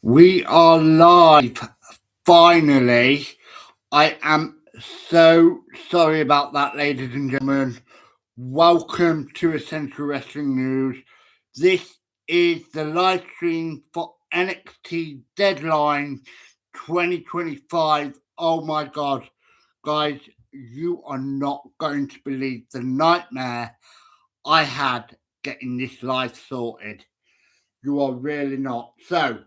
We are live, finally. I am so sorry about that, ladies and gentlemen. Welcome to Essential Wrestling News. This is the live stream for NXT Deadline 2025. Oh my God, guys, you are not going to believe the nightmare I had getting this live sorted. You are really not. So,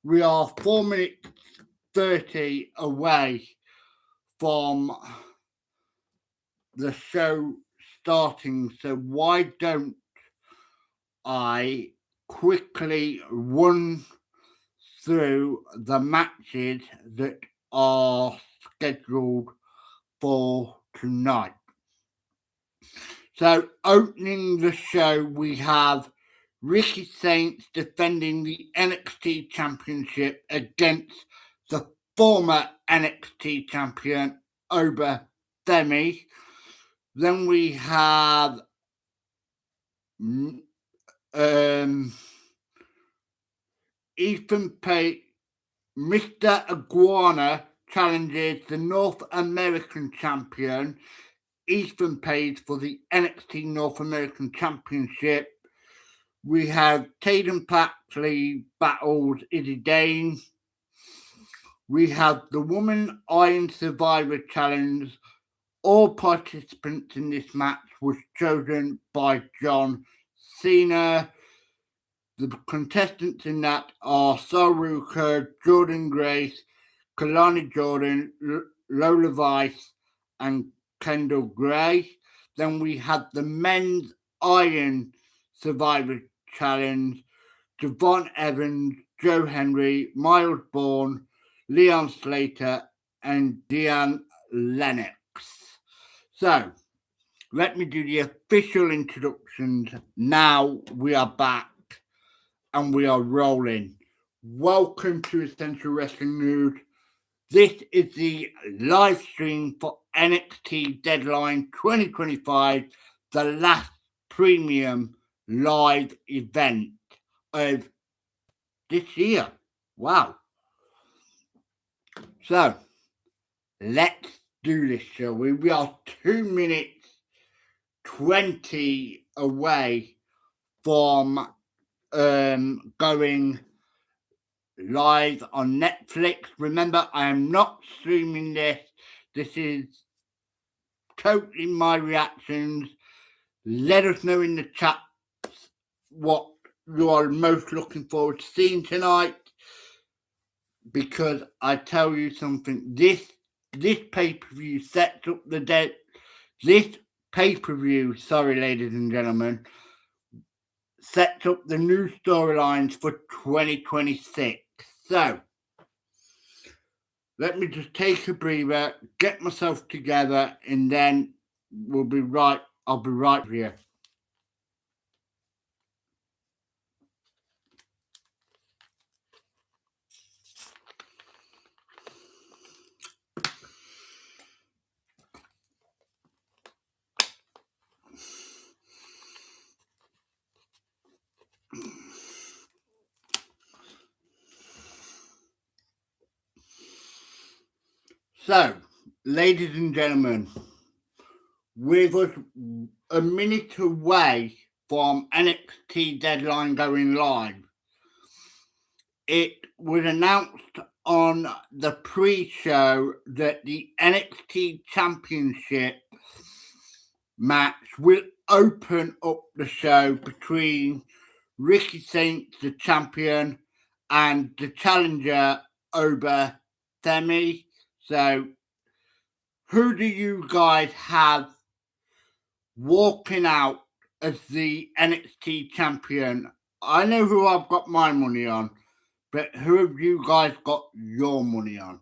we are 4 minutes 30 away from the show starting, so why don't I quickly run through the matches that are scheduled for tonight. So, opening the show, we have Ricky Saints defending the NXT Championship against the former NXT champion, Oba Femi. Then we have Ethan Page, Mr. Iguana challenges the North American champion, Ethan Page, for the NXT North American Championship. We have Tatum Paxley battles Izzy Dane. We have the Woman Iron Survivor Challenge. All participants in this match was chosen by John Cena. The contestants in that are Saruka, Jordan Grace, Kalani Jordan, Lola Vice, and Kendall Gray. Then we have the Men's Iron Survivor Challenge, Javon Evans, Joe Henry, Miles Bourne, Leon Slater, and Deanne Lennox. So, let me do the official introductions. Now we are back and we are rolling. Welcome to Essential Wrestling News. This is the live stream for NXT Deadline 2025, the last premium live event of this year. Wow. So, let's do this, shall we? We are 2 minutes 20 away from going live on Netflix. Remember, I am not streaming this. This is totally my reactions. Let us know in the chat what you are most looking forward to seeing tonight, because I tell you something, this pay-per-view sets up this pay-per-view, ladies and gentlemen, sets up the new storylines for 2026. So, let me just take a breather, get myself together, and then I'll be right here. So, ladies and gentlemen, with us a minute away from NXT Deadline going live, it was announced on the pre-show that the NXT Championship match will open up the show between Ricky Saints, the champion, and the challenger, Oba Femi. So, who do you guys have walking out as the NXT champion? I know who I've got my money on, but who have you guys got your money on?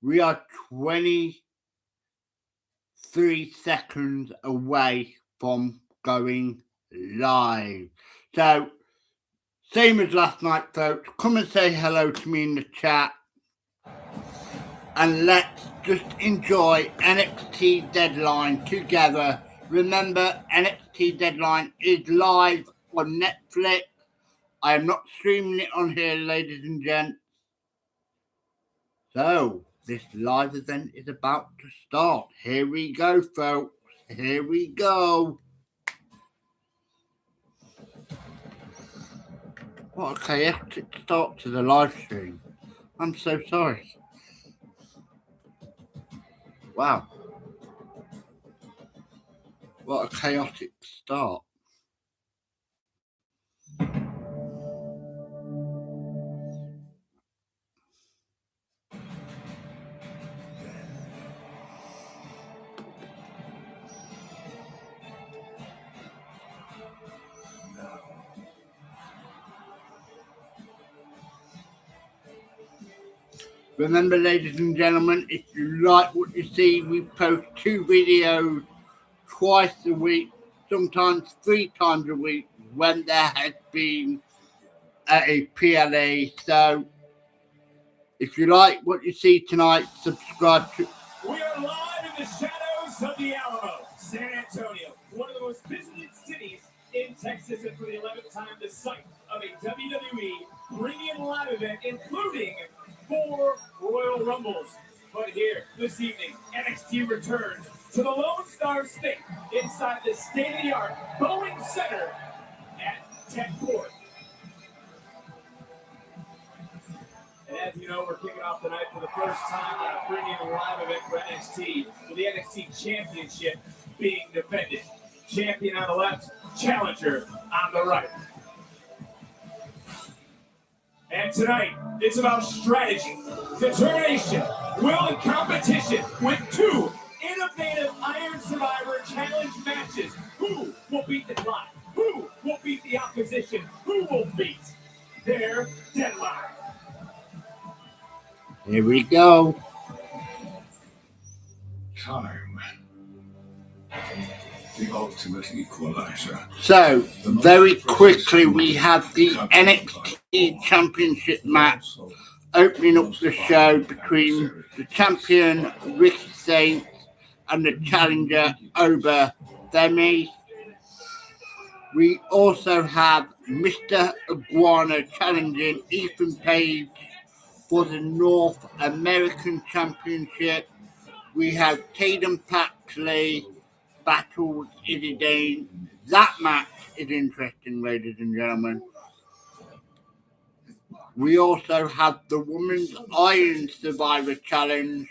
We are 23 seconds away from going live. So, same as last night, folks. Come and say hello to me in the chat. And let's just enjoy NXT Deadline together. Remember, NXT Deadline is live on Netflix. I am not streaming it on here, ladies and gents. So, this live event is about to start. Here we go, folks. Here we go. What a chaotic start to the live stream. I'm so sorry. Wow. What a chaotic start. Remember, ladies and gentlemen, if you like what you see, we post 2 videos twice a week, sometimes 3 times a week when there has been a PLA. So, if you like what you see tonight, subscribe to. We are live in the shadows of the Alamo, San Antonio, one of the most visited cities in Texas, and for the 11th time, the site of a WWE premium live event, including 4 Royal Rumbles. But here, this evening, NXT returns to the Lone Star State inside the state-of-the-art Boeing Center at Tech Court. And as you know, we're kicking off the night for the first time on a premium live event for NXT, with the NXT Championship being defended. Champion on the left, challenger on the right. And tonight, it's about strategy, determination, will, and competition with 2 innovative Iron Survivor Challenge matches. Who will beat the clock? Who will beat the opposition? Who will beat their deadline? Here we go. Time. The ultimate equalizer. So, very quickly, we have the NXT Championship match opening up the show between the champion, Ricky Saints, and the challenger, Oba Themi. We also have Mr. Iguana challenging Ethan Page for the North American Championship. We have Tatum Paxley battles Izzy Dane. That match is interesting, ladies and gentlemen. We also have the Women's Iron Survivor Challenge.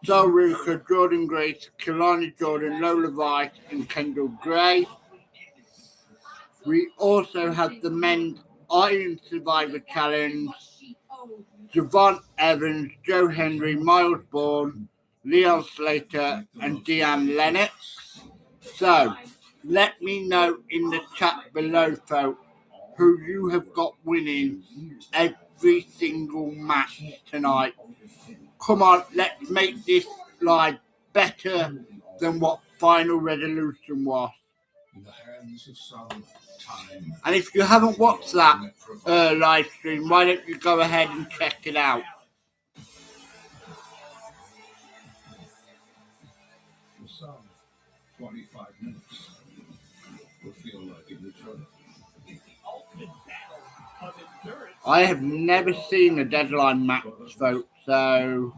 Sol Ruka, Jordan Grace, Kelani Jordan, Lola Vice, and Kendall Gray. We also have the Men's Iron Survivor Challenge. Javon Evans, Joe Henry, Miles Bourne, Leon Slater, and Deanne Lennox. So, let me know in the chat below, folks, who you have got winning every single match tonight. Come on, let's make this live better than what Final Resolution was. And if you haven't watched that live stream, why don't you go ahead and check it out? For some, 25 minutes will feel like an eternity. I have never seen a Deadline match, folks, so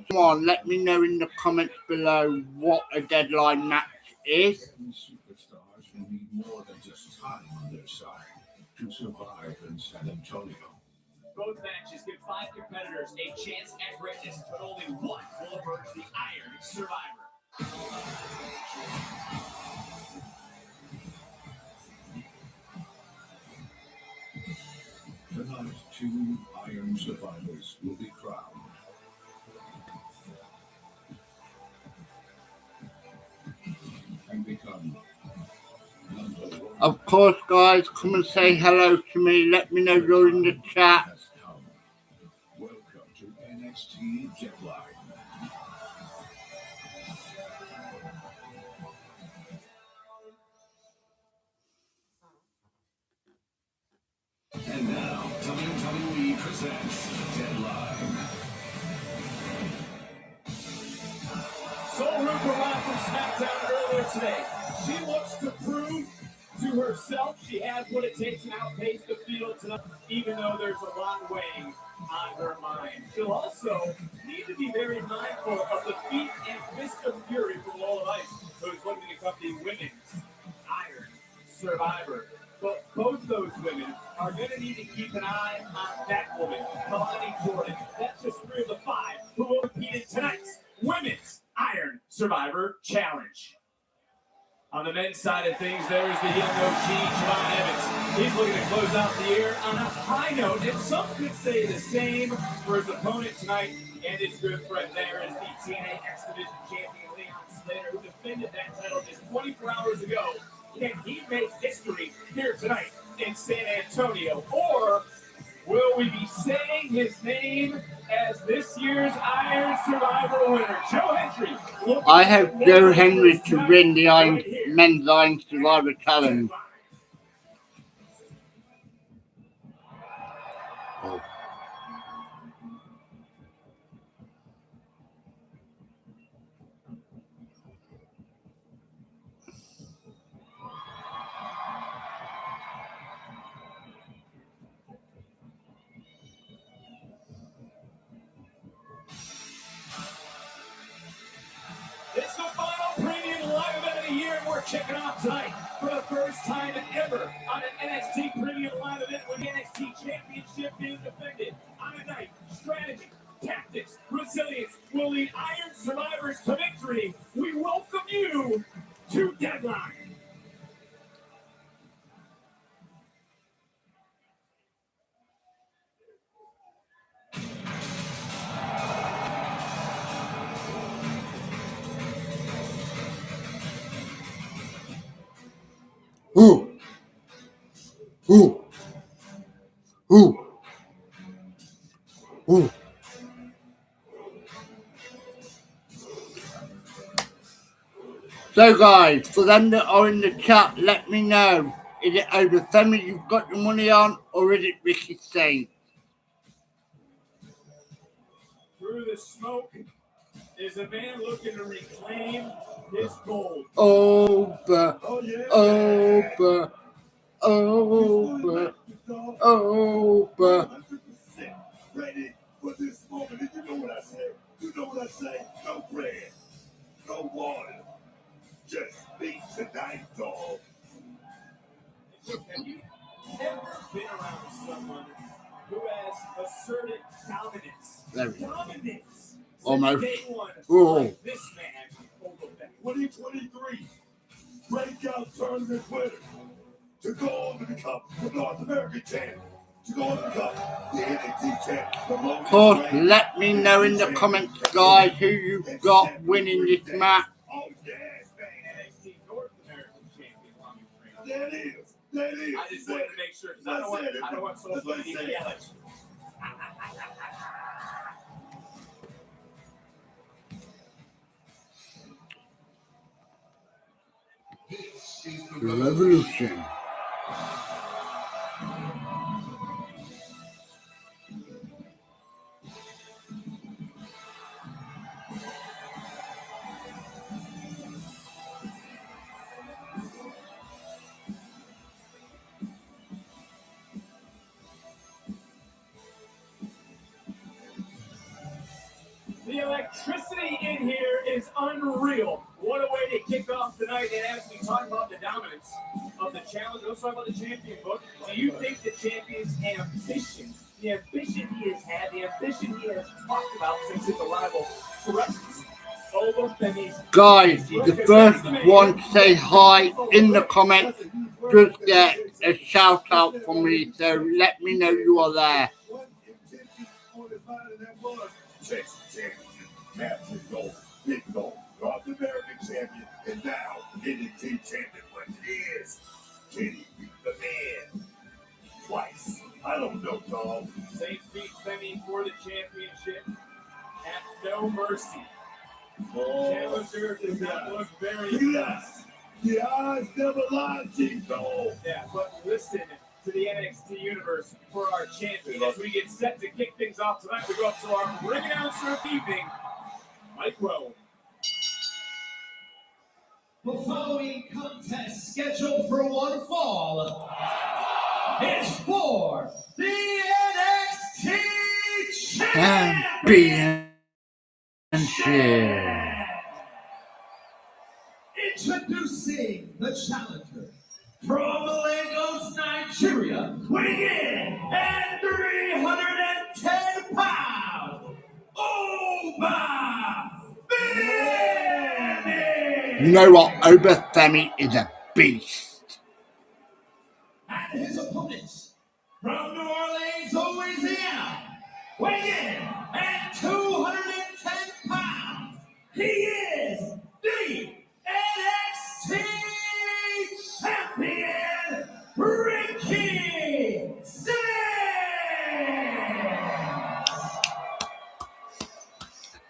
come on, let me know in the comments below what a Deadline match is. Superstars will need more than just time on their side to survive in San Antonio. Both matches give 5 competitors a chance at greatness, but only one will emerge the Iron Survivor. Tonight, 2 Iron Survivors will be crowned. And become number 1. Of course, guys, come and say hello to me. Let me know you're in the chat. Welcome to NXT Deadline. And now, WWE presents Deadline. Sol Ruka arrived from SmackDown earlier today. She wants to prove To herself, she has what it takes to outpace the field tonight, even though there's a lot weighing on her mind. She'll also need to be very mindful of the feet and fist of fury from Lola Ice, who's looking to become the women's Iron Survivor. But both those women are going to need to keep an eye on that woman, Melanie Jordan. That's just 3 of the 5 who will compete in tonight's Women's Iron Survivor Challenge. On the men's side of things, there's the heel OG, Javon Evans. He's looking to close out the year on a high note, and some could say the same for his opponent tonight and his good friend there is the TNA X Division champion Leon Slater, who defended that title just 24 hours ago. Can he make history here tonight in San Antonio, or will we be saying his name as this year's Iron Survivor winner? Joe Hendry. I have Joe Henry to win the Men's Iron Survivor Challenge. Oh. It's the final premium live event of the year, and we're kicking off tonight for the first time ever on an NXT premium live event with the NXT Championship being defended on a night. Strategy, tactics, resilience will lead Iron Survivors to victory. We welcome you to Deadline. Ooh. Ooh. Ooh. Ooh. So guys, for them that are in the chat, let me know. Is it over Femi you've got your money on, or is it Ricky Saint? Through the smoke is a man looking to reclaim his gold. Over. Over. Over. Over. Ready for this moment. Did you know what I said? You know what I say? No bread, no water. Just me tonight, dog. Have you ever been around someone who has asserted dominance? There we go. Dominance. Almost. Day one, Ooh. like this man over there. 2023 breakout tournament winner to go on to become the North American champion. To go on to become the NXT champion. Of course, let me know in the comments, guys, who you've got winning this match. Oh, yes, man. NXT North American champion. That is. That is. I just wanted to make sure because I don't want someone to yell at you. The Revolution. The electricity in here is unreal. What a way to kick off tonight. And as we talk about the dominance of the challenge, let's talk about the champion book. Do you think the champion's ambition, the ambition he has had, the ambition he has talked about since his arrival, threatens over Femi's? Guys, the first one to say hi in the comments just get a shout out from me, so let me know you are there. One intention on his mind, and that was chase championship, capture gold, big gold, North American champion, and now NXT champion. What it is? Can he beat the man twice? I don't know, dog. Saints beat Femi for the championship at no mercy. Challenger does not look very impressed. The eyes never lie, G-Dog. Yeah, but listen to the NXT universe for our champion. As we get set to kick things off tonight, we go up to our ring announcer of the evening, Mike Rowe. The following contest scheduled for one fall is for the NXT Championship. Introducing the challenger from Lagos, Nigeria, weighing in at 310 pounds, Obafemi. You know what? Obafemi is a beast. And his opponents from New Orleans, Louisiana, weighing in at 210 pounds, he is the NXT Champion, Ricky Singh.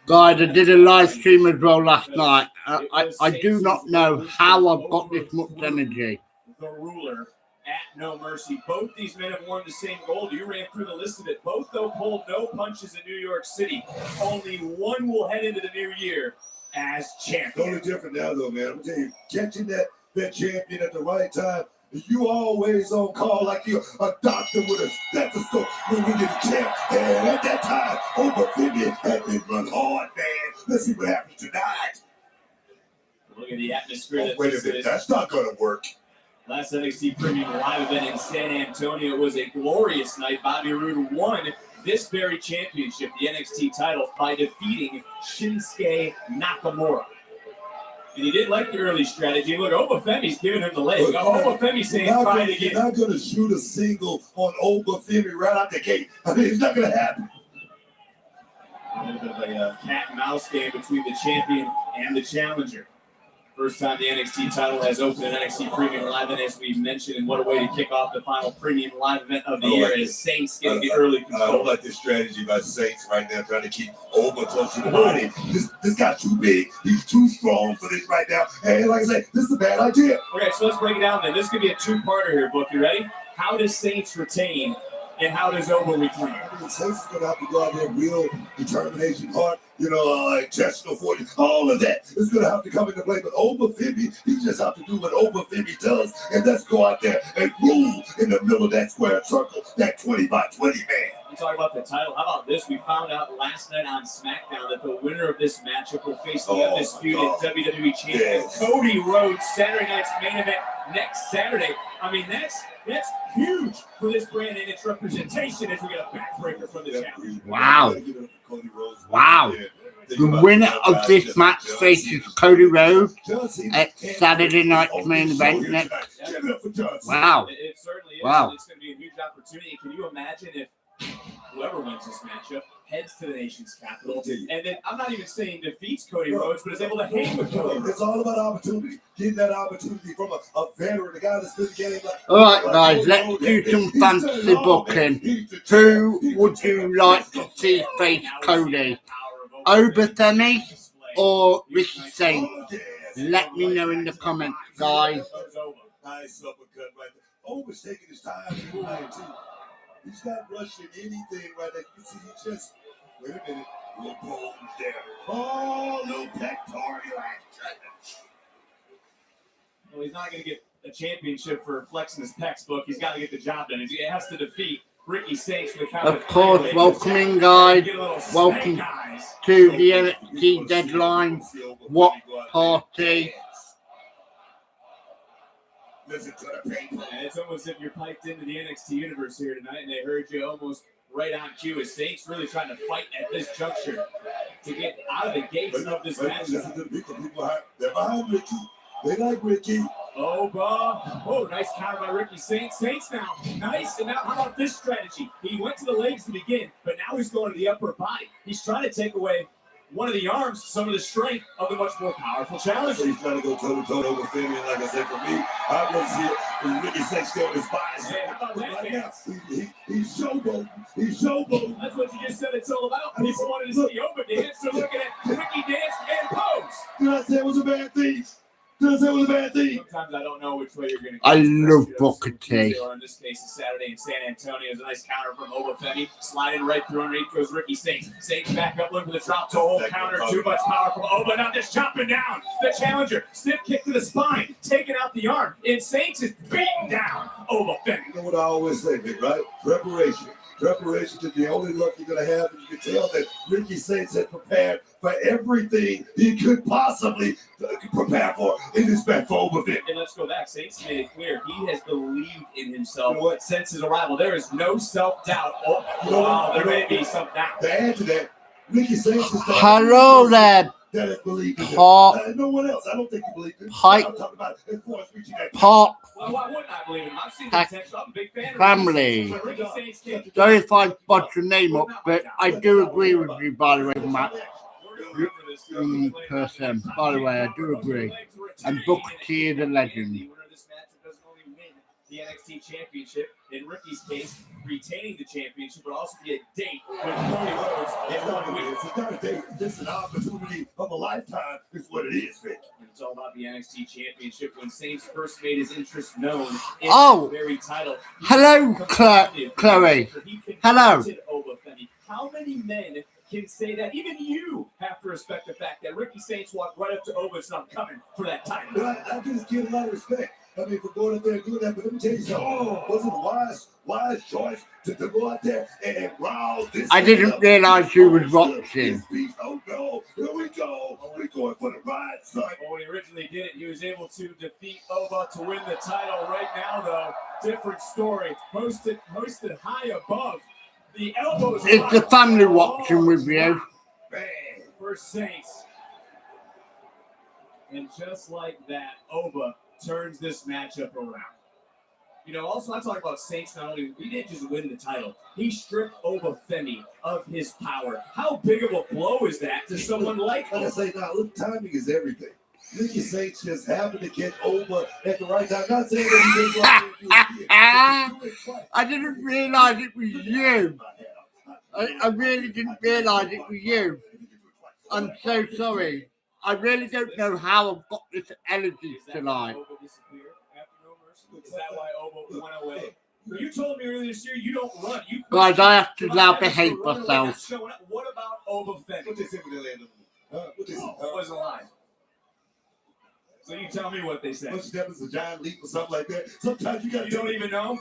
Guys, I did a live stream as well last night. I do not know how I've got this much energy. The ruler at No Mercy. Both these men have won the same gold. You ran through the list of it. Both, though, pulled no punches in New York City. Only one will head into the new year as champion. Totally different now, though, man. I'm telling you, catching that champion at the right time. You always on call like you're a doctor with a stethoscope when we get a champ. And at that time, Obafemi had been run hard, man. Let's see what happens tonight. Look at the atmosphere. Wait a minute, that's not going to work. Last NXT Premium Live event in San Antonio was a glorious night. Bobby Roode won this very championship, the NXT title, by defeating Shinsuke Nakamura. And he didn't like the early strategy. Look, Obafemi's giving him the leg. Obafemi's saying try to get. You're not going to shoot a single on Obafemi right out the gate. I mean, it's not going to happen. A little bit of a cat and mouse game between the champion and the challenger. First time the NXT title has opened an NXT Premium Live event, as we mentioned, and what a way to kick off the final Premium Live event of the year as Saints getting the early control. I don't like this strategy by Saints right now, trying to keep Oba close to the body. This guy's too big. He's too strong for this right now. And like I said, this is a bad idea. Okay, so let's break it down then. This could be a two-parter here, Book. You ready? How does Saints retain, and how does Oba reclaim? Saints is going to have to go out there, real determination, heart, like chest for you. All of that is going to have to come into play. But Obafemi, he just have to do what Obafemi does, and let's go out there and rule in the middle of that square circle, that 20 by 20 man. We talk about the title. How about this? We found out last night on SmackDown that the winner of this matchup will face the undisputed WWE champion Cody Rhodes, Saturday night's main event next Saturday. I mean, that's huge for this brand and its representation as we get a backbreaker from the challenge. Wow. Wow. The winner of this match faces Cody Rhodes at Saturday night's main event next. Wow. It certainly is. Wow. It's going to be a huge opportunity. Can you imagine if whoever wins this matchup heads to the nation's capital, and then I'm not even saying defeats Cody Rhodes, but is able to hang with Cody Rhodes? It's all about opportunity. Getting that opportunity from a veteran, a guy that's been getting like. All right, guys, let's do some fantasy booking. Who would you like to see face Cody? Obafemi or Ricky Singh? Let me know in the comments, guys. Nice uppercut right there. Oba's taking his time tonight, too. He's not rushing anything right there. You can see he just, wait a minute, little pose there. Oh, little pectoral action. Well, he's not going to get a championship for flexing his pecs, Book. He's got to get the job done. He has to defeat Ricky Singh for the count. Of course, welcome in, guys. Welcome to the NXT Deadline. What party? Listen to the people. And it's almost as if you're piped into the NXT universe here tonight, and they heard you almost right on cue. As Saints really trying to fight at this juncture to get out of the gates of this match. Listen to the people. They're behind Ricky. They like Ricky. Oh, nice counter by Ricky Saints. Saints now, nice. And now, how about this strategy? He went to the legs to begin, but now he's going to the upper body. He's trying to take away one of the arms, some of the strength of the much more powerful challenger. He's trying to go toe-to-toe over Femi, and like I said, for me, I want to see it. Ricky Saints still on his body. Hey, how about that, right now, fans? he's showboating. He's showboating. That's what you just said it's all about. People wanted to see Oba dance, so looking at Ricky dance and pose. Did I say it was a bad thing? Does that was a bad thing? Sometimes I don't know which way you're going to go. I love Booker T. Or in this case, it's Saturday in San Antonio. It's a nice counter from Obafemi. Sliding right through underneath goes Ricky Saints. Saints back up, looking for the drop toe hold counter. Too much power from Oba. Now just chopping down the challenger. Stiff kick to the spine. Taking out the arm. And Saints is beating down Obafemi. You know what I always say, Vic, right? Preparation. Preparation is the only luck you're going to have. And you can tell that Ricky Saints had prepared for everything he could possibly prepare for in this match for Obafemi. And let's go back. Saints made it clear he has believed in himself since his arrival. There is no self-doubt. Oh, there may be some doubt. To add to that, Ricky Saints is the Hello there, that has believed in him. Pop. No one else. I don't think he believed in him. Hi. I'm talking about as far as reaching that. Pop Well, why wouldn't I believe him? I've seen the Pack potential. I'm a big fan of family. Ricky. Ricky Saints can't- Sorry if I butchered your name up, but I do agree with you, by the way, Matt. Young person, by the way, I do agree. And Booker T is a legend. The NXT Championship, in Ricky's case, retaining the championship, but also be a date with Cody Rhodes in 1 week. It's not a date. This is an opportunity of a lifetime. Is what it is, Vic. It's all about the NXT Championship. When Saints first made his interest known in Oh. the very title. Hello, Chloe. Hello. How many men can say that? Even you have to respect the fact that Ricky Saints walked right up to Oba and said, I'm coming for that title. But I just give a lot of respect. I mean, for going up there and doing that, but let me tell you something. Wasn't a wise choice to go out there and rouse this. I didn't realize you was watching. Oh no, here we go. We're going for the ride, son. Well, when he originally did it, he was able to defeat Oba to win the title. Right now, though, different story. Hosted high above. The elbows. It's the family watching with you. Man. For Saints. And just like that, Oba turns this matchup around. You know, also I talk about Saints not only, he didn't just win the title, he stripped Obafemi of his power. How big of a blow is that to someone like I say now, look, timing is everything. Ricky Saints just happened to get over at the right time. Not saying that he didn't I didn't realize it was you. I really didn't realize it was you. I'm so sorry. I really don't know how I've got this energy tonight. Is that why Oba went away? You told me earlier this year you don't run. Guys, I have to now behave myself. What about Obafemi? What they said when they landed? What they said? It wasn't lying. So you tell me what they said. What step is a giant leap or something like that? Sometimes you got to. You don't even know?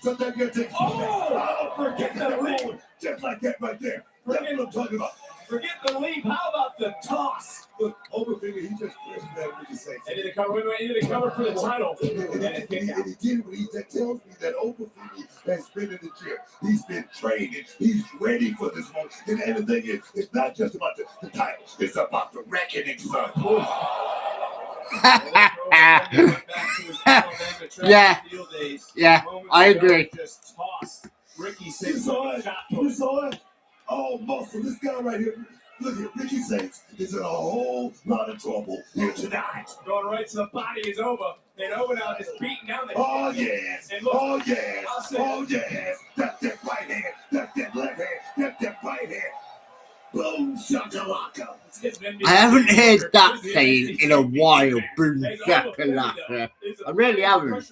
Sometimes you got to take. Oh, forget the leap. Just like that right there. That's what I'm talking about. Forget the leap. How about the toss? Look, Obafemi, he just questioned that Ricky Saints. And he did the cover for the title. And he did what that tells me that Obafemi has been in the gym. He's been training. He's ready for this moment. And the thing is, it's not just about the title. It's about the reckoning, son. Yeah, I agree. You saw it? Oh, muscle. This guy right here. Look at Ricky Saints is in a whole lot of trouble here tonight. Going right to the body is over. And over now is beating down the Oh, yes. Oh, yes. Oh, yes. That's that right hand. That's that left hand. That's that right hand. Boom, shakalaka. I haven't heard that saying in a while. Boom, shakalaka. I really haven't.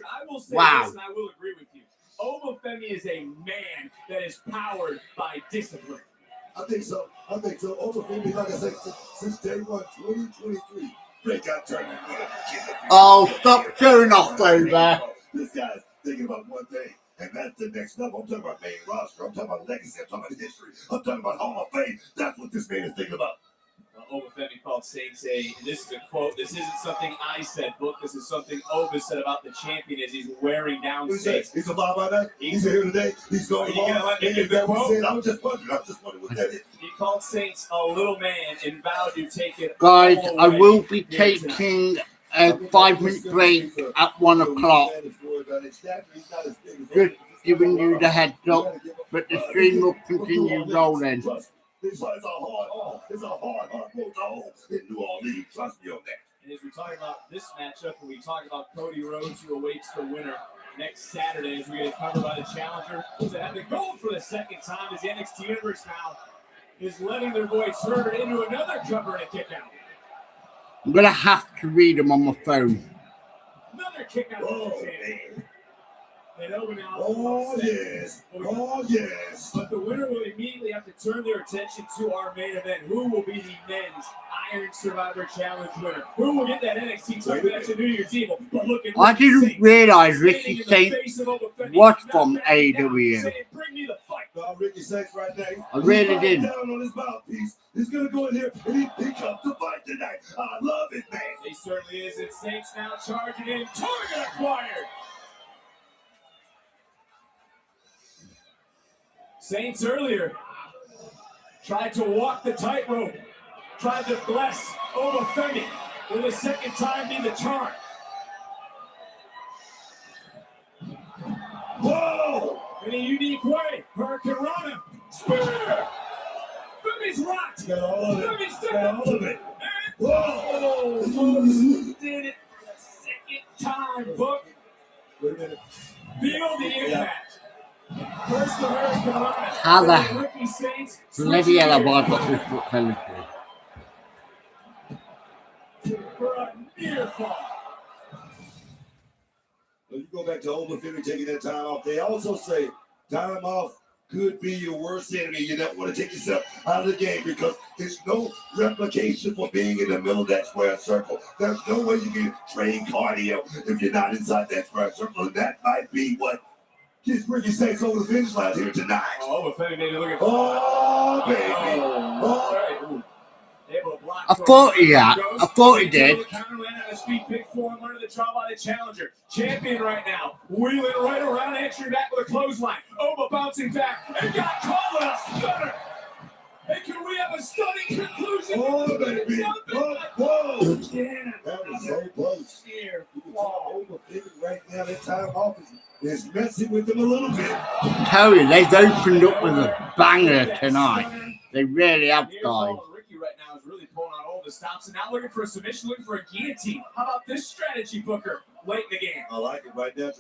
Wow. I will agree with you. Obafemi is a man that is powered by discipline. I think so. Obafemi, like I said, since day one, 2023, breakout tournament. Oh, stop showing off over. This guy's thinking about one thing, and that's the next level. I'm talking about main roster. I'm talking about legacy. I'm talking about history. I'm talking about Hall of Fame. That's what this man is thinking about. Obafemi called Saints this is a quote, this isn't something I said, book, this is something Oba said about the champion as he's wearing down Saints. He's alive by that? He's here today? He's going tomorrow? I was just wondering what that is. He called Saints a little man and vowed to take it. Guys, I will be taking a 5-minute break at 1 o'clock. Just giving you the heads up, but the stream will continue rolling. It's a hard road to hoe in New Orleans. Trust me on that. And as we talk about this matchup, when we talk about Cody Rhodes, who awaits the winner next Saturday, as we get covered by the challenger, to have the gold for the second time, as the NXT Universe now is letting their voice heard into another cover and a kick out. I'm going to have to read them on my phone. Another kick out Oh, of the champion. man. And over now. Oh, yes. Oh, yes. But the winner will immediately have to turn their attention to our main event. Who will be the men's Iron Survivor Challenge winner? Who will get that NXT title match at New Year's Eve? But look at I Ricky didn't Saints realise standing Ricky in the Saints face of Oba Femi, was not from backing down, AEW. saying, "Bring me the fight." No, Ricky Saints right there. I really He's did. down on his mouthpiece. He's going to go in here and he pick up the fight tonight. I love it, man. He certainly is. It's Saints now charging in. Target acquired. Saints earlier tried to walk the tightrope, tried to bless Oba Femi. Will the second time be the charm? Whoa! In a unique way, Hurricane Rana, spear! Femi's rocked! Got all of it. Femi's Got all of it. Whoa! Almost did it for the second time, Book. Wait a minute. Feel the impact. First the Hurricane Rana. How the then Ricky Saints. bloody hell have I got this book telling For a near fall. When you go back to Oba Femi taking that time off, they also say time off could be your worst enemy. You don't want to take yourself out of the game because there's no replication for being in the middle of that square circle. There's no way you can train cardio if you're not inside that square circle. And that might be what gets Ricky Saints over the finish line here tonight. Oh, Oba Femi maybe looking. Oh, baby. All right. Ooh. Able to block I thought he had. I thought he did. Counter land on a speed pick form under the jaw by the challenger. Champion right now. Wheeling right around, answering back with a clothesline. Oba bouncing back and got called with a stunner. And can we have a stunning conclusion? Oh, baby. Whoa. Yeah. That was so close. Here. You can tell Oba Femi right now, that time off is messing with them a little bit. I tell you, they've opened up with a banger tonight. They really have, guys. Ricky right now is really pulling on all the stops and now looking for a submission, looking for a guillotine. How about this strategy, Booker, late in the game? I like it right now,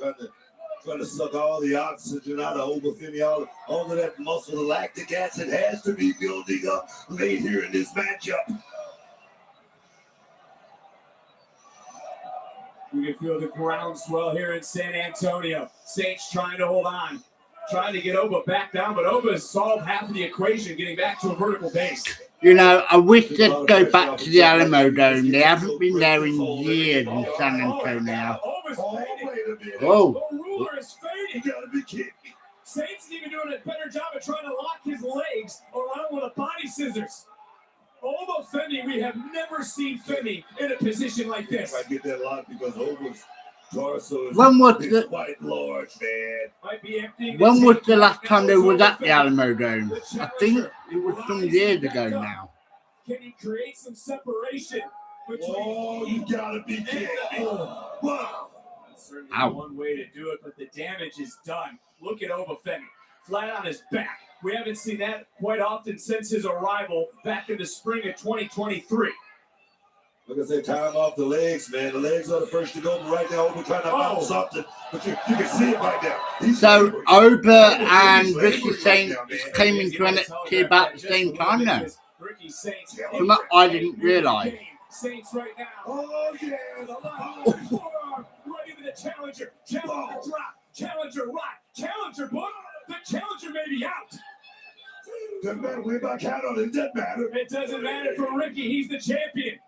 trying to suck all the oxygen out of Oba Femi, all of that muscle, the lactic acid has to be building up late here in this matchup. You can feel the groundswell here in San Antonio. Saints trying to hold on, trying to get Oba back down, but Oba has solved half of the equation, getting back to a vertical base. You know, I wish they'd go back to the Alamo Dome. They haven't been there in years in San Antonio. Oba's fading. Wait a minute. Whoa. The ruler is You fading. gotta be kidding me. Saints is even doing a better job of trying to lock his legs around with a body scissors. Oba Femi, we have never seen Femi in a position like this. I get that a lot because Oba's torso is When was the quite large, man. Might be emptying when was tank the last right time now. they were at the Oba Femi, Alamo Dome? I think it was some years ago now. Can he create some separation between? Oh, you gotta be kidding me. Wow. That's certainly Ow. one way to do it, but the damage is done. Look at Oba Femi, flat on his back. We haven't seen that quite often since his arrival back in the spring of 2023. Like I said, time off the legs, man. The legs are the first to go, but right now we're trying to bounce something. But you can see it right now. He's So laboring. Oba and He's Ricky laboring Saints right now, man. came into NXT about the same time now. Ricky Saints. From that, I didn't realise. Saints right now. Oh, yeah. The left forearm right into the challenger. Challenger drop. Challenger rock. Challenger book. The challenger may be out. Doesn't matter. We're back out on it. Doesn't matter. It doesn't matter for Ricky. He's the champion.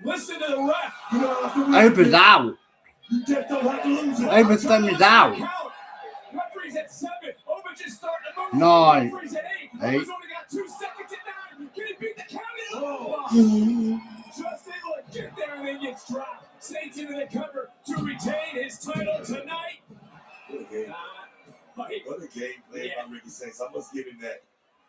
Listen to the ref. You don't have to lose Oba's it. out. You just don't have to lose it. Oba Femi's out. Referee's at 7. Oba just starting to move. 9. Referee's at 8. Eight. Oba's only got 2 seconds at 9. Can he beat the count? Oh. Just able to get there and then gets dropped. Saints into the cover to retain his title tonight. What a game. Fight. What a game plan by Ricky Saints. I must give him that.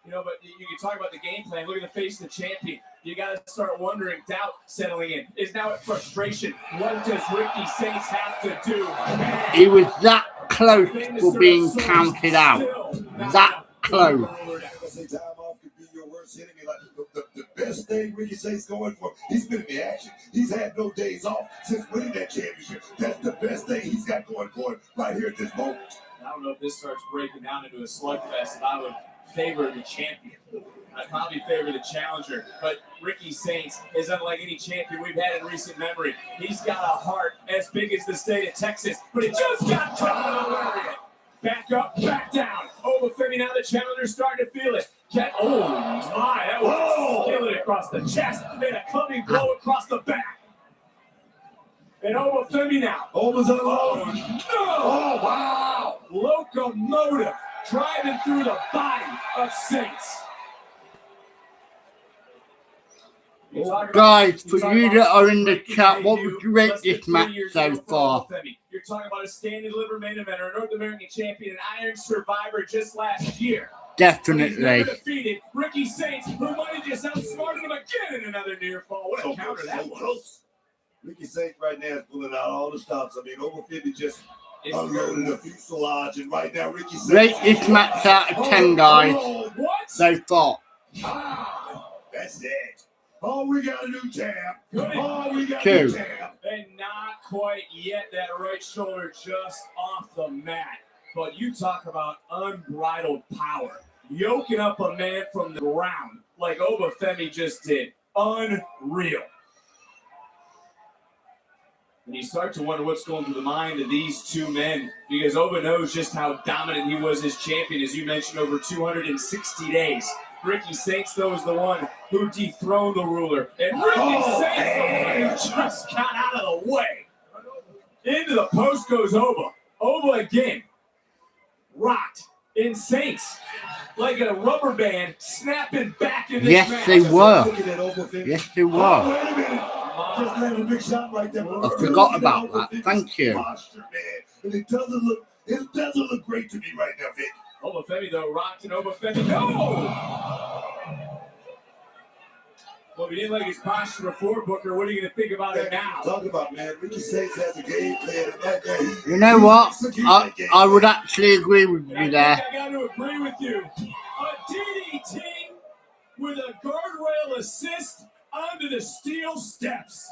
You know, but you can talk about the game plan. Look at the face of the champion. You got to start wondering, doubt settling in. Is now at frustration. What does Ricky Saints have to do? He was that close for being counted out. That close. Like I say, time off could be your worst enemy. Like the best thing Ricky Saints going for, he's been in the action. He's had no days off since winning that championship. That's the best thing he's got going for him right here at this moment. I don't know if this starts breaking down into a slugfest, and I would favor the champion. I'd probably favor the challenger, but Ricky Saints is unlike any champion we've had in recent memory. He's got a heart as big as the state of Texas, but it just got caught in the lariat. Back up, back down. Femi, now the challenger's starting to feel it. Oh my, that was a skillet across the chest and a clubbing blow across the back. And Femi now. Almost alone. Oh, wow. Locomotive driving through the body of Saints. Guys, for you that are in the chat, what would you rate this match so far? You're talking about a stand and deliver main eventer, a North American champion, an Iron Survivor just last year. Definitely. Defeated Ricky Saints, who might have just outsmarted him again in another near fall. What a counter that was. Ricky Saints right now is pulling out all the stops. I mean, over 50 just unloaded a fuselage, and right now Ricky Saints. Rate this match out of 10, guys. So far. That's it. All we got to do, champ. All we got 2. to do, champ. And not quite yet. That right shoulder just off the mat. But you talk about unbridled power. Yoking up a man from the ground like Femi just did. Unreal. And you start to wonder what's going through the mind of these two men, because Oba knows just how dominant he was as champion, as you mentioned, over 260 days. Ricky Saints, though, is the one who dethroned the ruler. And Ricky Saints, the one who just got out of the way. Into the post goes Oba. Oba again. Rocked in Saints. Like a rubber band snapping back in this match. They were. Yes, they were. Wait a minute. Just landed a big shot right there. I forgot about that. Thank you. Posture, man. And it doesn't look great to me right now, Vic. Femi, though, rocked and Femi. No! Well, if you didn't like his posture before, Booker, what are you going to think about it now? Talk about, man. Ricky Saints has a game plan. Right now, you know what? I would actually agree with you there. I got to agree with you. A DDT with a guardrail assist onto the steel steps.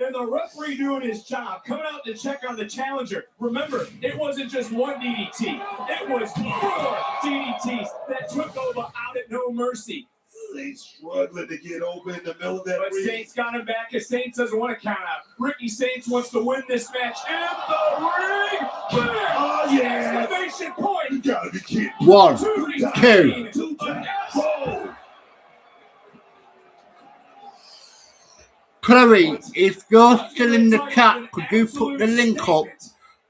And the referee doing his job, coming out to check on the challenger. Remember, it wasn't just one DDT. It was 4 DDTs that took Oba out at no mercy. Saints struggling to get open in the middle of that But ring. Saints got him back, as Saints doesn't want to count out. Ricky Saints wants to win this match in the ring. Bam! Oh, yeah. Exclamation point. You gotta be kidding. 1, 2. 2 times. Oh. Chloe, if you're still in the chat, could you put the link up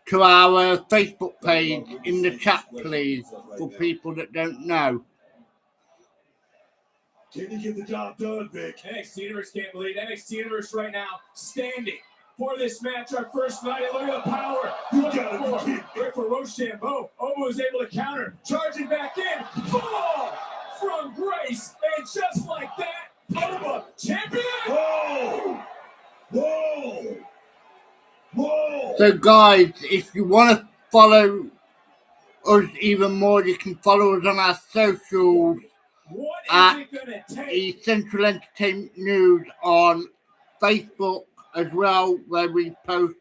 to our Facebook page in the chat, please, for people that don't know? Can you get the job done, Vic? NXT Universe can't believe NXT Universe right now standing for this match, our first night. And look at the power. You gotta be kidding. Right for Rochambeau. Oba was able to counter, charging back in. Fall from grace, and just like that, Oba champion. Whoa! Whoa! Whoa! So, guys, if you want to follow us even more, you can follow us on our socials at the Central Entertainment News on Facebook as well, where we post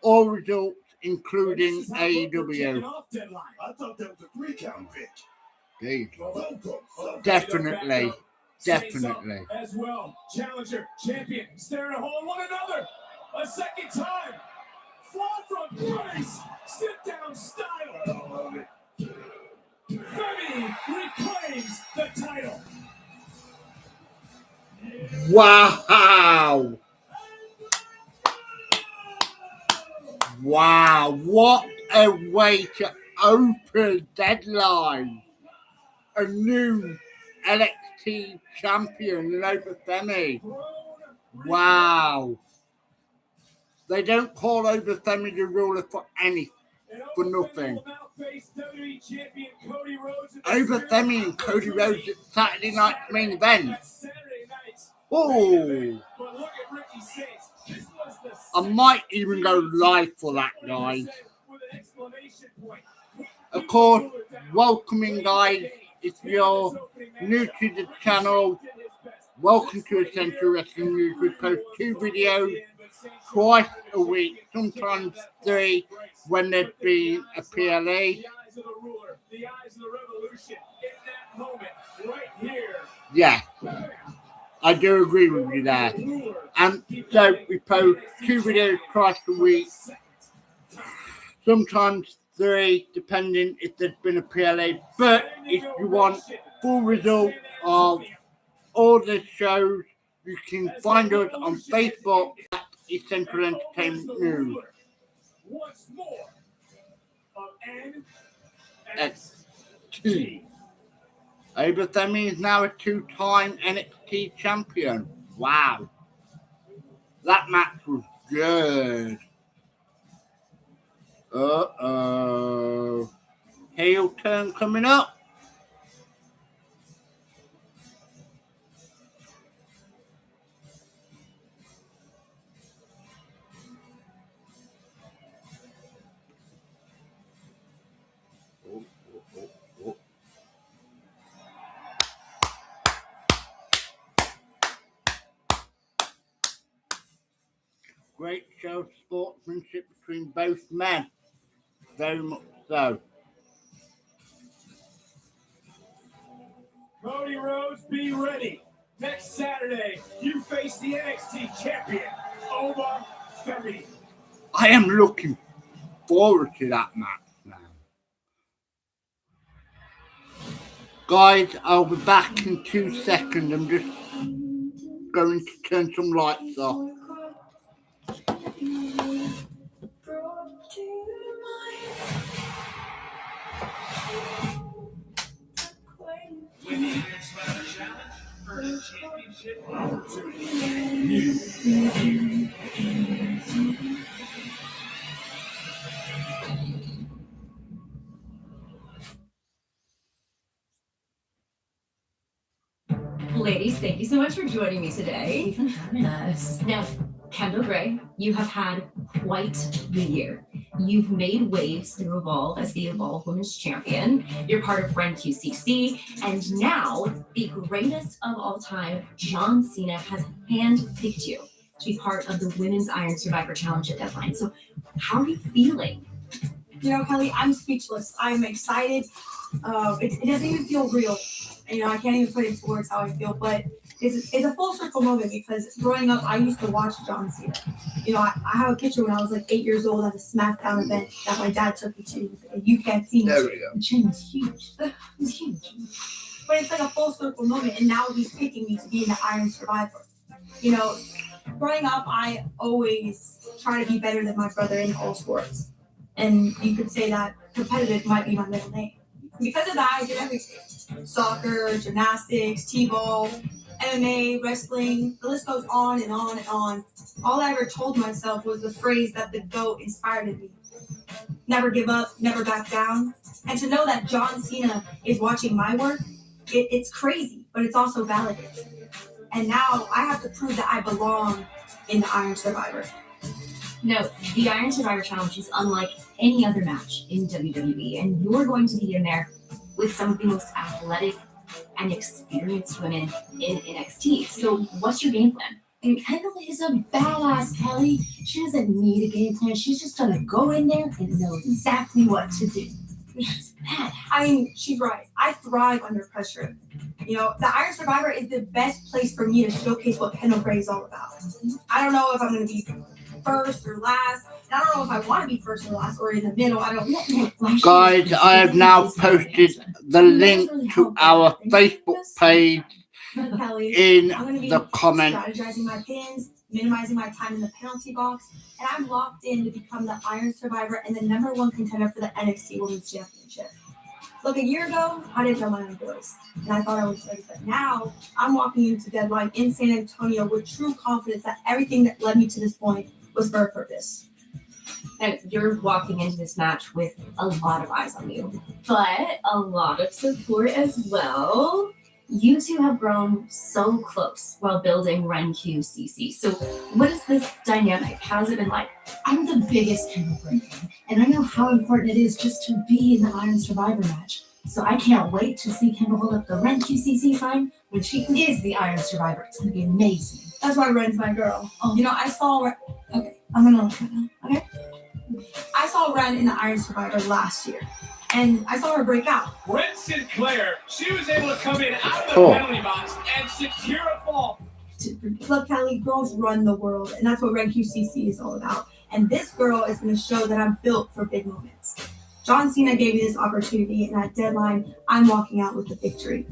all results, including AEW. I thought that was a 3-count, Vic. Definitely. As well, challenger, champion, staring at one another. A second time. Fall from grace. Sit down style. Femi reclaims the title. Wow. Wow. What a way to open Deadline. A new NXT champion in Oba Femi. Wow. They don't call Oba Femi the ruler for nothing. Oba Femi and Cody Rhodes at Saturday night's main event. Oh. I might even go live for that, guys. Of course, welcoming, guys. If you're new to the channel, welcome to Essential Wrestling News. We post 2 videos twice a week, sometimes 3 when there's been a PLA. The eyes of the revolution in that moment right here. Yeah, I do agree with you there. And so we post 2 videos twice a week, sometimes 3, depending if there's been a PLA. But if you want full result of all the shows, you can find us on Facebook at Essential Entertainment News. Once more of NXT. Obafemi is now a 2-time NXT champion. Wow. That match was good. Uh-oh. Heel turn coming up. Great show of sportsmanship between both men. Very much so. Cody Rhodes, be ready. Next Saturday, you face the NXT champion, Obafemi. I am looking forward to that match now. Guys, I'll be back in 2 seconds. I'm just going to turn some lights off. Winning next match challenge for the championship opportunity. Ladies, thank you so much for joining me today. Thank you for having us. Now, Kendall Gray, you have had quite the year. You've made waves through Evolve as the Evolve Women's Champion. You're part of Ren QCC, and now the greatest of all time, John Cena, has handpicked you to be part of the Women's Iron Survivor Challenge at Deadline. So, how are you feeling? You know, Kelly, I'm speechless. I'm excited. It doesn't even feel real. You know, I can't even put into words how I feel, but it's a full circle moment because growing up, I used to watch John Cena. You know, I have a picture when I was like 8 years old at a SmackDown event that my dad took me to. And you can't see me. There we go. The chin was huge. It's huge. But it's like a full circle moment, and now he's picking me to be in the Iron Survivor. You know, growing up, I always try to be better than my brother in all sports. And you could say that competitive might be my middle name. Because of that, I did everything. Soccer, gymnastics, t-ball, MMA, wrestling, the list goes on and on and on. All I ever told myself was the phrase that the GOAT inspired in me. Never give up, never back down. And to know that John Cena is watching my work, it's crazy, but it's also validating. And now I have to prove that I belong in the Iron Survivor. No, the Iron Survivor Challenge is unlike any other match in WWE, and you're going to be in there with some of the most athletic and experienced women in NXT. So what's your game plan? And Kendall is a badass, Kelly. She doesn't need a game plan. She's just gonna go in there and know exactly what to do. She's badass. I mean, she's right. I thrive under pressure. You know, the Iron Survivor is the best place for me to showcase what Kendall Gray is all about. I don't know if I'm going to be first or last. I don't know if I want to be first or last or in the middle. I don't know. Guys, I have now posted the link to our Facebook page Kelly, in I'm going to be the comment. strategizing my pins, minimizing my time in the penalty box, and I'm locked in to become the Iron Survivor and the #1 contender for the NXT Women's Championship. Look, a year ago, I didn't know my own voice, and I thought I was ready, but now I'm walking into Deadline in San Antonio with true confidence that everything that led me to this point was for a purpose. And you're walking into this match with a lot of eyes on you, but a lot of support as well. You two have grown so close while building Ren QCC. So what is this dynamic? How's it been like? I'm the biggest Kendall Gray fan, and I know how important it is just to be in the Iron Survivor match. So I can't wait to see Kendall hold up the Ren QCC sign when she is the Iron Survivor. It's gonna be amazing. That's why Ren's my girl. Oh. You know, I saw I'm gonna look at that. Okay. I saw Ren in the Iron Survivor last year. and I saw her break out. Brett Sinclair, she was able to come in out of the Cool. penalty box and secure a fall. Look, Kelly, girls run the world, and that's what Red QCC is all about. And this girl is going to show that I'm built for big moments. John Cena gave me this opportunity, and at Deadline, I'm walking out with the victory.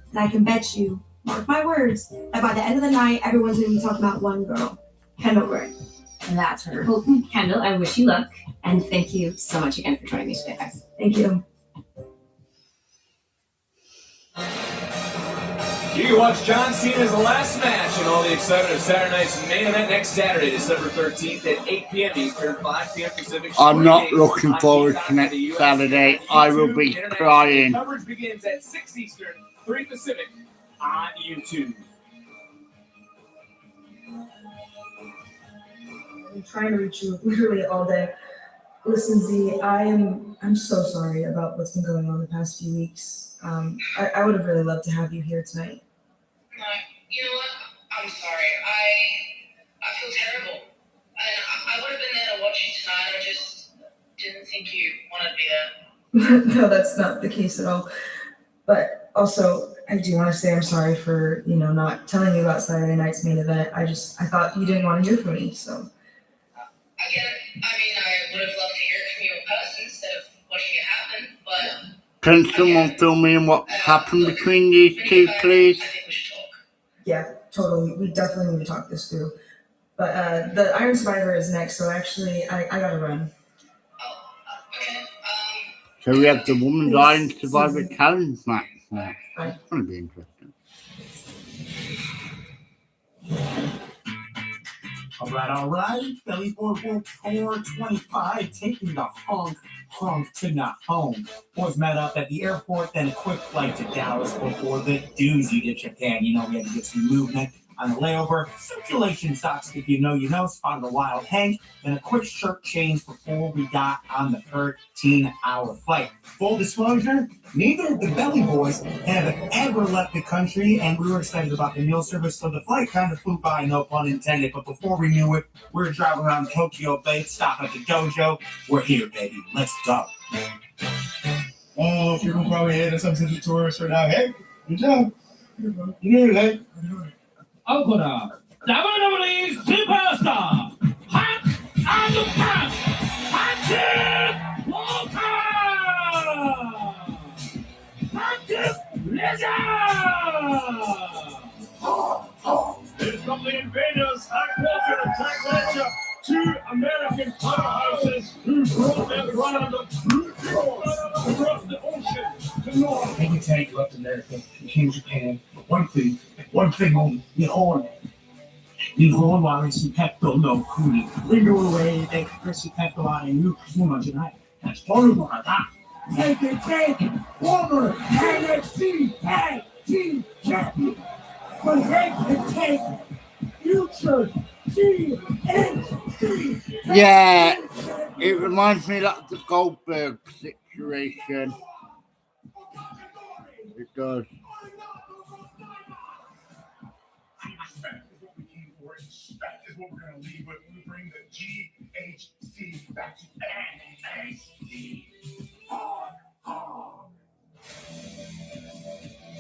And I can bet you, mark my words, that by the end of the night, everyone's going to be talking about one girl, Kendall Gray. And that's her. Well, Kendall, I wish you luck. And thank you so much again for joining me today, guys. Thank you. You can watch John Cena's last match and all the excitement of Saturday night's main event next Saturday, December 13th at 8 p.m. Eastern, 5 p.m. Pacific. I'm not looking forward to next Saturday. I will be crying. Coverage begins at 6 Eastern, 3 Pacific on YouTube. I'm trying to reach you literally all day. Listen, Z, I'm so sorry about what's been going on the past few weeks. I would have really loved to have you here tonight. You know what? I'm sorry. I feel terrible. I would have been there to watch you tonight. I just didn't think you wanted me there. No, that's not the case at all. But also, I do want to say I'm sorry for, not telling you about Saturday night's main event. I thought you didn't want to hear from me, so. I get it. I mean, I would have loved to hear it from you in person instead of watching it happen, but... Can someone fill me in what happened between these two, please? I think we should talk. Yeah, totally. We definitely need to talk this through. But the Iron Survivor is next, so actually, I gotta run. Oh, okay. So we have the Women's Iron Survivor Challenge match. That's going to be interesting. All right. Belly Boy World Tour 25 taking the honk to not home. Boys met up at the airport, then a quick flight to Dallas before the doozy to Japan. We had to get some movement on the layover. Circulation socks, if you know, spotted a wild Hank, then a quick shirt change before we got on the 13-hour flight. Full disclosure, neither of the Belly Boys have ever left the country, and we were excited about the meal service, so the flight kind of flew by, no pun intended. But before we knew it, we were driving around Tokyo Bay, stopping at the dojo. We're here, baby. Let's go. Oh, people probably hating some to the tourists right now. Hey, good job. You did it, hey. 青コーナー WWE Superstar Hot and Pat Patrick Walker Patrick Lizard Here come the invaders Hank Walker and Jack Ledger, two American powerhouses who brought their brand of brute force across the ocean to North. Hank and Tank left America, became Japan. One thing only, Nihon. Nihon wa respecto no kuni. We knew away they respecto a new kuma janai. That's horrible. Hank and Tank, former NXT Tag Team Champion. But Hank and Tank, future TNT. Yeah, it reminds me of the Goldberg situation. It does. Respect is what we're going to lead with when we bring the GHC back to NXT.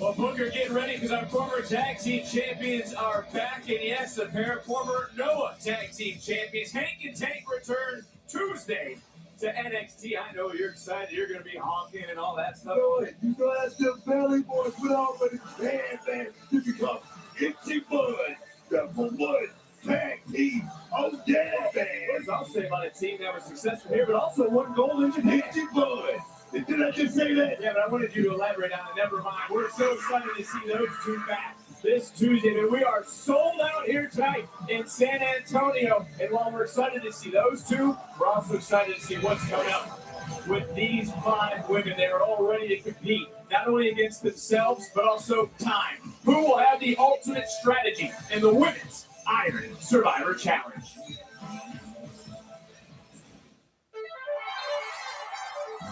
Well, Booker, get ready because our former tag team champions are back. And yes, a pair of former Noah tag team champions. Hank and Tank return Tuesday to NXT. I know you're excited. You're going to be honking and all that stuff. You know that's the Belly Boys with all of his man. You become Itchy Bud, number one tag team on Deadline. What I'll say about a team that was successful here, but also won gold in Japan. Itchy Bud. Did I just say that? Yeah, but I wanted you to elaborate on it. Never mind. We're so excited to see those two back this Tuesday. And we are sold out here tonight in San Antonio. And while we're excited to see those two, we're also excited to see what's coming up with these 5 women. They are all ready to compete, not only against themselves, but also time. Who will have the ultimate strategy in the Women's Iron Survivor Challenge?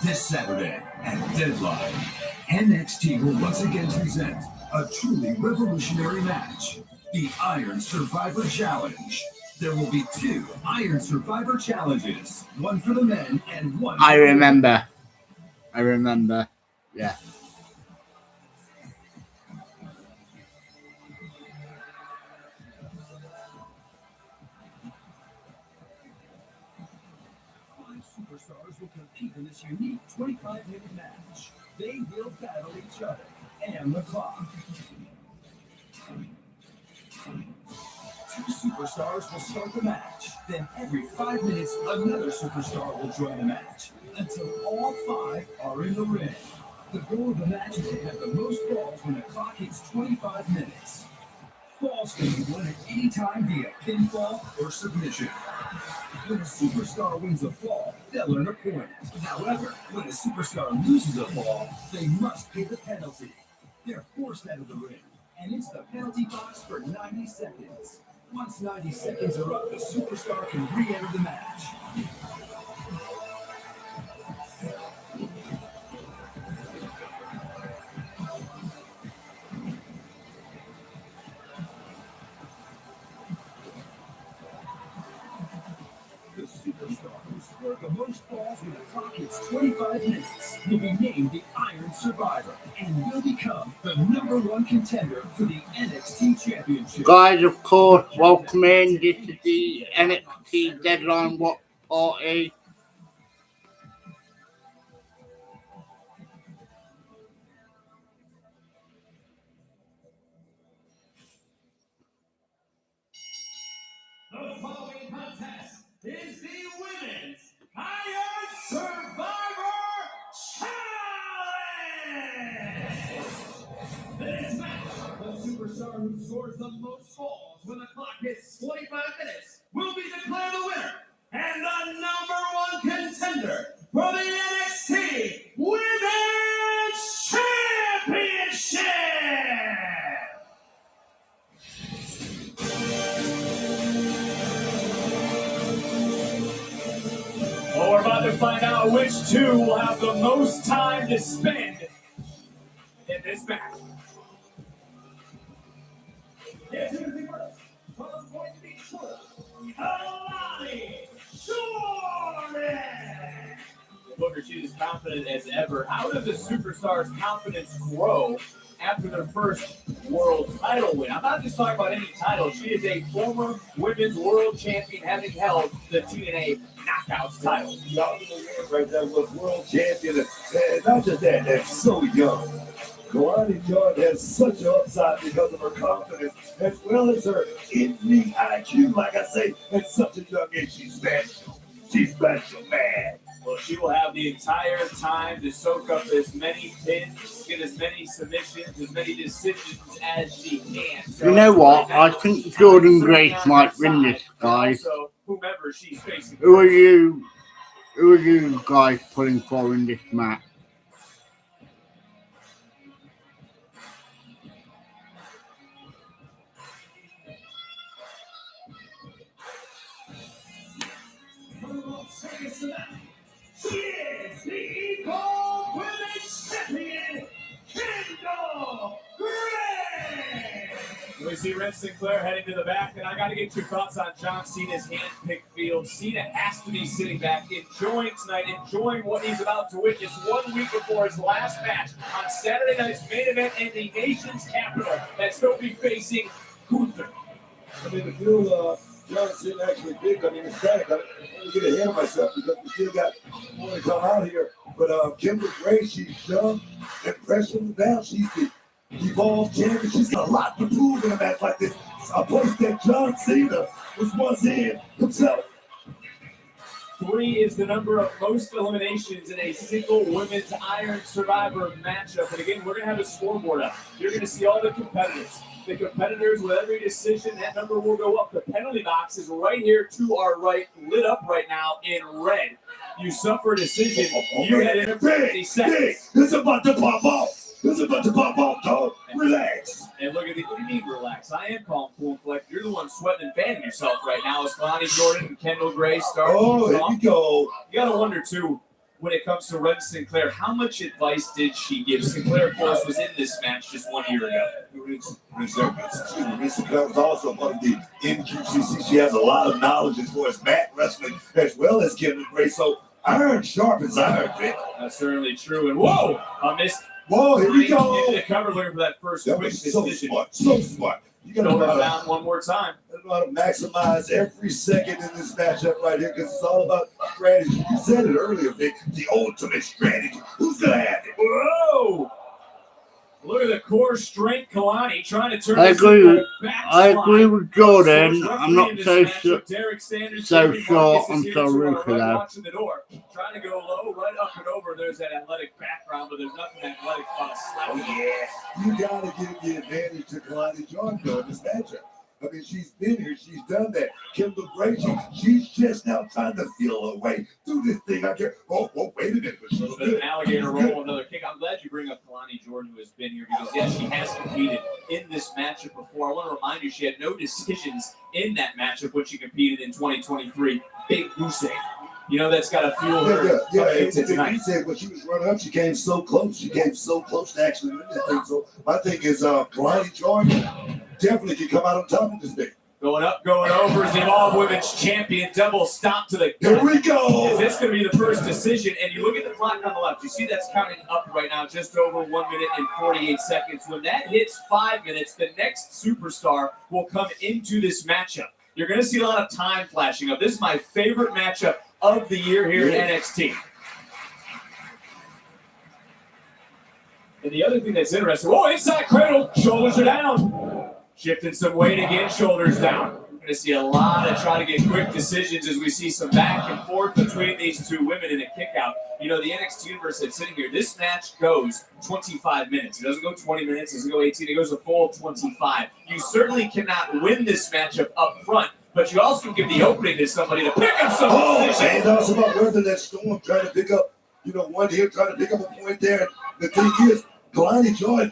This Saturday at Deadline, NXT will once again present a truly revolutionary match, the Iron Survivor Challenge. There will be 2 Iron Survivor Challenges, one for the men and one for I remember. I remember. Yeah. Superstars will compete in this unique 25-minute match. They will battle each other and the clock. Two superstars will start the match. Then every 5 minutes, another superstar will join the match until all 5 are in the ring. The goal of the match is to have the most falls when the clock hits 25 minutes. Falls can be won at any time via pinfall or submission. When a superstar wins a fall, they'll earn a point. However, when a superstar loses a fall, they must pay the penalty. They're forced out of the ring, and it's the penalty box for 90 seconds. Once 90 seconds are up, the superstar can re-enter the match. The superstar who scored the most falls when the clock hits 25 minutes will be named the Iron Survivor and will become the #1 contender for the NXT Championship. Guys, of course, welcome in. This is the NXT Deadline Watch Party. The following contest is the Women's Iron Survivor Challenge! This match, the superstar who scores the most falls when the clock hits 25 minutes will be declared the winner and the #1 contender for the NXT Women's Championship! Well, we're about to find out which two will have the most time to spend in this match. Guess who's the first? From point to be short, Alani Jordan! Booker, she's as confident as ever. How does a superstar's confidence grow after their first world title win? I'm not just talking about any title. She is a former women's world champion, having held the TNA Knockouts title. Right there was world champion. And not just that, that's so young. Alani Jordan has such an upside because of her confidence as well as her in-ring IQ. Like I say, at such a young age, she's special. She's special, man. Well, she will have the entire time to soak up as many pins, get as many submissions, as many decisions as she can. So, You know what? I think Jordan Grace might win this, guys. Also, whomever she's facing. Who are you guys pulling for in this match? She is the Equal Women's Champion, Kendall Gray! We see Red Sinclair heading to the back, and I got to get your thoughts on John Cena's hand-picked field. Cena has to be sitting back, enjoying tonight, enjoying what he's about to witness 1 week before his last match on Saturday night's main event in the nation's capital, as he'll be facing Gunther. I mean, the field, John Cena actually big. I mean, it's static. I'm going to get ahead of myself because we still got more to come out here. But Kendall Gray, she's young, impressionable now. She's the Evolved champion. She's got a lot to prove in a match like this. A place that John Cena was once in himself. 3 is the number of most eliminations in a single women's Iron Survivor matchup. And again, we're going to have a scoreboard up. You're going to see all the competitors. The competitors, with every decision, that number will go up. The penalty box is right here to our right, lit up right now in red. You suffer a decision, you head in 50 seconds. This is about to pop off. This is about to pop off, dog. Relax. And look at what do you mean relax? I am calm, cool, and collected. You're the one sweating and fanning yourself right now as Alani Jordan and Kendall Gray start. Oh, here we go. You got to wonder, too, when it comes to Red Sinclair, how much advice did she give? Sinclair, of course, was in this match just 1 year ago. Red Sinclair was also part of the NQCC. She has a lot of knowledge as far as mat wrestling as well as Kendall Gray. So Iron sharpens iron, Vic. That's certainly true. And whoa, a missed. Whoa, here we go. Into the cover looking for that first That quick was so decision. smart, so smart. You got Shoulder to down one more time. maximize every second in this matchup right here because it's all about strategy. You said it earlier, Vic. The ultimate strategy. Who's gonna have it? Whoa! Look at the core strength, Kalani trying to turn. I this agree into with- a backslide. I agree with Jordan. So I'm not referee so in this sure. matchup, Derek Sanders, so Jimmy sure Marcus is I'm here so to rude our for right, that. watching the door, trying to go low, right up and over. There's that athletic background, but there's nothing athletic about a slap. Oh, yeah. You got to give the advantage to Kalani Jordan though, in this matchup. I mean, she's been here. She's done that. Kimber Gray, she's just now trying to feel her way through this thing. I can't. Oh, wait a minute. A little bit of an alligator roll, another kick. I'm glad you bring up Kalani Jordan, who has been here, because, yes, she has competed in this matchup before. I want to remind you, she had no decisions in that matchup when she competed in 2023. Big goose egg. You know, that's got to fuel her coming into tonight. When she was running up, she came so close. She came so close to actually winning that thing. So my thing is, Kalani Jordan definitely can come out on top of this thing. Going up, going over is the all-women's champion. Double stop to the gut. Here we go. Is this going to be the first decision? And you look at the clock on the left. You see that's counting up right now, just over 1 minute and 48 seconds. When that hits 5 minutes, the next superstar will come into this matchup. You're going to see a lot of time flashing up. This is my favorite matchup of the year here at NXT. And the other thing that's interesting, oh, inside cradle, shoulders are down. Shifting some weight again, shoulders down. We're going to see a lot of trying to get quick decisions as we see some back and forth between these two women in a kick out. You know, the NXT Universe said sitting here, this match goes 25 minutes. It doesn't go 20 minutes, it doesn't go 18, it goes a full 25. You certainly cannot win this matchup up front, but you also give the opening to somebody to pick up some position. Man, that was about weathering that storm, trying to pick up, one here, trying to pick up a point there. The thing is, Kalani Jordan,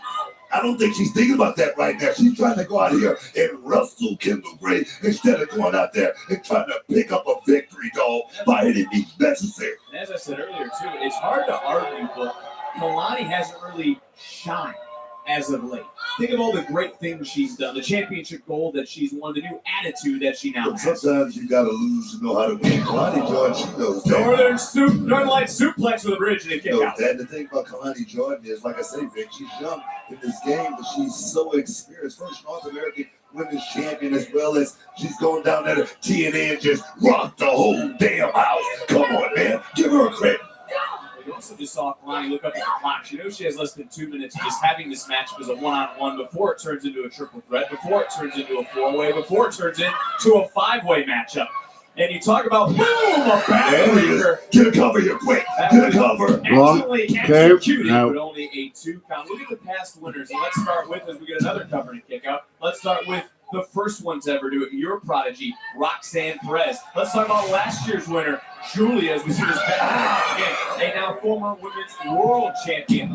I don't think she's thinking about that right now. She's trying to go out here and wrestle Kendall Gray instead of going out there and trying to pick up a victory, dog, by any means necessary. And as I said earlier, too, it's hard to argue, but Kalani hasn't really shined as of late. Think of all the great things she's done, the championship gold that she's won, the new attitude that she now But has. sometimes you got to lose to know how to win. Kalani Jordan, she knows that. Northern Light suplex with a bridge and a kick out. And the thing about Kalani Jordan is, like I say, Vic, she's young in this game, but she's so experienced. First North American Women's Champion, as well as she's going down there to TNA and just rock the whole damn house. Come on, man. Give her a credit. You also just saw Kalani look up at the clock. She knows she has less than 2 minutes of just having this match as a one-on-one before it turns into a triple threat, before it turns into a four-way, before it turns into a five-way matchup. And you talk about, boom, a backbreaker. Get a cover here, quick. Get a cover. Excellently executed, but only a 2 count. Look at the past winners. And let's start with, as we get another cover to kick out, let's start with the first one to ever do it, your prodigy, Roxanne Perez. Let's talk about last year's winner, Julia, as we see this back again, a now former women's world champion.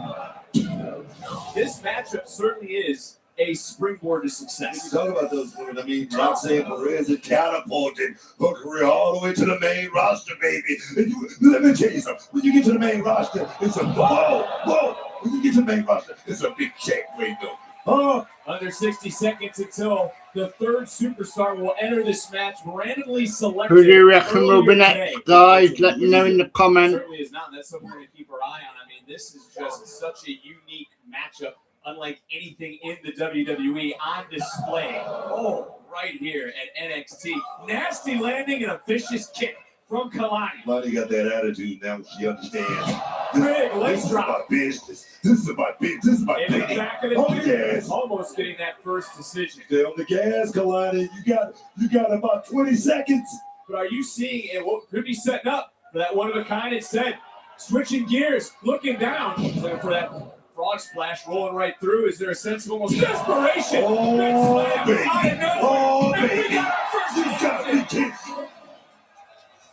This matchup certainly is a springboard to success. You talk about those women. I mean, Roxanne Perez has catapulted her career all the way to the main roster, baby. And let me tell you something. When you get to the main roster, it's a whoa. When you get to the main roster, it's a big check. Wait, no. Under 60 seconds until the third superstar will enter this match, randomly selected. Who do you reckon will be next, guys? Let me know in the comments. Certainly is not. That's something we're going to keep our eye on. I mean, this is just such a unique matchup, unlike anything in the WWE on display. Oh, right here at NXT. Nasty landing and a vicious kick from Kalani. Kalani got that attitude now. She understands. This is my business. This is my business. This is my in the baby. back of the Oh, kick, yes. almost getting that first decision. Stay on the gas, Kalani. You got about 20 seconds. But are you seeing it? What could be setting up for that one of a kind? Instead, switching gears, looking down, looking for that frog splash rolling right through. Is there a sense of almost desperation? Oh, baby. Oh, And baby. we got our first You got me, decision. kids.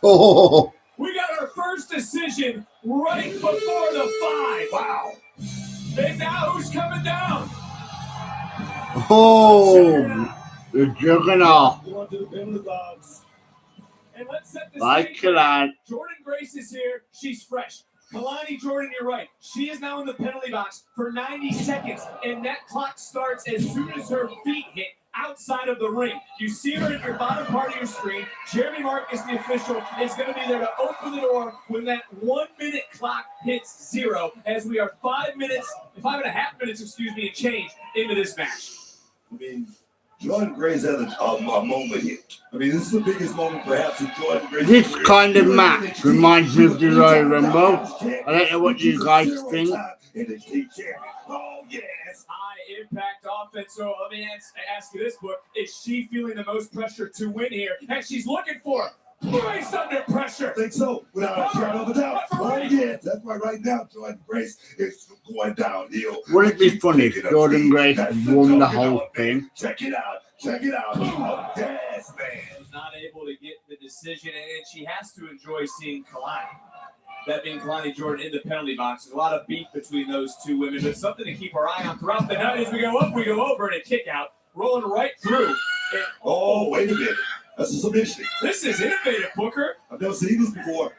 Oh, We got our first decision right before the 5. Wow. And now who's coming down? the juggernaut. Going to the penalty box. And let's set the Bye, stage. Kalani. Jordan Grace is here. She's fresh. Kalani Jordan, you're right. She is now in the penalty box for 90 seconds, and that clock starts as soon as her feet hit outside of the ring. You see her in your bottom part of your screen. Jeremy Marcus, the official, is going to be there to open the door when that 1 minute clock hits 0, as we are 5.5 minutes, and change into this match. I mean, Jordan Grace had a moment here. I mean, this is the biggest moment perhaps in Jordan Grace's This career. kind of match reminds me of the Royal Rumble. I don't know what you guys think. NXT champion. Oh, yes. High impact offense. So let me ask you this, book. Is she feeling the most pressure to win here? And she's looking for Grace under pressure. I think so, without a shadow of a doubt. Oh, yeah. That's why right now, Jordan Grace is going downhill. Would it be funny if Jordan Grace won the whole thing? Check it out. Check it out. Oh, yes, man. Was not able to get the decision, and she has to enjoy seeing Kalani. That being Kalani Jordan in the penalty box. There's a lot of beef between those two women, but something to keep our eye on throughout the night. As we go up, we go over, and a kick out, rolling right through. And, oh, wait a minute. That's a submission. This is innovative, Booker. I've never seen this before.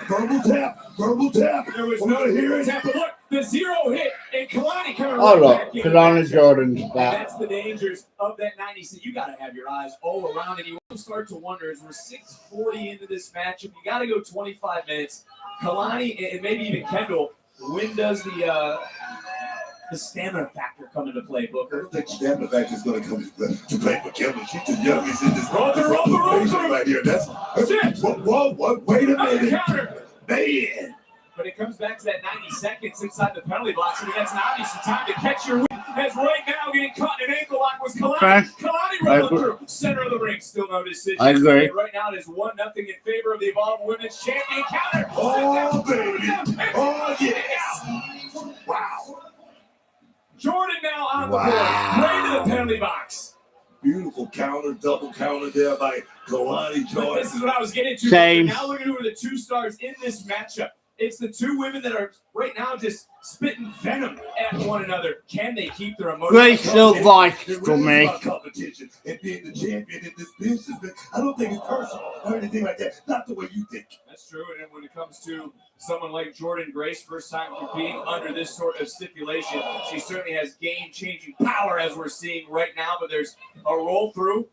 Verbal tap. Verbal tap. There was We're no gonna hear it. tap, but look, the 0 hit, and Kalani coming Oh, right look, back in. Kalani Jordan's And back. that's the dangers of that 90. So you got to have your eyes all around, and you will start to wonder as we're 6:40 into this matchup. You got to go 25 minutes. Kalani and maybe even Kendall. When does the stamina factor come into play, I Booker? don't think stamina factor is going to come to play for Kendall. She's the youngest in this Roll right here. That's whoa, wait a minute. Counter. Man. But it comes back to that 90 seconds inside the penalty box. I mean, that's an obvious time to catch your win. As right now getting caught in an ankle lock was Kalani. Okay. Kalani rolling through center of the ring. Still no decision. I agree. And right now it is 1-0 in favor of the Evolve Women's Champion. Counter. Oh, baby. Oh, yes. Wow. Jordan now on the Wow. board. Right to the penalty box. Beautiful counter, double counter there by Kalani But Jordan. this is what I was getting to. Same. Now looking over the two stars in this matchup. It's the two women that are right now just spitting venom at one another. Can they keep their emotions? Grace still fights It for really is me. about competition and being the champion in this business. But I don't think it's personal or anything like that. Not the way you think. That's true. And then when it comes to someone like Jordan Grace, first time competing under this sort of stipulation, she certainly has game-changing power as we're seeing right now. But there's a roll through.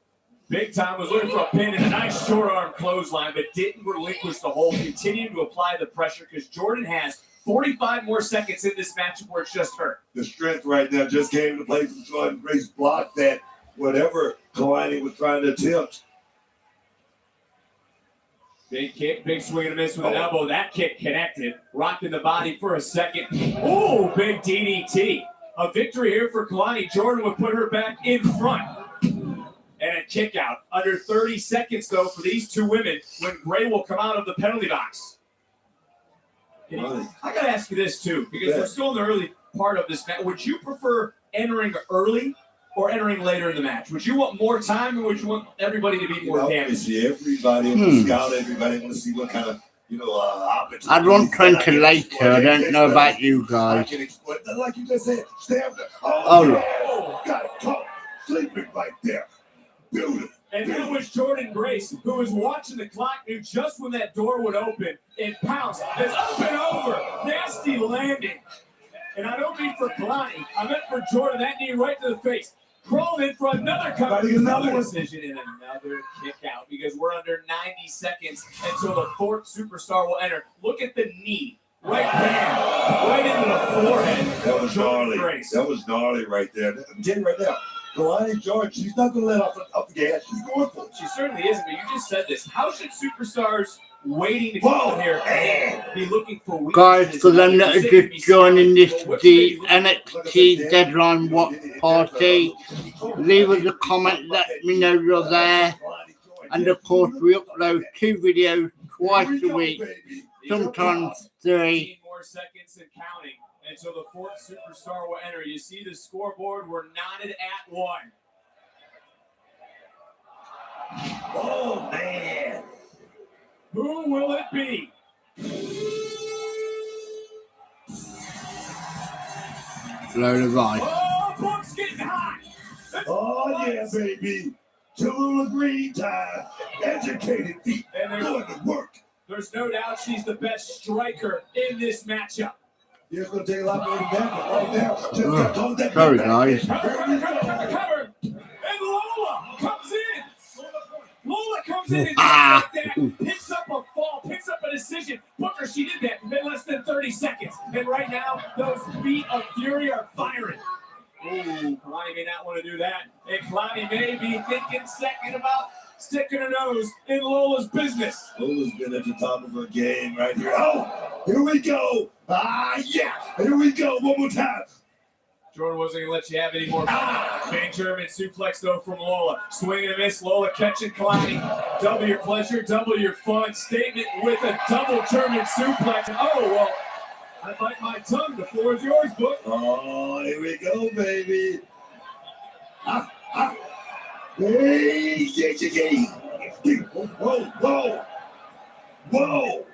Big Time was looking for a pin and a nice short arm clothesline, but didn't relinquish the hold, continuing to apply the pressure because Jordan has 45 more seconds in this matchup where it's just her. The strength right now just came into play from Jordan Grace. Blocked that whatever Kalani was trying to attempt. Big kick, big swing and a miss with an elbow. That kick connected, rocked in the body for a second. Oh, big DDT. A victory here for Kalani Jordan would put her back in front. And a kick out. Under 30 seconds, though, for these two women when Gray will come out of the penalty box. I got to ask you this, too, because we're still in the early part of this match. Would you prefer entering early or entering later in the match? Would you want more time, or would you want everybody to be more damaged? See everybody want to scout. Everybody want to see what kind of opportunities. I'd want 20 later. I don't know about you guys. Like you just said, stamina. Oh, yeah. Got it caught. Sleeping right there. Beautiful. And that was Jordan Grace, who was watching the clock, knew just when that door would open. It pounced. It's up and over. Nasty landing. And I don't mean for Kalani. I meant for Jordan. That knee right to the face. Crawled in for another cover. Another decision and another kick out because we're under 90 seconds until the fourth superstar will enter. Look at the knee. Right there. Right into the forehead. That was gnarly. Grace. That was gnarly right there. I'm telling you right now. Kalani Jordan, she's not going to let off the gas. She's going for it. She certainly isn't, but you just said this. How should superstars waiting to come here be looking for weaknesses? Guys, for them that are just joining this, the NXT Deadline party, leave us a comment, let me know you're there. And of course, we upload 2 videos twice a week, sometimes 3. 15 more seconds and counting until the fourth superstar will enter. You see the scoreboard, we're knotted at 1. Oh, man. Who will it be? Load of ice. Oh, Book's getting hot. Oh, yeah, baby. Tallulah Green time. Educated feet. And Going to work. there's no doubt she's the best striker in this matchup. Yeah, it's going to take a lot more than that, but right now, just got to hold that Sorry, back. guys. Cover. And Lola comes in. Lola comes in and just like that, picks up a fall, picks up a decision. Booker, she did that in less than 30 seconds. And right now, those feet of fury are firing. Ooh, Kalani may not want to do that. And Kalani may be thinking second about sticking her nose in Lola's business. Lola's been at the top of her game right here. Oh, here we go. Yeah. Here we go. One more time. Jordan wasn't going to let you have any more. Big German suplex, though, from Lola. Swing and a miss. Lola catching Kalani. Double your pleasure, double your fun. Statement with a double German suplex. Oh, well, I bite my tongue. The floor is yours, Book. Oh, here we go, baby. Hey, whoa.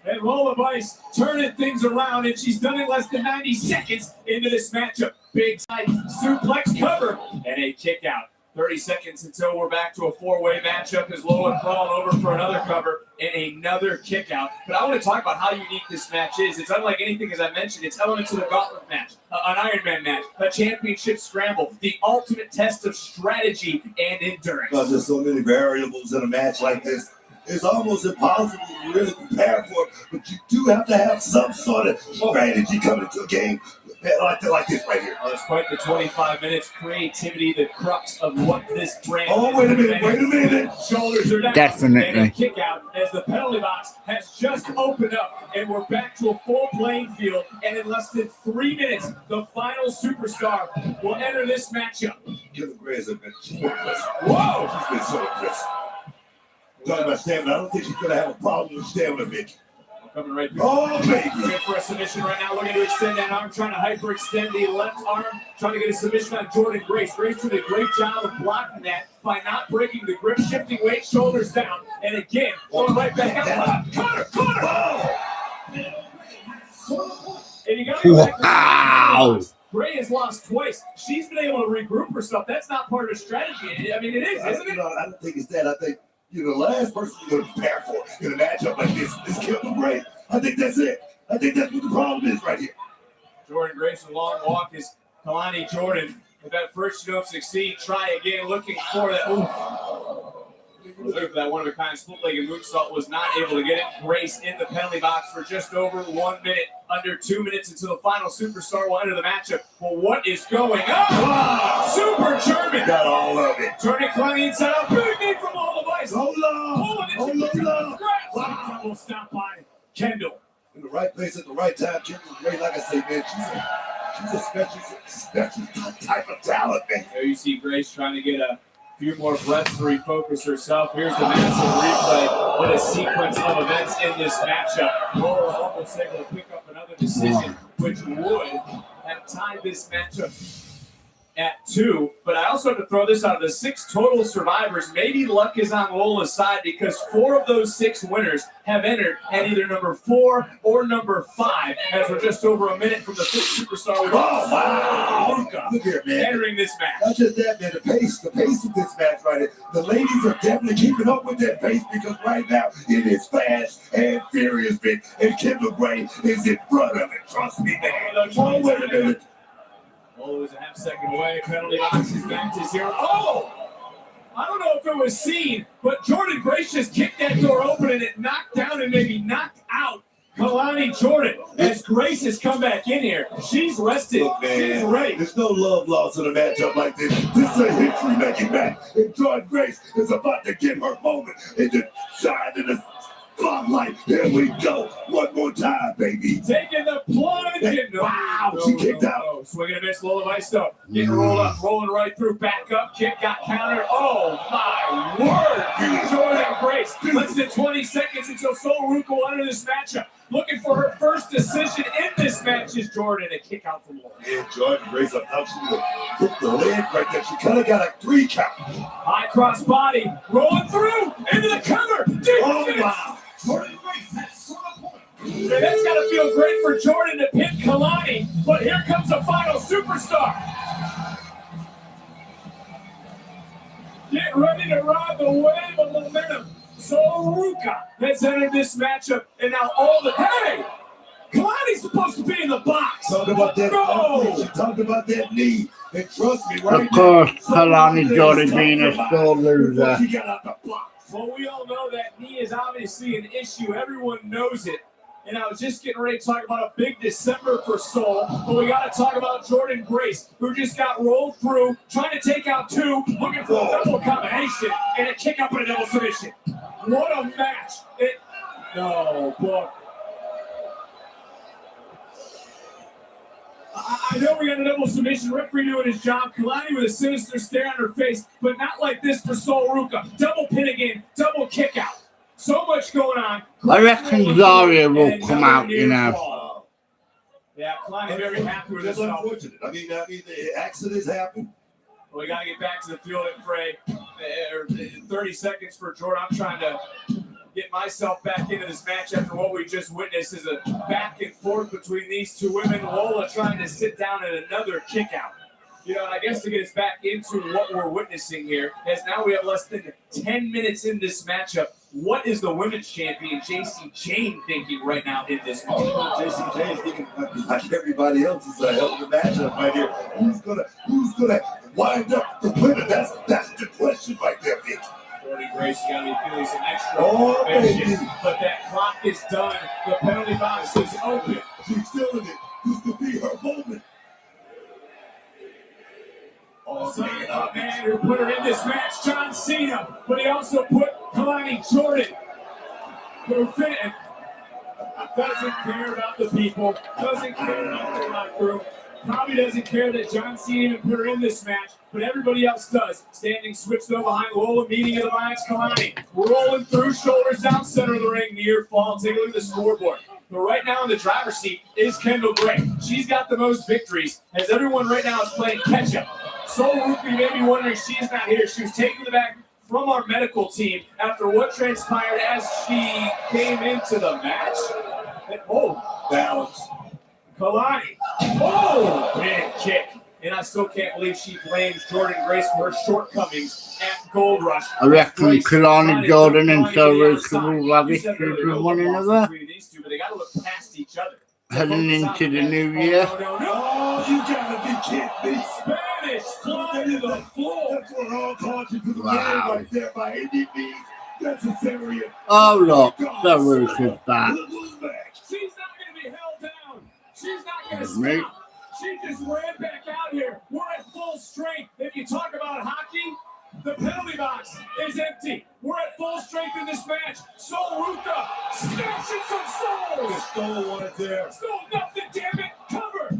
And Lola Vice turning things around, and she's done it less than 90 seconds into this matchup. Big side suplex cover and a kick out. 30 seconds until we're back to a four-way matchup as Lola crawling over for another cover and another kick out. But I want to talk about how unique this match is. It's unlike anything, as I mentioned. It's elements of the gauntlet match, an Iron Man match, a championship scramble, the ultimate test of strategy and endurance. Because there's so many variables in a match like this. It's almost impossible to really prepare for it, but you do have to have some sort of strategy coming to a game like this right here. Despite the 25 minutes, creativity, the crux of what this brand. Oh, wait a minute. Shoulders are down. Definitely. And a kick out as the penalty box has just opened up, and we're back to a full playing field. And in less than 3 minutes, the final superstar will enter this matchup. Kevin Gray has been so impressive. Whoa! She's been so impressive. Talking about stamina, I don't think she's going to have a problem with stamina, Vic. Coming right through. Oh, baby. Looking for a submission right now. Looking to extend that arm, trying to hyperextend the left arm, trying to get a submission on Jordan Grace. Grace did a great job of blocking that by not breaking the grip, shifting weight, shoulders down, and again, going right back up. Caught her. And you got to go back. Wow. Gray has lost twice. She's been able to regroup herself. That's not part of her strategy. I mean, it is, isn't it? I don't think it's that. I think the last person you're going to prepare for in a matchup like this is Kevin Gray. I think that's it. I think that's what the problem is right here. Jordan Grace, a long walk is Kalani Jordan. If at first you don't succeed, try again. Looking for that. Looking for that one-of-a-kind split-legged moonsault, was not able to get it. Grace in the penalty box for just over 1 minute, under 2 minutes until the final superstar will enter the matchup. Well, what is going on? Wow. Super German. Got all of it. Turning Kalani inside out. Big knee from all the vice. Hold on. Wow. Will stop by Kendall. In the right place at the right time. Kevin Gray, like I say, man, she's a special type of talent, man. There you see Grace trying to get a few more breaths to refocus herself. Here's the massive replay. What a sequence of events in this matchup. Lola almost able to pick up another decision, which would have tied this matchup at 2. But I also have to throw this out. Of the 6 total survivors, maybe luck is on Lola's side because 4 of those 6 winners have entered at either number 4 or number 5, as we're just over a minute from the 5th superstar. Oh, wow. Luka Look here, man. entering this match. Not just that, man. The pace of this match right here. The ladies are definitely keeping up with that pace because right now it is fast and furious, Vic. And Kendall Gray is in front of it. Trust me, man. Oh, wait a minute. Oh, it was a half second away. Penalty box is back to 0. Oh! I don't know if it was seen, but Jordan Grace just kicked that door open and it knocked down and maybe knocked out Kalani Jordan. As Grace has come back in here, she's rested. Look, man, she's ready. There's no love lost in a matchup like this. This is a history-making match, and Jordan Grace is about to get her moment and to shine in the spotlight. Here we go. One more time, baby. Taking the plunge. Wow, she kicked out. No. Swinging a miss, Lola Vice though. Getting rolled up, rolling right through, back up, kick got countered. Oh my word! Jordan Grace. Less than 20 seconds until Sol Ruka will enter this matchup. Looking for her first decision in this match is Jordan. A kick out from Lola. Yeah, Jordan Grace, I thought she would have hit the leg right there. She kind of got a 3 count. High cross body, rolling through, into the cover. Oh, wow. Jordan Grace has scored a point. And that's got to feel great for Jordan to pin Kalani, but here comes the final superstar. Get ready to ride the wave of momentum. Sol Ruka has entered this matchup, and now all the... Hey! Kalani's supposed to be in the box. Talk about that. No. She talked about that knee. And trust me, Of right course, now, Kalani Jordan being a sore loser. She got out the box. Well, we all know that knee is obviously an issue. Everyone knows it. And I was just getting ready to talk about a big December for Soul, but we got to talk about Jordan Grace, who just got rolled through, trying to take out two, looking for a double combination and a kick up and a double submission. What a match! No, boy. I know we got a double submission. Referee doing his job. Kalani with a sinister stare on her face, but not like this for Sol Ruka. Double pin again, double kick out. So much going on. I reckon Zaria will come out, you know. Yeah, Kalani very happy with That's himself. unfortunate. I mean, accidents happen. Well, we got to get back to the field at Frey. 30 seconds for Jordan. I'm trying to get myself back into this match after what we just witnessed is a back and forth between these two women. Lola trying to sit down at another kick out. You know, and I guess to get us back into what we're witnessing here, as now we have less than 10 minutes in this matchup. What is the women's champion, JC Jane, thinking right now in this moment? JC Jane's thinking like everybody else is a hell of a matchup right here. Who's gonna wind up the winner? That's the question right there, Vic. Jordan Grace got to be feeling some extra Oh, motivation, baby. but that clock is done. The penalty box is open. She's feeling it. This could be her moment. A man who put her in this match, John Cena, but he also put Kalani Jordan, who fit and doesn't care about the people, doesn't care about the locker room, probably doesn't care that John Cena even put her in this match, but everybody else does. Standing switched though behind Lola, meeting of the minds, Kalani, rolling through, shoulders down, center of the ring, near fall. Take a look at the scoreboard. But right now in the driver's seat is Kendall Gray. She's got the most victories, as everyone right now is playing catch-up. So Rupi may be wondering she's not here. She was taken back from our medical team after what transpired as she came into the match. And, balance. Kalani. Big kick. And I still can't believe she blames Jordan Grace for her shortcomings at Gold Rush. I reckon Kalani Jordan and Soros will have issues with one another. But they got to look past each other. Heading into the new year. Oh, you gotta be kidding me. Spanish fly to the floor. That's what all caution to the game right there by any means necessary. Oh look, Soros is back. She's not going to be held down. She's not going to stop. She just ran back out here. We're at full strength. If you talk about hockey, the penalty box is empty. We're at full strength in this match. Sol Ruka smashing some souls. Stole one there. Stole nothing, damn it. Cover.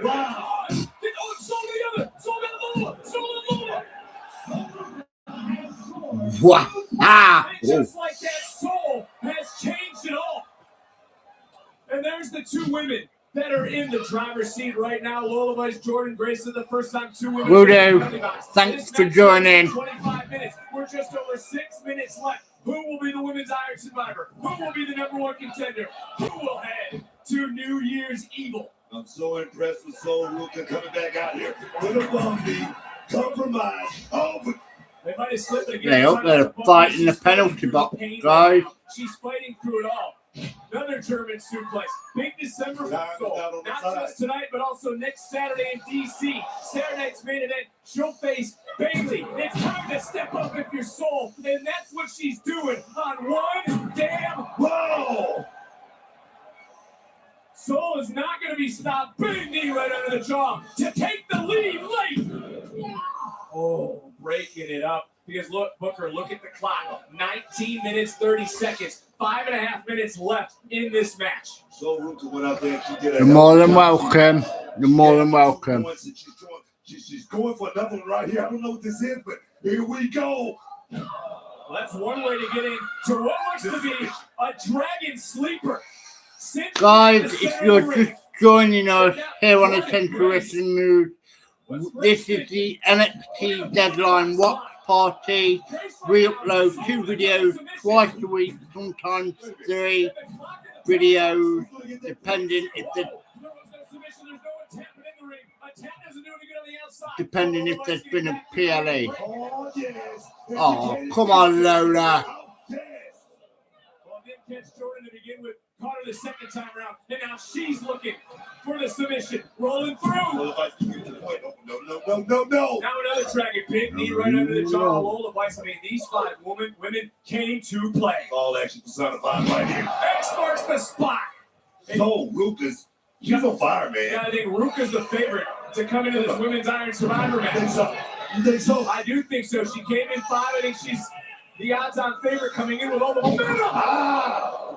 Wow. Sol the other. Sol the Lola. Sol the Lola. Wow. And just like that, Sol has changed it all. And there's the two women that are in the driver's seat right now. Lola Vice, Jordan Grace is the first time two women. Will do. Thanks for joining. 25 minutes. We're just over 6 minutes left. Who will be the women's Iron Survivor? Who will be the #1 contender? Who will head to New Year's Evil? I'm so impressed with Sol Ruka coming back out here with a bum knee, compromise. Oh, but they might have slipped again. They hope they're fighting the penalty box, guys. She's fighting through it all. Another German suplex. Big December for Sol. Not just tonight, but also next Saturday in D.C. Saturday night's main event. She'll face Bailey. It's time to step up if you're Sol. And that's what she's doing on one damn wall. Sol is not going to be stopped. Big knee right under the jaw to take the lead late. Oh, breaking it up. Because look, Booker, look at the clock. 19 minutes, 30 seconds. 5.5 minutes left in this match. Sol Ruka went out there and she did a You're more than welcome. You're more than welcome. She's going for another one right here. I don't know what this is, but here we go. Well, that's one way to get in to what looks to be a dragon sleeper. Guys, if you're just joining us here on Essential Wrestling News, this is the NXT Deadline Watch Party. We upload 2 videos twice a week, sometimes 3 videos, depending if there's been a PLE. Oh, come on, Lola. Well, didn't catch Jordan to begin with. Caught her the second time around, and now she's looking for the submission. Rolling through. No. Now another dragon, big knee right under the jaw. Lola Vice. I mean, these 5 women came to play. All action personified right here. X marks the spot. So, Ruka's, she's on fire, man. Yeah, I think Ruka's the favorite to come into this women's Iron Survivor match. You think so? I do think so. She came in 5. I think she's the odds-on favorite coming in with all the momentum.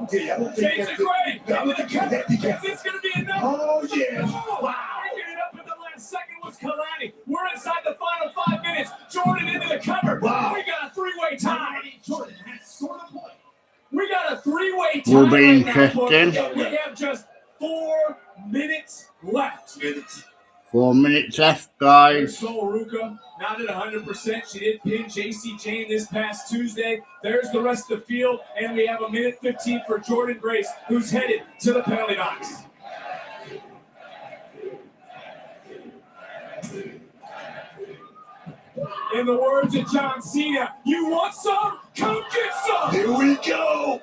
Okay, I don't think James that's Gray. it. Is this going to be enough? Oh, yes. Wow. Picking it up at the last second was Kalani. We're inside the final 5 minutes. Jordan into the cover. Wow. We got a 3-way tie. Jordan has sort of point. We got a 3-way tie. Will be right now, interesting. folks. We have just 4 minutes left. 4 minutes left, There's guys. Sol Ruka, not at 100%. She did pin JC Jane this past Tuesday. There's the rest of the field, and we have a minute 15 for Jordan Grace, who's headed to the penalty box. In the words of John Cena, you want some? Come get some! Here we go.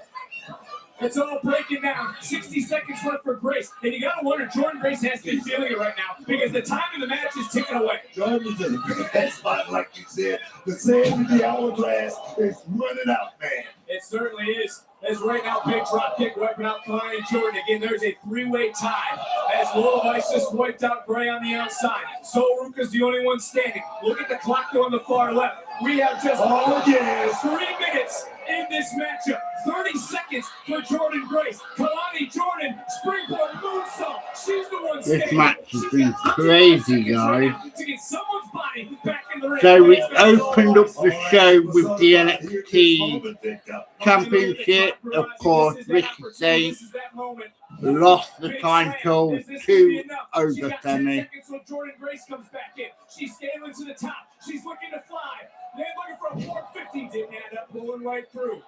It's all breaking down. 60 seconds left for Grace. And you got to wonder, Jordan Grace has to be feeling it right now because the time of the match is ticking away. Jordan's in a bad spot, like you said. The sand in the hourglass is running out, man. It certainly is. As right now, big drop kick wiping out Kalani and Jordan. Again, there's a 3-way tie as Lola Vice just wiped out Gray on the outside. Sol Ruka's the only one standing. Look at the clock on the far left. We have just 3 minutes in this matchup. 30 seconds for Jordan Grace. Kalani Jordan, springboard moonsault. She's the one standing. This match has been crazy, guys. To get someone's body back in the ring. So we opened up the show with the NXT Championship. Of course, Ricochet lost the title to Oversemi. So Jordan Grace comes back in. She's scaling to the top. She's looking to fly. They're looking for a 450. Didn't add up, pulling right through.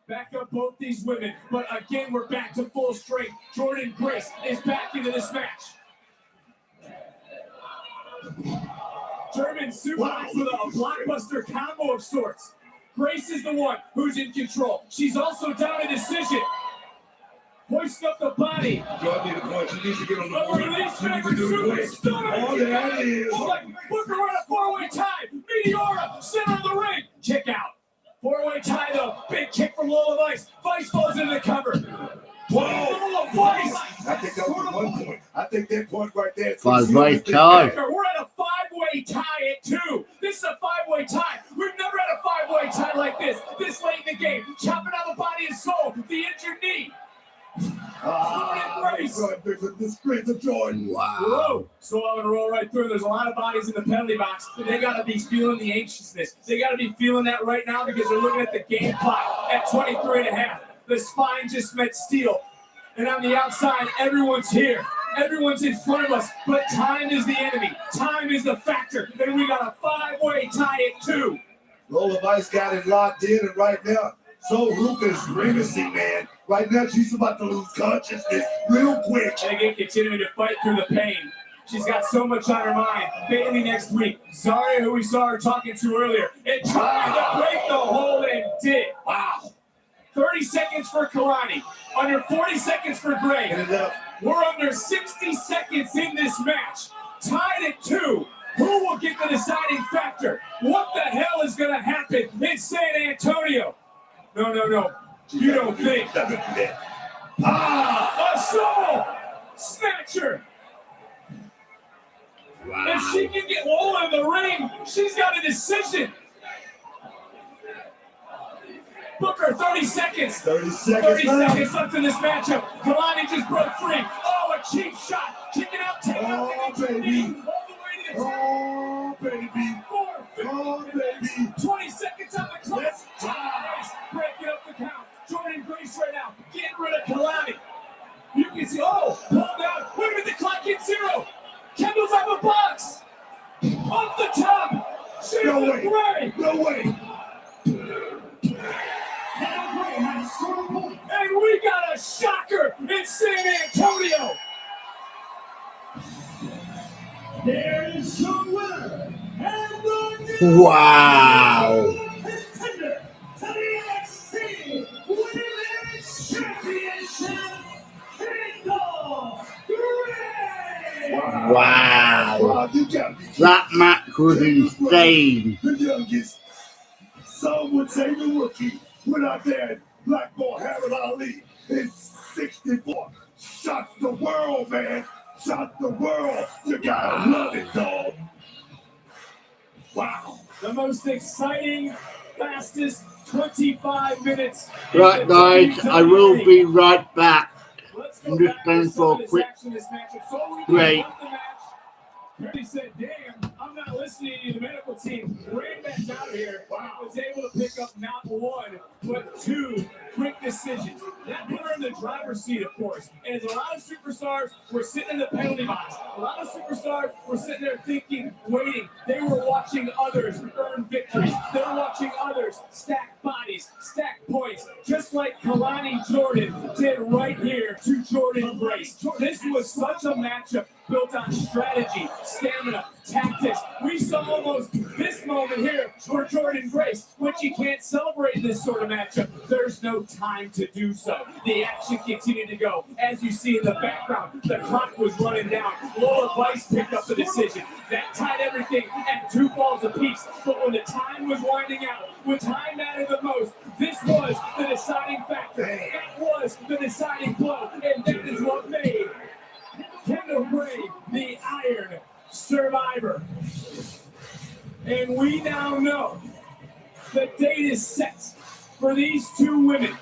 Back up both these women. But again, we're back to full strength. Jordan Grace is back into this match. German suplex with a blockbuster combo of sorts. Grace is the one who's in control. She's also down a decision. Hoist up the body. Jordan needs a point. She needs to get on the board. Release She needs back to do it quick. stunner. All that is. Booker on a 4-way tie. Meteora, center of the ring. Kick out. 4-way tie though. Big kick from Lola Vice. Vice falls into the cover. Whoa. Lola Vice. I think that was 1 point. I think that point right there. 5-way tie. We're at a 5-way tie at 2. This is a 5-way tie. We've never had a 5-way tie like this. This late in the game. Chopping out the body and soul. The injured knee. The strength of Jordan. Wow. Whoa. So I'm going to roll right through. There's a lot of bodies in the penalty box. They got to be feeling the anxiousness. They got to be feeling that right now because they're looking at the game clock at 23 and a half. The spine just met steel. And on the outside, everyone's here. Everyone's in front of us. But time is the enemy. Time is the factor. And we got a 5-way tie at 2. Lola Vice got it locked in, and right now, Sol Ruka's grimacing, man. Right now, she's about to lose consciousness real quick. And again, continuing to fight through the pain. She's got so much on her mind. Bailey next week. Zarya, who we saw her talking to earlier, and trying to break the hold and did. Wow. 30 seconds for Kalani. Under 40 seconds for Gray. We're under 60 seconds in this match. Tied at 2. Who will get the deciding factor? What the hell is going to happen in San Antonio? No. You don't think. A soul snatcher. Wow. If she can get Lola in the ring, she's got a decision. Booker, 30 seconds. 30 seconds left in this matchup. Kalani just broke free. Oh, a cheap shot. Kicking out, taking out the knee. All the way to the top. Oh, baby. 20 seconds on the clock. Breaking up the count. Jordan Grace right now. Getting rid of Kalani. You can see, pull down. Wait a minute, the clock hit 0. Kendall's on the box. Off the top. No way. Gray. No way. And we got a shocker in San Antonio. There's your winner and the Wow. contender to the NXT Women's Championship. Wow. Wow, you got me. That match was insane. The youngest. Some would say the rookie. Went out there and blackball Harold Ali in 64. Shocked the world, man. Shocked the world. You gotta love it, dog. Wow. The most exciting, fastest 25 minutes. Right, guys, I will be right back. I'm just going for a quick break. He said, damn, I'm not listening to you. The medical team ran back out of here. Wow. Was able to pick up not one, but two quick decisions. That put her in the driver's seat, of course. And a lot of superstars were sitting in the penalty box. A lot of superstars were sitting there thinking, waiting. They were watching others earn victories. They were watching others stack bodies, stack points, just like Kalani Jordan did right here to Jordan Grace. This was such a matchup built on strategy, stamina, tactics. We saw almost this moment here for Jordan Grace, which you can't celebrate in this sort of matchup. There's no time to do so. The action continued to go. As you see in the background, the clock was running down. Lola Vice picked up the decision. That tied everything at 2 falls apiece. But when the time was winding out, when time mattered the most, this was the deciding factor. That was the deciding blow. And that is what made Kendall Gray the Iron Survivor. And we now know the date is set for these two women.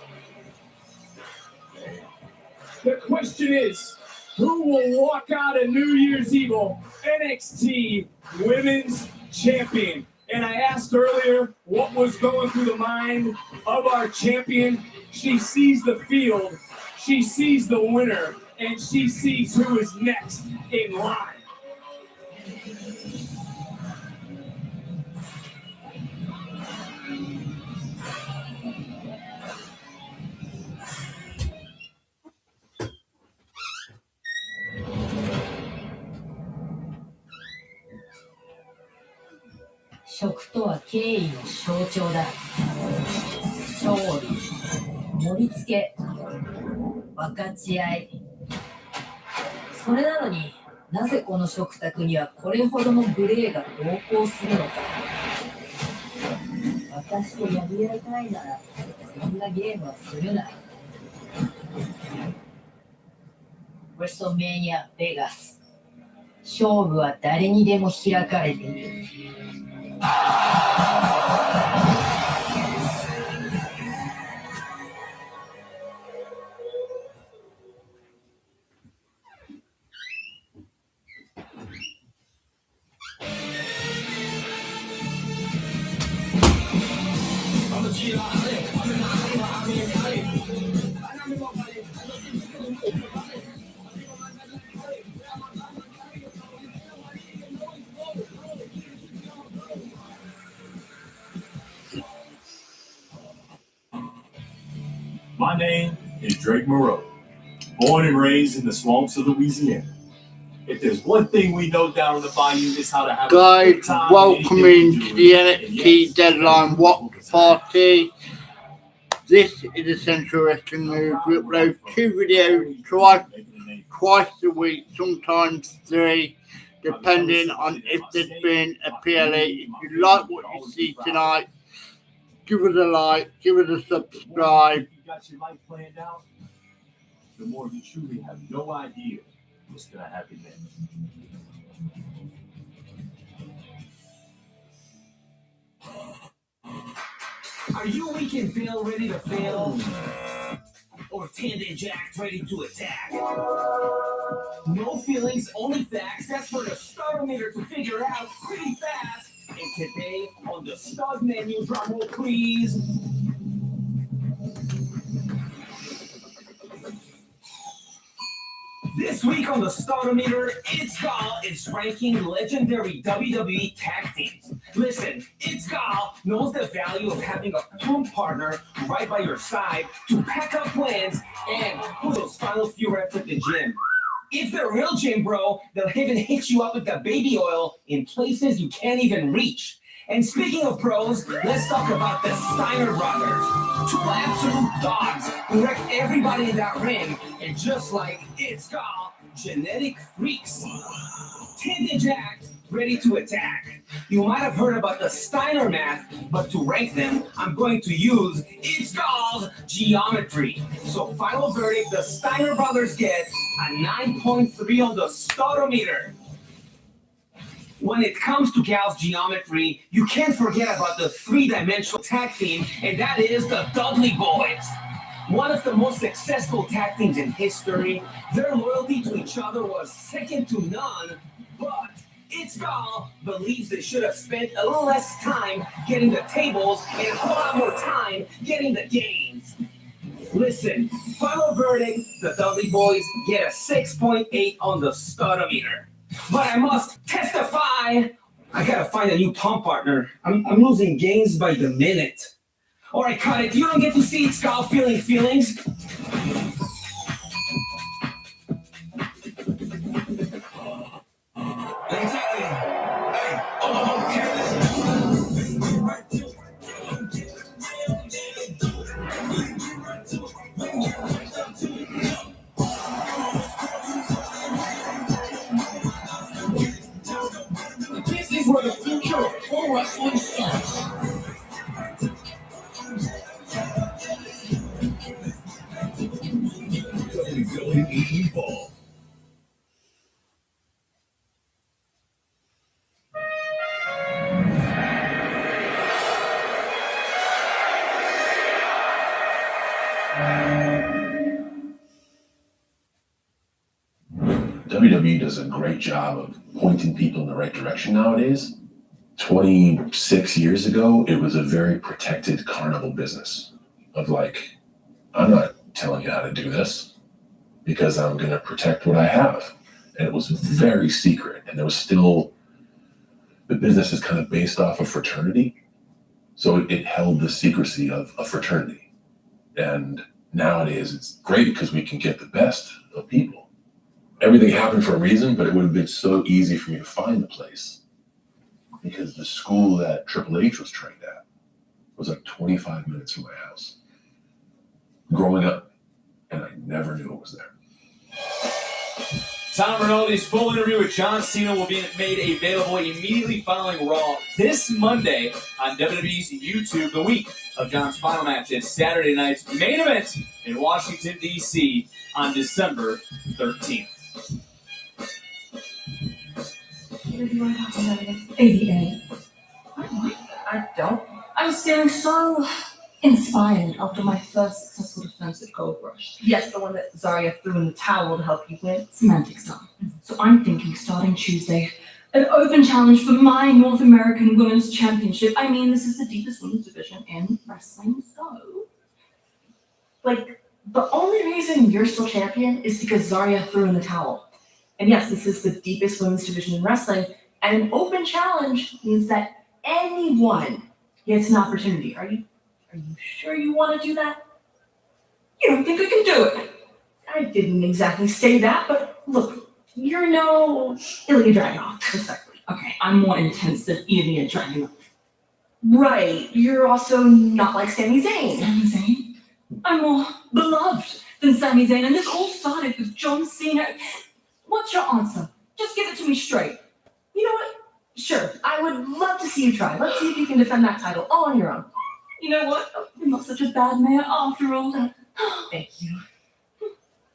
The question is, who will walk out of New Year's Evil NXT Women's Champion? And I asked earlier what was going through the mind of our champion. She sees the field, she sees the winner, and she sees who is next in line.食とは敬意の象徴だ。勝利、盛り付け、分かち合い。それなのになぜこの食卓にはこれほどの無礼が同行するのか。私とやり合いたいならそんなゲームはするな。WrestleMania ベガス。勝負は誰にでも開かれている。My name is Drake Moreau, born and raised in the swamps of Louisiana. If there's one thing we know down in the bayou, it's how to have a Guys, good time. welcome into the NXT Deadline Watch Party. This is Essential Wrestling News. We upload 2 videos twice a week, sometimes 3, depending on if there's been a PLE. If you like what you see tonight, give us a like, give us a subscribe. You got your life planned out, the more you truly have no idea what's going to happen next. Are you weak and Bill ready to fail? Or Tandem Jack ready to attack? No feelings, only facts. That's for the Starmeter to figure out pretty fast. And today on the Start menu, drum roll please. This week on the Starmeter, It's Gal is ranking legendary WWE tag teams. Listen, It's Gal knows the value of having a pump partner right by your side to pack up plans and put those final few reps at the gym. If they're real gym bro, they'll even hit you up with the baby oil in places you can't even reach. And speaking of pros, let's talk about the Steiner brothers. 2 absolute dogs who wrecked everybody in that ring. And just like It's Gal, genetic freaks. Tinted jacked, ready to attack. You might have heard about the Steiner math, but to rank them, I'm going to use It's Called Geometry. So final verdict, the Steiner brothers get a 9.3 on the Stotometer. When it comes to Gal's geometry, you can't forget about the three-dimensional tag team, and that is the Dudley Boys. One of the most successful tag teams in history, their loyalty to each other was second to none, but It's Gal believes they should have spent a little less time getting the tables and a whole lot more time getting the games. Listen, final verdict, the Dudley Boys get a 6.8 on the Stotometer. But I must testify, I gotta find a new Tom partner. I'm losing games by the minute. All right, cut it. You don't get to see It's Gal feeling feelings. This is where the future of pro wrestling starts. WWE Evolve. WWE does a great job of pointing people in the right direction nowadays. 26 years ago, it was a very protected carnival business of like, I'm not telling you how to do this because I'm going to protect what I have. And it was very secret. And there was still, the business is kind of based off of fraternity. So it held the secrecy of a fraternity. And nowadays it's great because we can get the best of people. Everything happened for a reason, but it would have been so easy for me to find the place because the school that Triple H was trained at was like 25 minutes from my house growing up, and I never knew it was there. Tom Rinaldi's full interview with John Cena will be made available immediately following Raw this Monday on WWE's YouTube. The week of John's final match is Saturday night's main event in Washington, D.C. on December 13th. What do you want to talk about again? ADA. I don't. I was feeling so inspired after my first successful defense at Gold Rush. Yes, the one that Zarya threw in the towel to help you win. Semantics time. So I'm thinking starting Tuesday, an open challenge for my North American Women's Championship. I mean, this is the deepest women's division in wrestling, so... Like, the only reason you're still champion is because Zarya threw in the towel. And yes, this is the deepest women's division in wrestling, and an open challenge means that anyone gets an opportunity. Are you sure you want to do that? You don't think I can do it? I didn't exactly say that, but look, you're no Ilya Dragunov, respectfully. Okay, I'm more intense than Ilya Dragunov. Right, you're also not like Sami Zayn. Sami Zayn? I'm more beloved than Sami Zayn, and this all started with John Cena. What's your answer? Just give it to me straight. You know what? Sure, I would love to see you try. Let's see if you can defend that title all on your own. You know what? You're not such a bad man after all that. Thank you.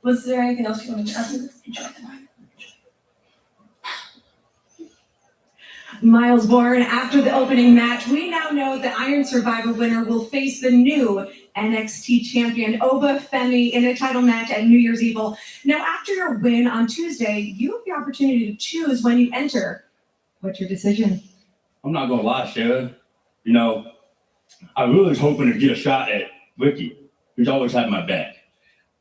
Was there anything else you wanted to add to this? Enjoy the night. Miles Bourne, after the opening match, we now know the Iron Survivor winner will face the new NXT champion, Oba Femi, in a title match at New Year's Evil. Now, after your win on Tuesday, you have the opportunity to choose when you enter. What's your decision? I'm not going to lie, Sarah. You know, I really was hoping to get a shot at Ricky, who's always had my back.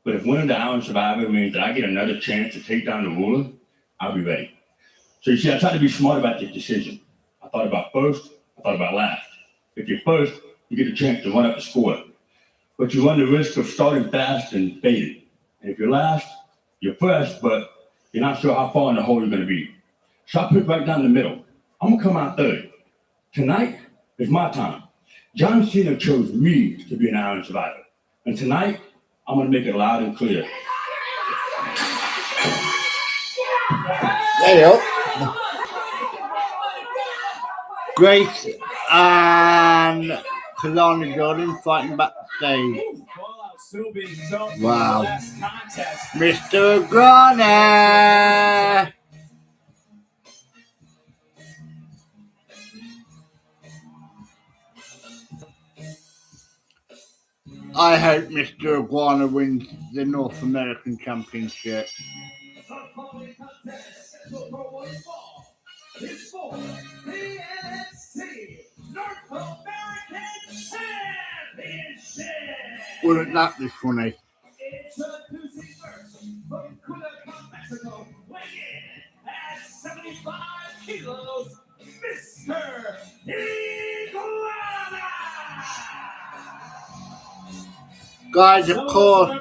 But if winning the Iron Survivor means that I get another chance to take down the ruler, I'll be ready. So you see, I tried to be smart about this decision. I thought about first, I thought about last. If you're first, you get a chance to run up the score. But you run the risk of starting fast and fading. And if you're last, you're first, but you're not sure how far in the hole you're going to be. So I put right down the middle. I'm going to come out third. Tonight is my time. John Cena chose me to be an Iron Survivor. And tonight, I'm going to make it loud and clear. There you go. Grace and Kalani Jordan fighting backstage. Wow. Mr. Iguana. I hope Mr. Iguana wins the North American Championship. It's for the NXT North American Championship. Wouldn't that be funny? It's a Tuesday first from Culiacán, Mexico, weighing in at 75 kilos, Mr. Iguana. Guys, of course,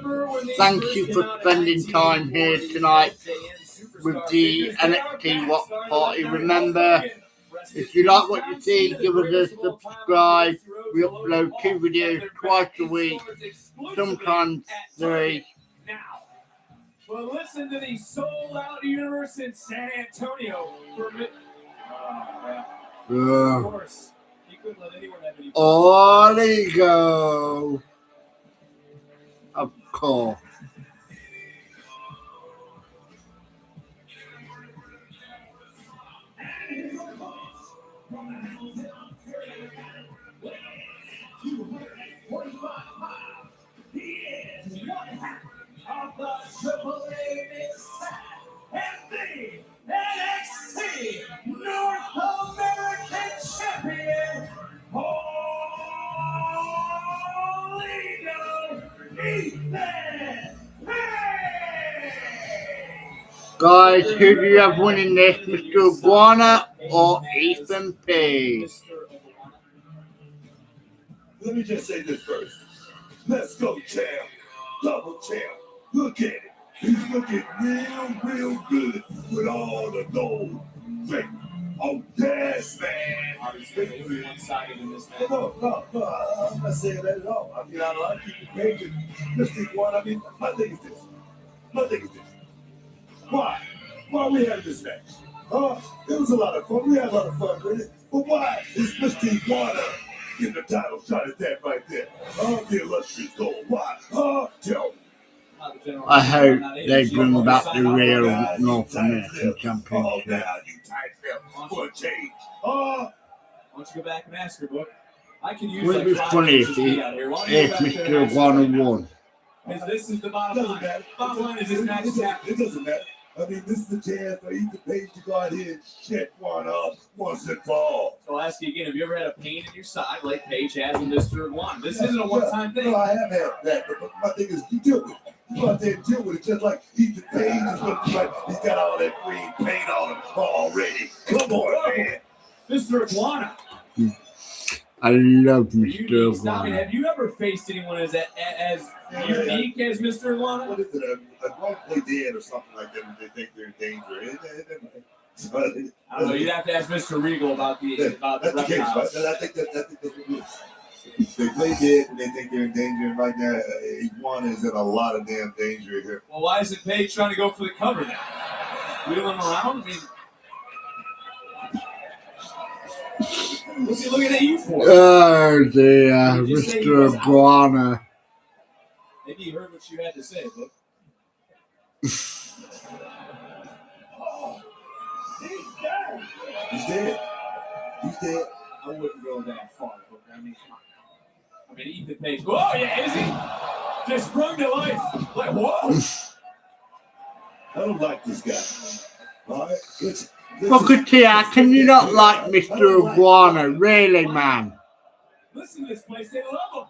thank you for spending time here tonight with the NXT Watch Party. Remember, if you like what you see, give us a subscribe. We upload 2 videos twice a week, sometimes 3. Now, well, listen to the Sold Out Universe in San Antonio. Of course, you couldn't let anyone have any. All ego. Of course. He is one half of the Triple A mix-up and the NXT North American Champion. Holy no, Ethan Page! Guys, who do you have winning this, Mr. Iguana or Ethan Page? Let me just say this first. Let's go, champ. Double champ. Look at it. He's looking real good with all the gold. Oh, yes, man. I was really one-sided in this match. No, I'm not saying that at all. I mean, I like Ethan Page and Mr. Iguana. I mean, my thing is this. Why we had this match? It was a lot of fun. We had a lot of fun with it. But why is Mr. Iguana getting the title shot at that right there? The illustrious gold. Why? Tell me. I hope they bring back the real North American Championship. Now you tight for a change. Why don't you go back and ask her, book? I can use Wouldn't it be funny if Mr. Iguana won? This is the bottom line. Bottom line is this match is happening. It doesn't matter. I mean, this is the chance for Ethan Page to go out here and check one up once and for all. So I'll ask you again, have you ever had a pain in your side like Paige has with Mr. Iguana? This isn't a one-time thing. No, I have had that, but my thing is you deal with it. You go out there and deal with it just like Ethan Page is looking like he's got all that green paint on him already. Come on, man. Mr. Iguana. I love Mr. Iguana. Have you ever faced anyone as unique as Mr. Iguana? What is it? A play dead or something like that when they think they're in danger. I don't know. You'd have to ask Mr. Regal about the that's the case, right? I think that's what it is. They play dead and they think they're in danger, and right now, Iguana is in a lot of damn danger here. Well, why isn't Paige trying to go for the cover now? Wheeling around? I mean, what's he looking at you for? Oh dear, Mr. Iguana. Maybe you heard what you had to say, look. He's dead. I wouldn't go that far, Booker. I mean, come on. I mean, Ethan Page. Oh, yeah, is he? Just sprung to life. Like, whoa. I don't like this guy. All right? Listen. Booker, can you not like Mr. Iguana? Really, man? Listen to this place. They love him.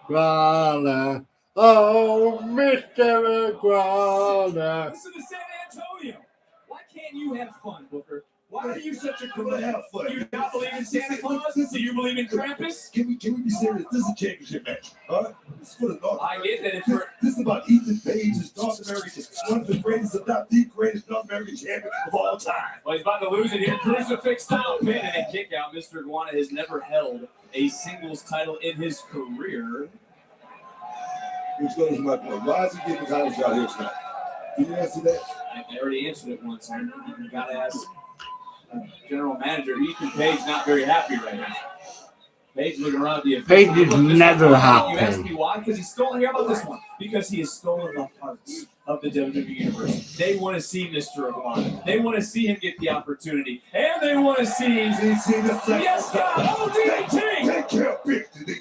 Iguana. Oh, Mr. Iguana. Listen to San Antonio. Why can't you have fun, Booker? Why are you such a career? Do you not believe in Santa Claus? Do you believe in Krampus? Can we be serious? This is a championship match. All right? This is for the North I get that it's for... This is about Ethan Page, his North American, one of the greatest, if not the greatest North American champion of all time. Well, he's about to lose it here. Crucifix style pin and a kick out. Mr. Iguana has never held a singles title in his career. Which goes to my point. Why is he getting the title shot here tonight? Can you answer that? I already answered it once. You got to ask General Manager Ethan Page. Not very happy right now. Page looking around the Page is never happy. You ask me why? Because he's stolen. Here about this one. Because he has stolen the hearts of the WWE Universe. They want to see Mr. Iguana. They want to see him get the opportunity. And they want to see yes, God. Oh, DDT! Take care of business.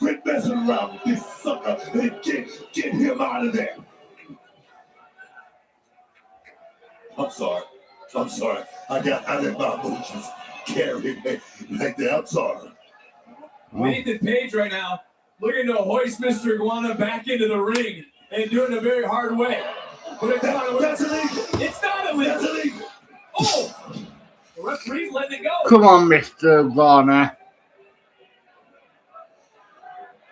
Quit messing around with this sucker and get him out of there. I'm sorry. I let my emotions carry me like that. I'm sorry. Ethan Page right now looking to hoist Mr. Iguana back into the ring and do it in a very hard way. But That's illegal. It's not illegal. That's illegal. Oh! The referee's letting it go. Come on, Mr. Iguana.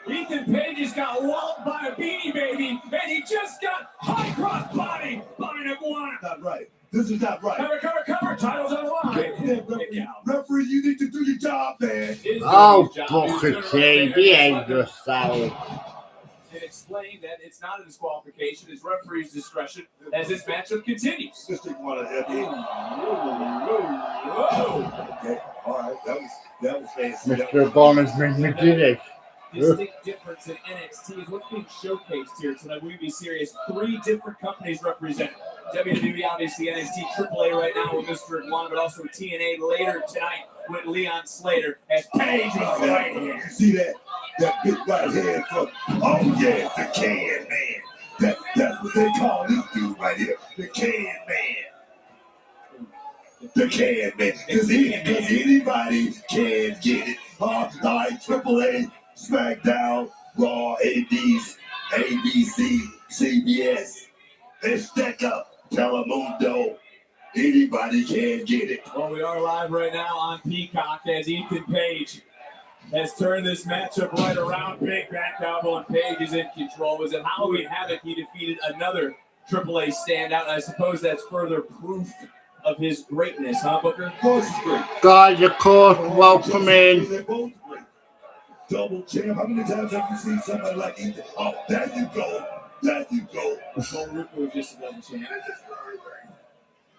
Ethan Page has got walled by a Beanie Baby, and he just got high cross body by an Iguana. Not right. This is not right. Cover. Titles on the line. Referee, you need to do your job, man. Oh, fucking sake. He ain't just sour. And explain that it's not a disqualification, it's referee's discretion as this matchup continues. Just take one of them. Whoa. Okay, all right. That was fancy. Mr. Iguana's been ridiculous. Distinct difference in NXT is what's being showcased here tonight. We be serious. 3 different companies represented. WWE, obviously NXT AAA right now with Mr. Iguana, but also TNA later tonight with Leon Slater as Page is right here. You see that? That big right hand from, oh yeah, the Can Man. That's what they call this dude right here, the Can Man. The Can Man. Because anybody can get it. All right, AAA, SmackDown, Raw, ABC, CBS, and stack up, Telemundo. Anybody can get it. Well, we are live right now on Peacock as Ethan Page has turned this matchup right around. Big back elbow, and Page is in control. Was it Halloween Havoc? He defeated another AAA standout. I suppose that's further proof of his greatness, huh, Booker? Of course he's great. Guys, of course, welcome in. They're both great. Double champ. How many times have you seen somebody like Ethan? Oh, there you go. There you go. Well, Rick was just a double champ.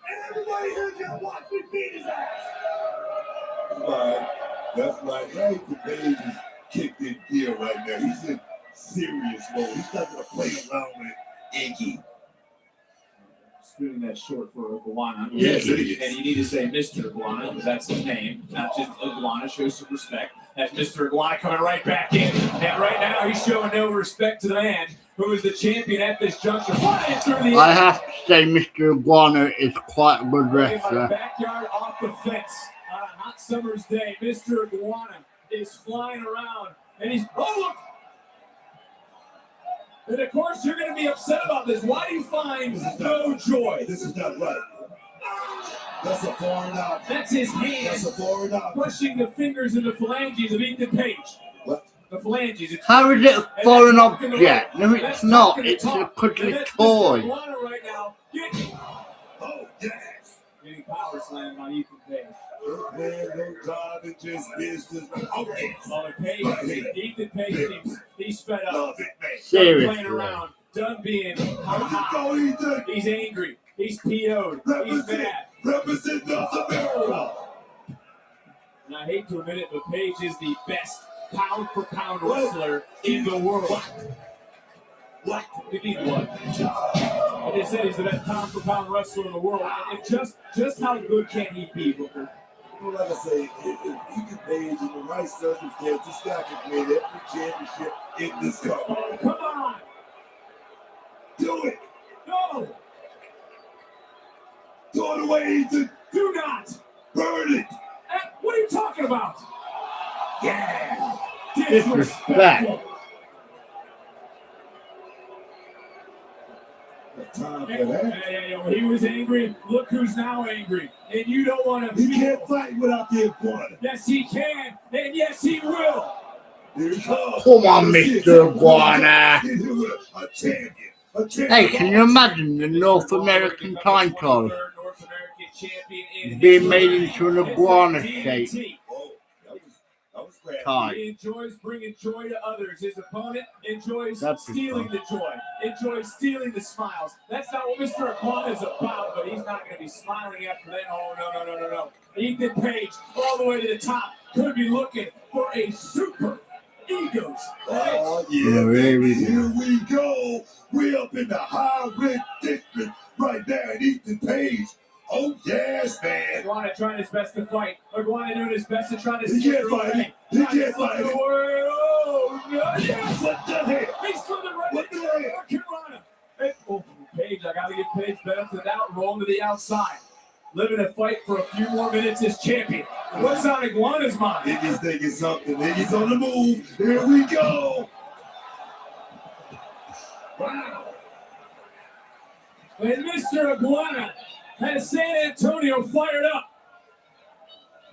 And everybody here can watch me beat his ass. Right. That's right. Ethan Page is kicked in gear right now. He's in serious mode. He's not going to play around with Iggy. Spinning that short for Iguana. Yes, it is. And you need to say Mr. Iguana, because that's his name, not just Iguana. Show some respect. That's Mr. Iguana coming right back in. And right now, he's showing no respect to the man who is the champion at this juncture. I have to say, Mr. Iguana is quite a good wrestler. Backyard off the fence on a hot summer's day. Mr. Iguana is flying around, and he's look. And of course, you're going to be upset about this. Why do you find no joy? This is not right. That's a foreign out. That's his hand. That's a foreign out. Pushing the fingers and the phalanges of Ethan Page. What? The phalanges. How is it a foreign object? No, it's not. It's a cuddly toy. Right now. Oh, yes. Getting power slammed by Ethan Page. Man, no job, it's just business. Oh, yes. Oh, Page, Ethan Page, he's fed up. Love it, man. Seriously. Done playing around. Done being. There you go, Ethan. He's angry. He's PO'd. He's mad. Represent North America. And I hate to admit it, but Page is the best pound-for-pound wrestler in the world. What? You mean what? I just said he's the best pound-for-pound wrestler in the world. And just how good can he be, Booker? You know, like I say, if Ethan Page in the right circumstances, this guy can win every championship in this company. Oh, come on! Do it! No! Throw it away, Ethan! Do not! Burn it! What are you talking about? Yeah! Disrespect. Time for that. Hey, he was angry. Look who's now angry. And you don't want to. He can't fight without the Iguana. Yes, he can. And yes, he will. Here he comes. Come on, Mr. Iguana. A champion. A champion. Hey, can you imagine the North American title North American champion being made into an iguana shape? Oh, that was tight. He enjoys bringing joy to others. His opponent enjoys That's stealing the joy, enjoys stealing the smiles. That's not what Mr. Aquan is about, but he's not going to be smiling after that. Oh, no. Ethan Page, all the way to the top, could be looking for a super egos. Oh, Yeah, baby. here Here we go. We up in the high red district right there at Ethan Page. Oh, yes, man. Iguana trying his best to fight. Iguana doing his best to try to He can't fight it. He can't fight it. Oh, no. Yes. What the hell? He's slipping right What into the the hell? Carolina. Hey, oh, Page, I got to give Page benefit of the doubt. Rolling to the outside. Living a fight for a few more minutes as champion. What's on Iguana's mind? Iggy's thinking something. Iggy's on the move. Here we go. Wow. And Mr. Iguana has San Antonio fired up.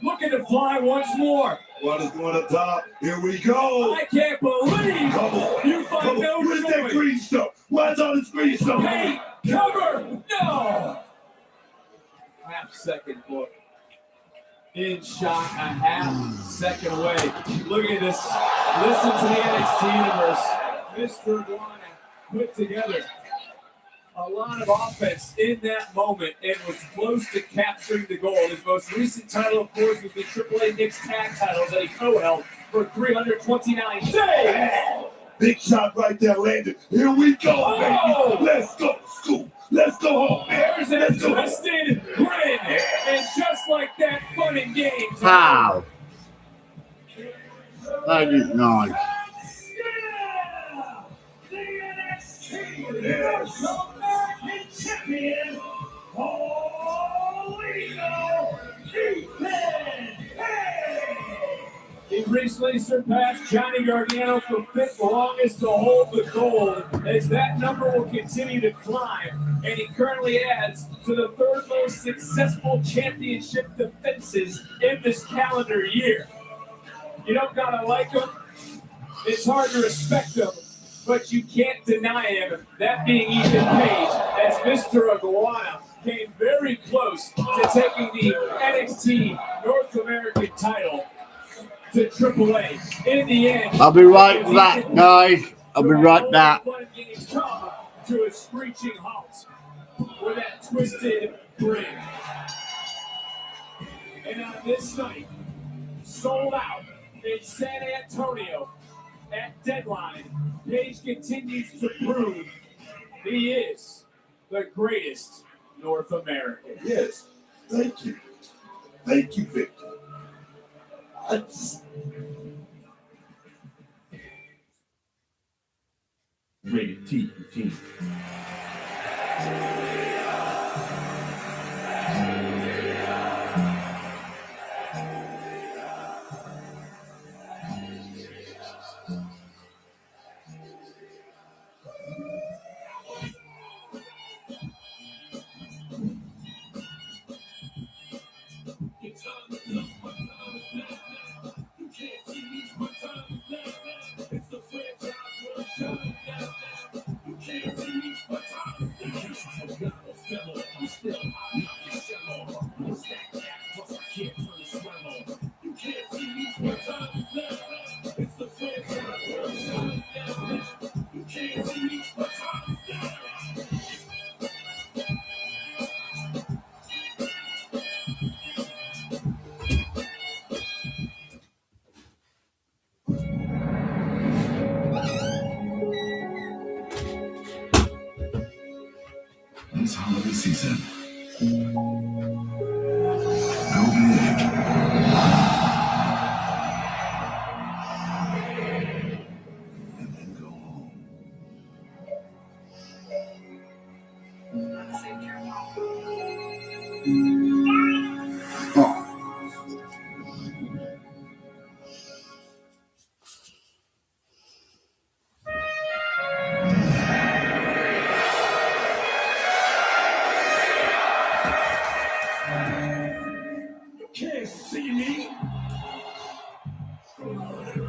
Looking to fly once more. Iguana's going up top. Here we go. I can't believe Come on. you find Come no on. Where's that joy. green stuff? Why's all this green stuff? Hey, cover! No! Half-second look. In shot, a half-second away. Look at this. Listen to the NXT universe. Mr. Iguana put together a lot of offense in that moment and was close to capturing the goal. His most recent title, of course, was the AAA Mixed Tag titles that he co-held for 329 days. Big shot right there, landed. Here we go, Oh! baby. Let's go, school. Let's go home. There's a twisted grin. And just like that, fun and games. Pow. That is nice. Yeah! The NXT Yes. American Champion, Ego Ethan Page. He recently surpassed Johnny Gargano for fifth longest to hold the gold, as that number will continue to climb, and he currently adds to the third most successful championship defenses in this calendar year. You don't gotta like him, it's hard to respect him, but you can't deny him, that being Ethan Page, as Mr. Iguana came very close to taking the NXT North American title to AAA. In the end, I'll be right back, guys. I'll be right back. fun games come to a screeching halt with that twisted grin. And on this night, sold out in San Antonio at Deadline, Page continues to prove he is the greatest North American. Yes. Thank you. Thank you, Victor. Rated T for teen. This holiday season, go big and then go home. Can't see me.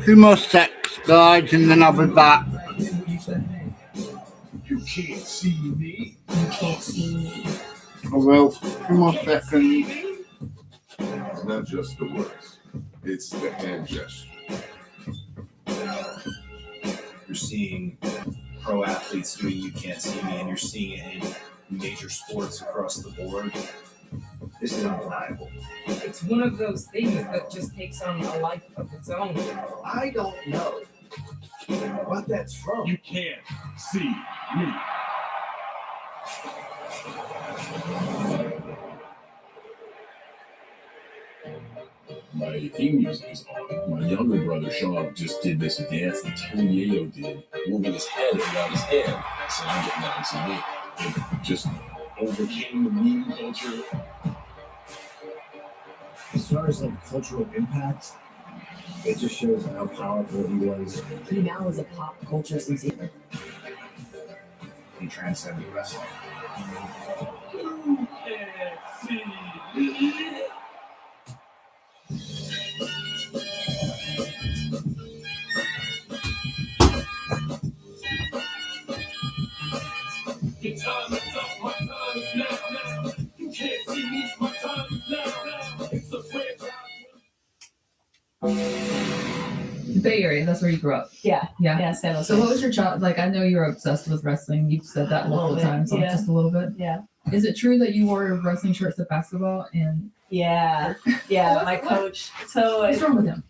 2 more secs, guys, and then I'll be back. You can't see me. You can't see me. I will. 2 more seconds. It's not just the words, it's the hand gesture. You're seeing pro athletes doing You Can't See Me, and you're seeing it in major sports across the board. This is undeniable. It's one of those things that just takes on a life of its own. I don't know what that's from. You can't see me. My theme music is on. My younger brother Sean just did this dance that Tony Yayo did, moving his head around his hair. So I'm getting that on TV. It just overcame the meme culture. As far as like cultural impact, it just shows how powerful he was. He now is a pop culture sensation. He transcended wrestling. You can't see me. Your time is up, my time is now. You can't see me, my time is now. It's a franchise. The Bay Area, that's where you grew up. Yeah. San Jose. So what was your child like? I know you're obsessed with wrestling. You've said that multiple times, so just a little bit. Yeah. Is it true that you wore wrestling shirts to basketball and Yeah, my coach. So what's wrong with him?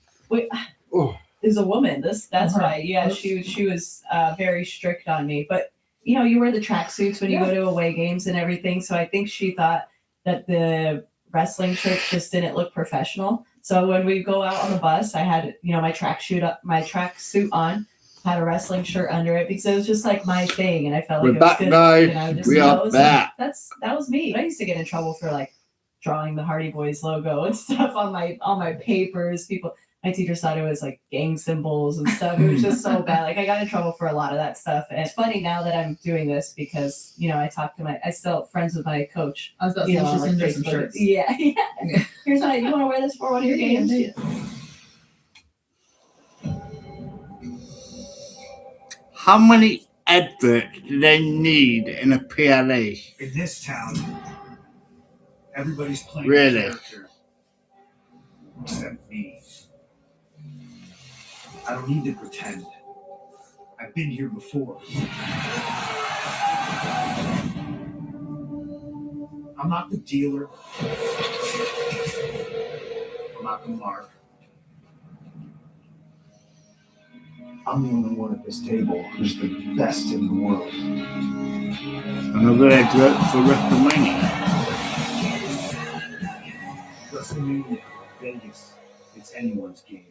Is a woman. That's why. Yeah, she was very strict on me. But you wear the tracksuits when you go to away games and everything. So I think she thought that the wrestling shirts just didn't look professional. So when we go out on the bus, I had my tracksuit on, had a wrestling shirt under it because it was just like my thing, and I felt like We're back, guys. We are back. That was me. I used to get in trouble for like drawing the Hardy Boys logo and stuff on my papers. My teachers thought it was like gang symbols and stuff. It was just so bad. Like I got in trouble for a lot of that stuff. And it's funny now that I'm doing this because, I still friends with my coach. I was about to say, on, send her some shirts. Yeah. Here's what you want to wear this for one of your games? How many adverts do they need in a PLE? In this town, everybody's playing Really? a character except me. I don't need to pretend. I've been here before. I'm not the dealer. I'm not the mark. I'm the only one at this table who's the best in the world. Another advert for WrestleMania. WrestleMania, Vegas, it's anyone's game.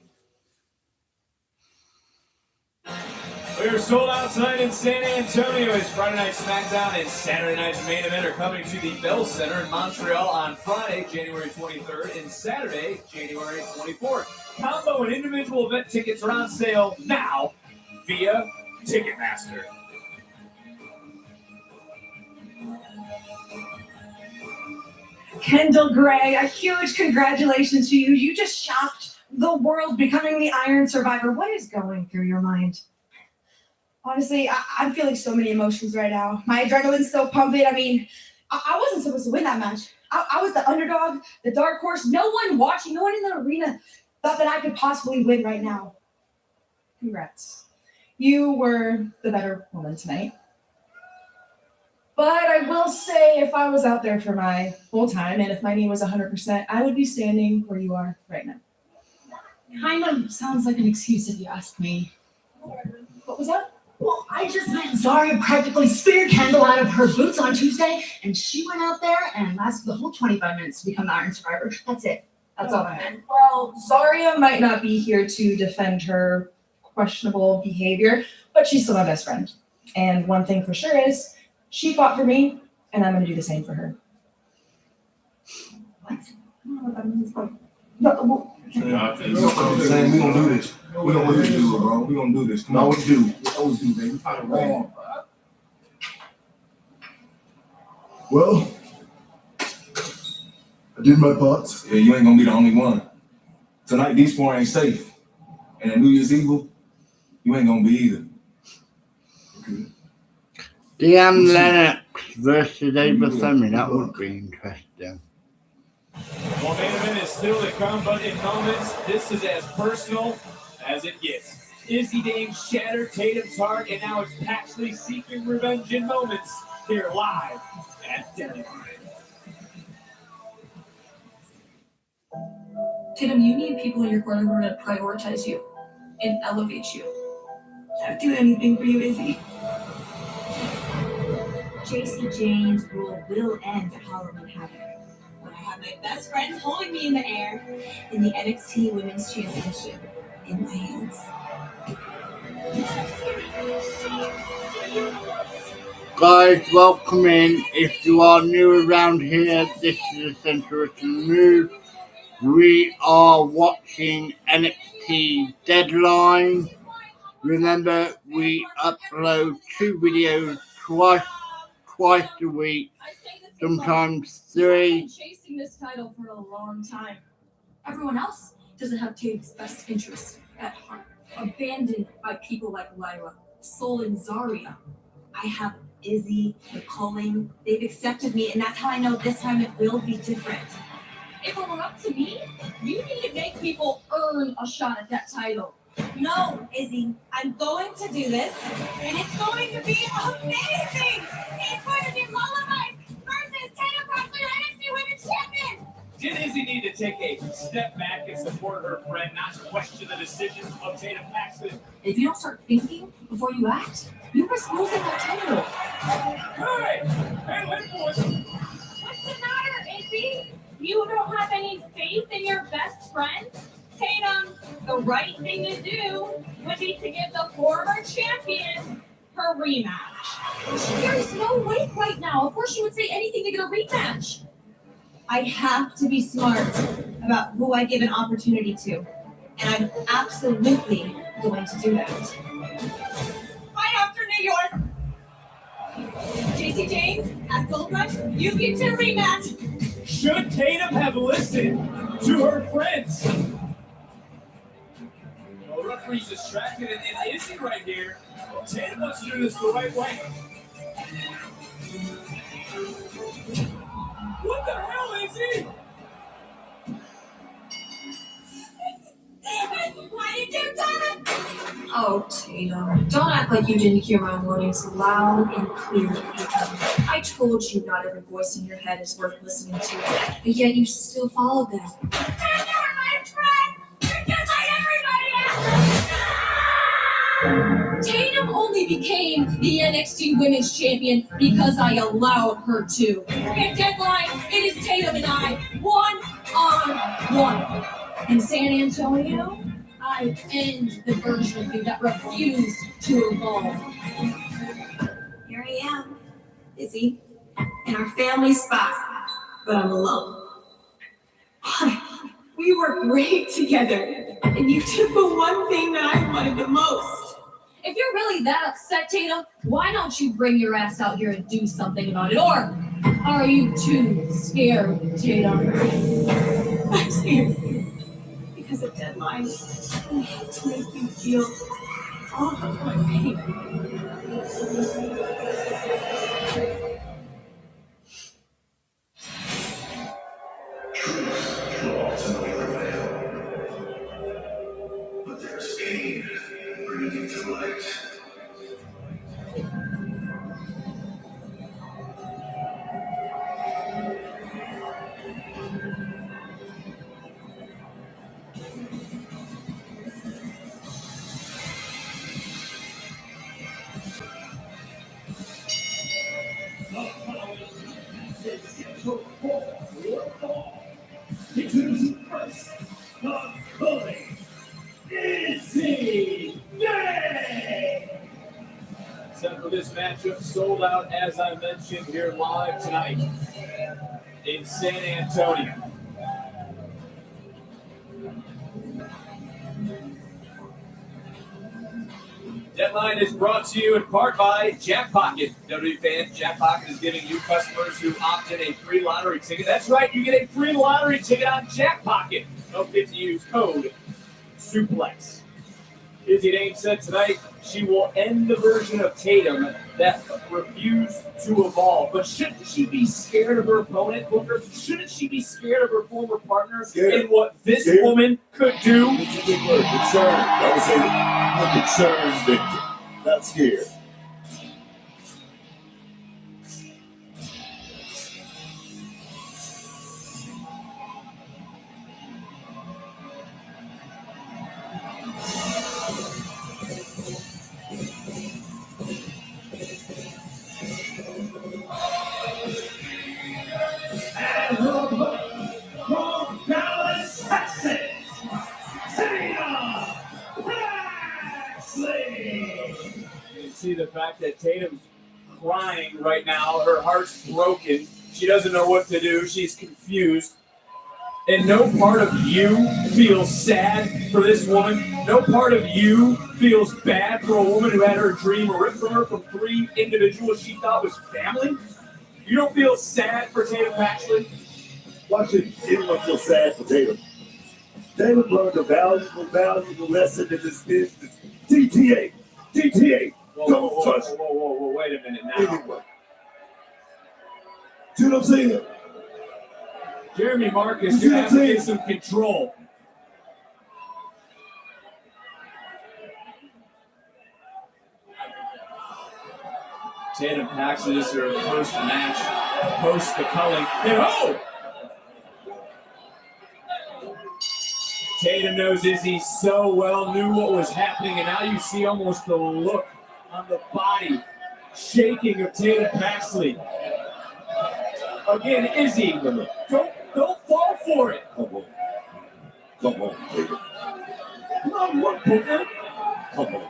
We are sold out tonight in San Antonio as Friday Night SmackDown and Saturday Night's main event are coming to the Bell Center in Montreal on Friday, January 23rd, and Saturday, January 24th. Combo and individual event tickets are on sale now via Ticketmaster. Kendall Gray, a huge congratulations to you. You just shocked the world becoming the Iron Survivor. What is going through your mind? Honestly, I'm feeling so many emotions right now. My adrenaline's so pumping. I mean, I wasn't supposed to win that match. I was the underdog, the dark horse. No one watching, no one in the arena thought that I could possibly win right now. Congrats. You were the better woman tonight. But I will say, if I was out there for my full time and if my knee was 100%, I would be standing where you are right now. Kind of sounds like an excuse if you ask me. What was that? Well, I just meant Zarya practically speared Kendall out of her boots on Tuesday, and she went out there and lasted the whole 25 minutes to become the Iron Survivor. That's it. That's all I meant. Well, Zarya might not be here to defend her questionable behavior, but she's still my best friend. And one thing for sure is, she fought for me, and I'm going to do the same for her. What? I'm saying we gonna do this. We gonna do this, bro. We gonna do this. Come on, always do. Always do, baby. Find a way. Well, I did my part. Yeah, you ain't gonna be the only one. Tonight, these four ain't safe. And at New Year's Evil, you ain't gonna be either. Okay. Deanne Lennox versus Ava Femi. That would be interesting. Well, main event is still to come, but in moments, this is as personal as it gets. Izzy Dane shattered Tatum's heart, and now it's Paxley seeking revenge in moments here live at Deadline. Tatum, you need people in your corner who are going to prioritize you and elevate you. I'd do anything for you, Izzy. JC Jane's rule will end Halloween Havoc when I have my best friends holding me in the air in the NXT Women's Championship in my hands. Guys, welcome in. If you are new around here, this is Essential News. We are watching NXT Deadline. Remember, we upload 2 videos twice a week, sometimes 3. I've been chasing this title for a long time. Everyone else doesn't have Tatum's best interest at heart. Abandoned by people like Lyra, Sol, and Zarya. I have Izzy, McCulling. They've accepted me, and that's how I know this time it will be different. If it were up to me, you need to make people earn a shot at that title. No, Izzy, I'm going to do this, and it's going to be amazing! It's going to be Lullaby versus Tatum Paxley, NXT Women's Champion! Did Izzy need to take a step back and support her friend, not question the decision of Tatum Paxley? If you don't start thinking before you act, you risk losing that title. Hey, wait for it. What's the matter, Izzy? You don't have any faith in your best friend? Tatum, the right thing to do would be to give the former champion her rematch. There's no way right now. Of course she would say anything to get a rematch. I have to be smart about who I give an opportunity to. And I'm absolutely going to do that. Right after New York. JC Jane, at Gold Rush, you get your rematch. Should Tatum have listened to her friends? Well, the referee's distracted, and Izzy right here. Tatum wants to do this the right way. What the hell, Izzy? Why did you do that? Oh, Tatum, don't act like you didn't hear my warnings loud and clear. I told you not every voice in your head is worth listening to, but yet you still followed them. And you're my friend! You're just like everybody else! Tatum only became the NXT Women's Champion because I allowed her to. At Deadline, it is Tatum and I, 1-on-1. In San Antonio, I end the version of you that refused to evolve. Here I am, Izzy, in our family spot, but I'm alone. We were great together, and you took the one thing that I wanted the most. If you're really that upset, Tatum, why don't you bring your ass out here and do something about it? Or are you too scared, Tatum? I'm scared. Because of Deadline, I had to make you feel all of my pain. Truth will ultimately prevail. But there's pain bringing to light. Set for this matchup, sold out as I mentioned here live tonight in San Antonio. Deadline is brought to you in part by Jackpocket. WWE fans, Jackpocket is giving you customers who opt in a free lottery ticket. That's right, you get a free lottery ticket on Jackpocket. Don't forget to use code SUPLEX. Izzy Dane said tonight she will end the version of Tatum that refused to evolve. But shouldn't she be scared of her opponent, Booker? Shouldn't she be scared of her former partner and what this woman could do? It's a big word. Concerned. I would say a concerned victim. Not scared. From Dallas, Texas, Tatum Paxley. You can see the fact that Tatum's crying right now. Her heart's broken. She doesn't know what to do. She's confused. And no part of you feels sad for this woman. No part of you feels bad for a woman who had her dream ripped from her from 3 individuals she thought was family. You don't feel sad for Tatum Paxley? Watch it. Anyone feel sad for Tatum? Tatum learned a valuable lesson in this business. TTA. Don't trust. Whoa, wait a minute now. Anyone. See what I'm saying? Jeremy Marcus, you have to get some control. Tatum Paxley, this is her first match post the culling. And Tatum knows Izzy so well, knew what was happening, and now you see almost the look on the body shaking of Tatum Paxley. Again, Izzy, don't fall for it. Come on, Tatum. Come on, look, Booker. Come on.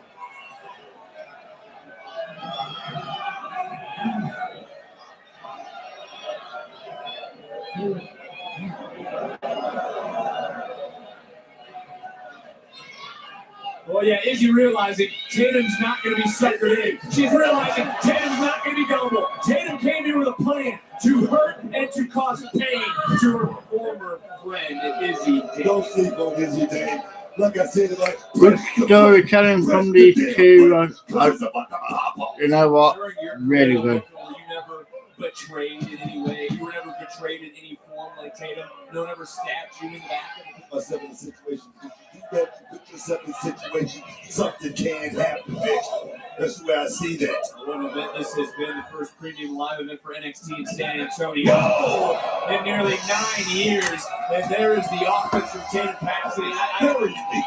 Well, yeah, Izzy realizing Tatum's not going to be suckered in. She's realizing Tatum's not going to be gullible. Tatum came here with a plan to hurt and to cause pain to her former friend, Izzy Dane. Don't sleep on Izzy Dane. Like I said, Good storytelling from these two. You know what? Really good. You never betrayed in any way. You were never betrayed in any form like Tatum. No one ever stabbed you in the back. Myself in a situation. You put yourself in a situation, something can happen, bitch. That's the way I see that. I want to bet this has been the first premium live event for NXT in San Antonio in nearly 9 years. And there is the offense from Tatum Paxley.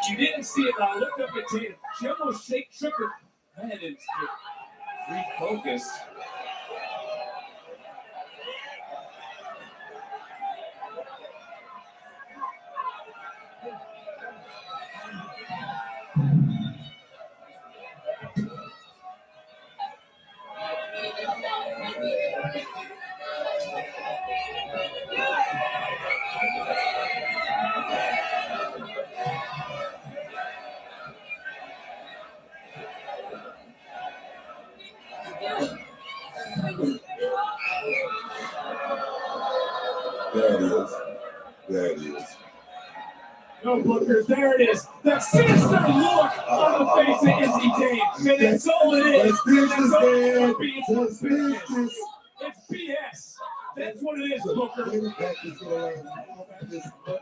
You didn't see it, but I looked up at Tatum. She almost shook her head and refocus. There it is. No, Booker, there it is. That sinister look on the face of Izzy Dane. And that's all it is. That's all it is. It's business. It's BS. That's what it is, Booker. This night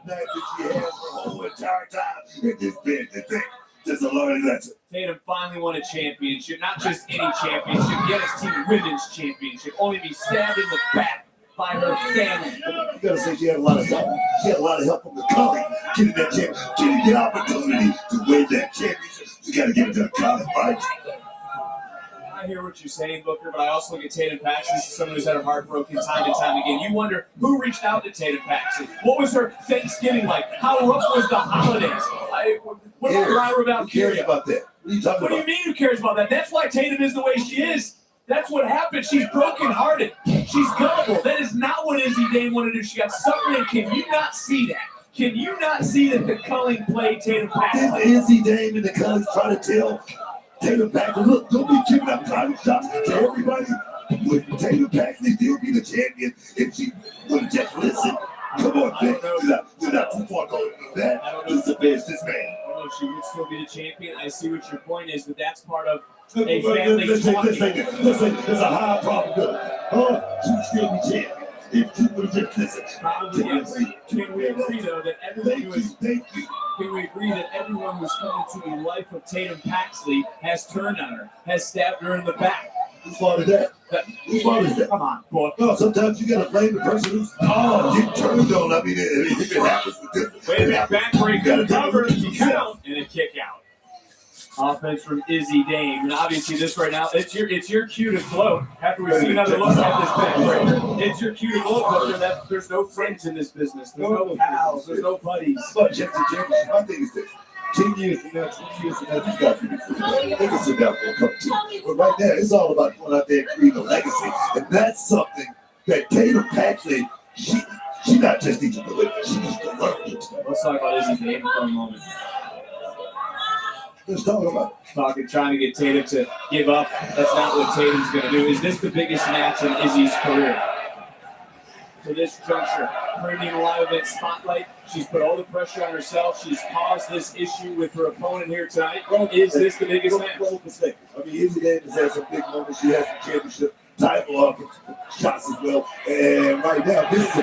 that she has the whole entire time in this business thing. Just a learning lesson. Tatum finally won a championship, not just any championship, the NXT Women's Championship, only to be stabbed in the back by her family. You gotta say she had a lot of help. She had a lot of help from the colleague getting that championship, getting the opportunity to win that championship. You gotta give it to the colleague, right? I hear what you're saying, Booker, but I also look at Tatum Paxley. This is someone who's had her heart broken time and time again. You wonder who reached out to Tatum Paxley. What was her Thanksgiving like? How rough was the holidays? What about Who cares about that? What are you talking about? What do you mean who cares about that? That's why Tatum is the way she is. That's what happened. She's brokenhearted. She's gullible. That is not what Izzy Dane wanted to do. She got sucked in. Can you not see that? Can you not see that the culling played Tatum Paxley? Did Izzy Dane and the Cullings try to tell Tatum Paxley, look, don't be giving up title shots to everybody? Would Tatum Paxley still be the champion if she would have just listened? Come on, man. You're not too far going to that. He's a businessman. I don't know she would still be the champion. I see what your point is, but that's part of a Let's family talking. say there's a high probability. She would still be champion. If you would just listen. Probably yes. Can we agree though that everyone who's come into the life of Tatum Paxley has turned on her, has stabbed her in the back? Whose fault is that? Whose fault is that? Come on, boy. No, sometimes you gotta blame the person who's getting turned on. I mean, if it happens with this. Wait a minute, backbreak, cover, count, and a kick out. Offense from Izzy Dame, and obviously this right now, it's your cue to float. After we see another look at this backbreak, it's your cue to float. But there's no friends in this business. There's no pals. There's no buddies. But just the championship, my thing is this. 10 years from now, 20 years from now, these guys will be free. They can sit down for a cup of tea. But right now, it's all about going out there and creating a legacy. And that's something that Tatum Paxley, she not just needs to do it, she needs to learn it. Let's talk about Izzy Dame for a moment. Let's talk about it. Trying to get Tatum to give up. That's not what Tatum's going to do. Is this the biggest match in Izzy's career? To this juncture, premium live event spotlight. She's put all the pressure on herself. She's caused this issue with her opponent here tonight. Is this the biggest match? I mean, Izzy Dame has had some big moments. She has the championship title shots as well. And right now, this is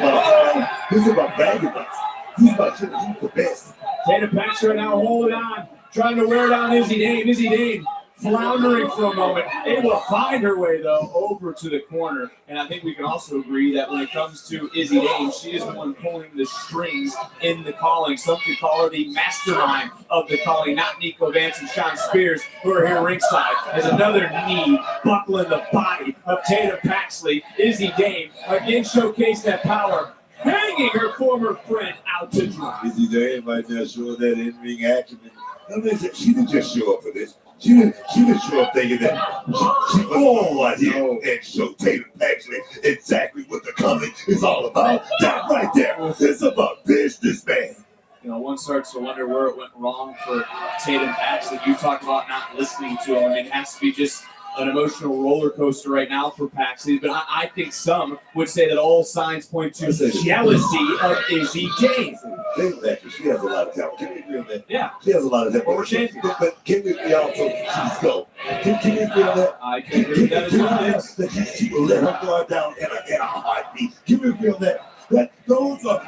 about bragging rights. This is about shit. She's the best. Tatum Paxley right now holding on, trying to wear down Izzy Dame. Izzy Dame floundering for a moment, able to find her way though over to the corner. And I think we can also agree that when it comes to Izzy Dame, she is the one pulling the strings in the calling. Some could call her the mastermind of the calling, not Nico Vance and Sean Spears, who are here ringside. As another knee buckling the body of Tatum Paxley, Izzy Dame again showcased that power, hanging her former friend out to dry. Izzy Dame right now showing that in-ring acumen. I mean, she didn't just show up for this. She didn't show up thinking that she was all right here and show Tatum Paxley exactly what the coming is all about. That right there, it's about business, man. You know, one starts to wonder where it went wrong for Tatum Paxley. You talk about not listening to him. I mean, it has to be just an emotional roller coaster right now for Paxley, but I think some would say that all signs point to jealousy of Izzy Dame. She has a lot of talent. Can we agree on that? Yeah. She has a lot of talent. But can we agree also she's go? Can we agree on that? I can agree with that as well. That she will let her guard down in a heartbeat. Can we agree on that? That those are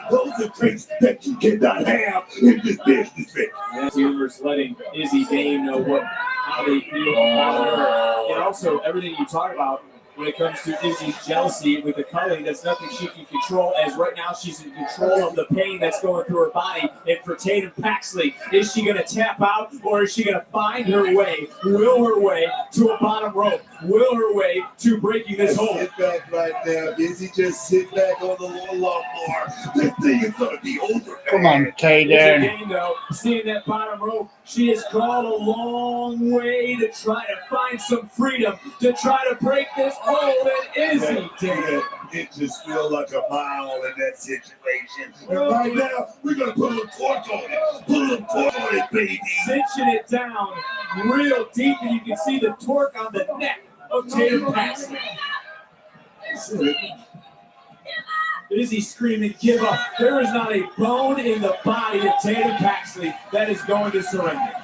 traits that you cannot have in this business. That's the universe letting Izzy Dame know how they feel about her. And also everything you talk about when it comes to Izzy's jealousy with the culling, that's nothing she can control, as right now she's in control of the pain that's going through her body. And for Tatum Paxley, is she going to tap out, or is she going to find her way, will her way to a bottom rope, will her way to breaking this hold? Sit back right now. Izzy, just sit back on the little lawnmower. This thing is going to be over. Come on, Tatum. Again, though, seeing that bottom rope, she has gone a long way to try to find some freedom, to try to break this hold. And Izzy did. It just feels like a mile in that situation. And right now, we're going to put a little torque on it. Put a little torque on it, baby. Cinching it down real deep, and you can see the torque on the neck of Tatum Paxley. Izzy screaming, give up. There is not a bone in the body of Tatum Paxley that is going to surrender.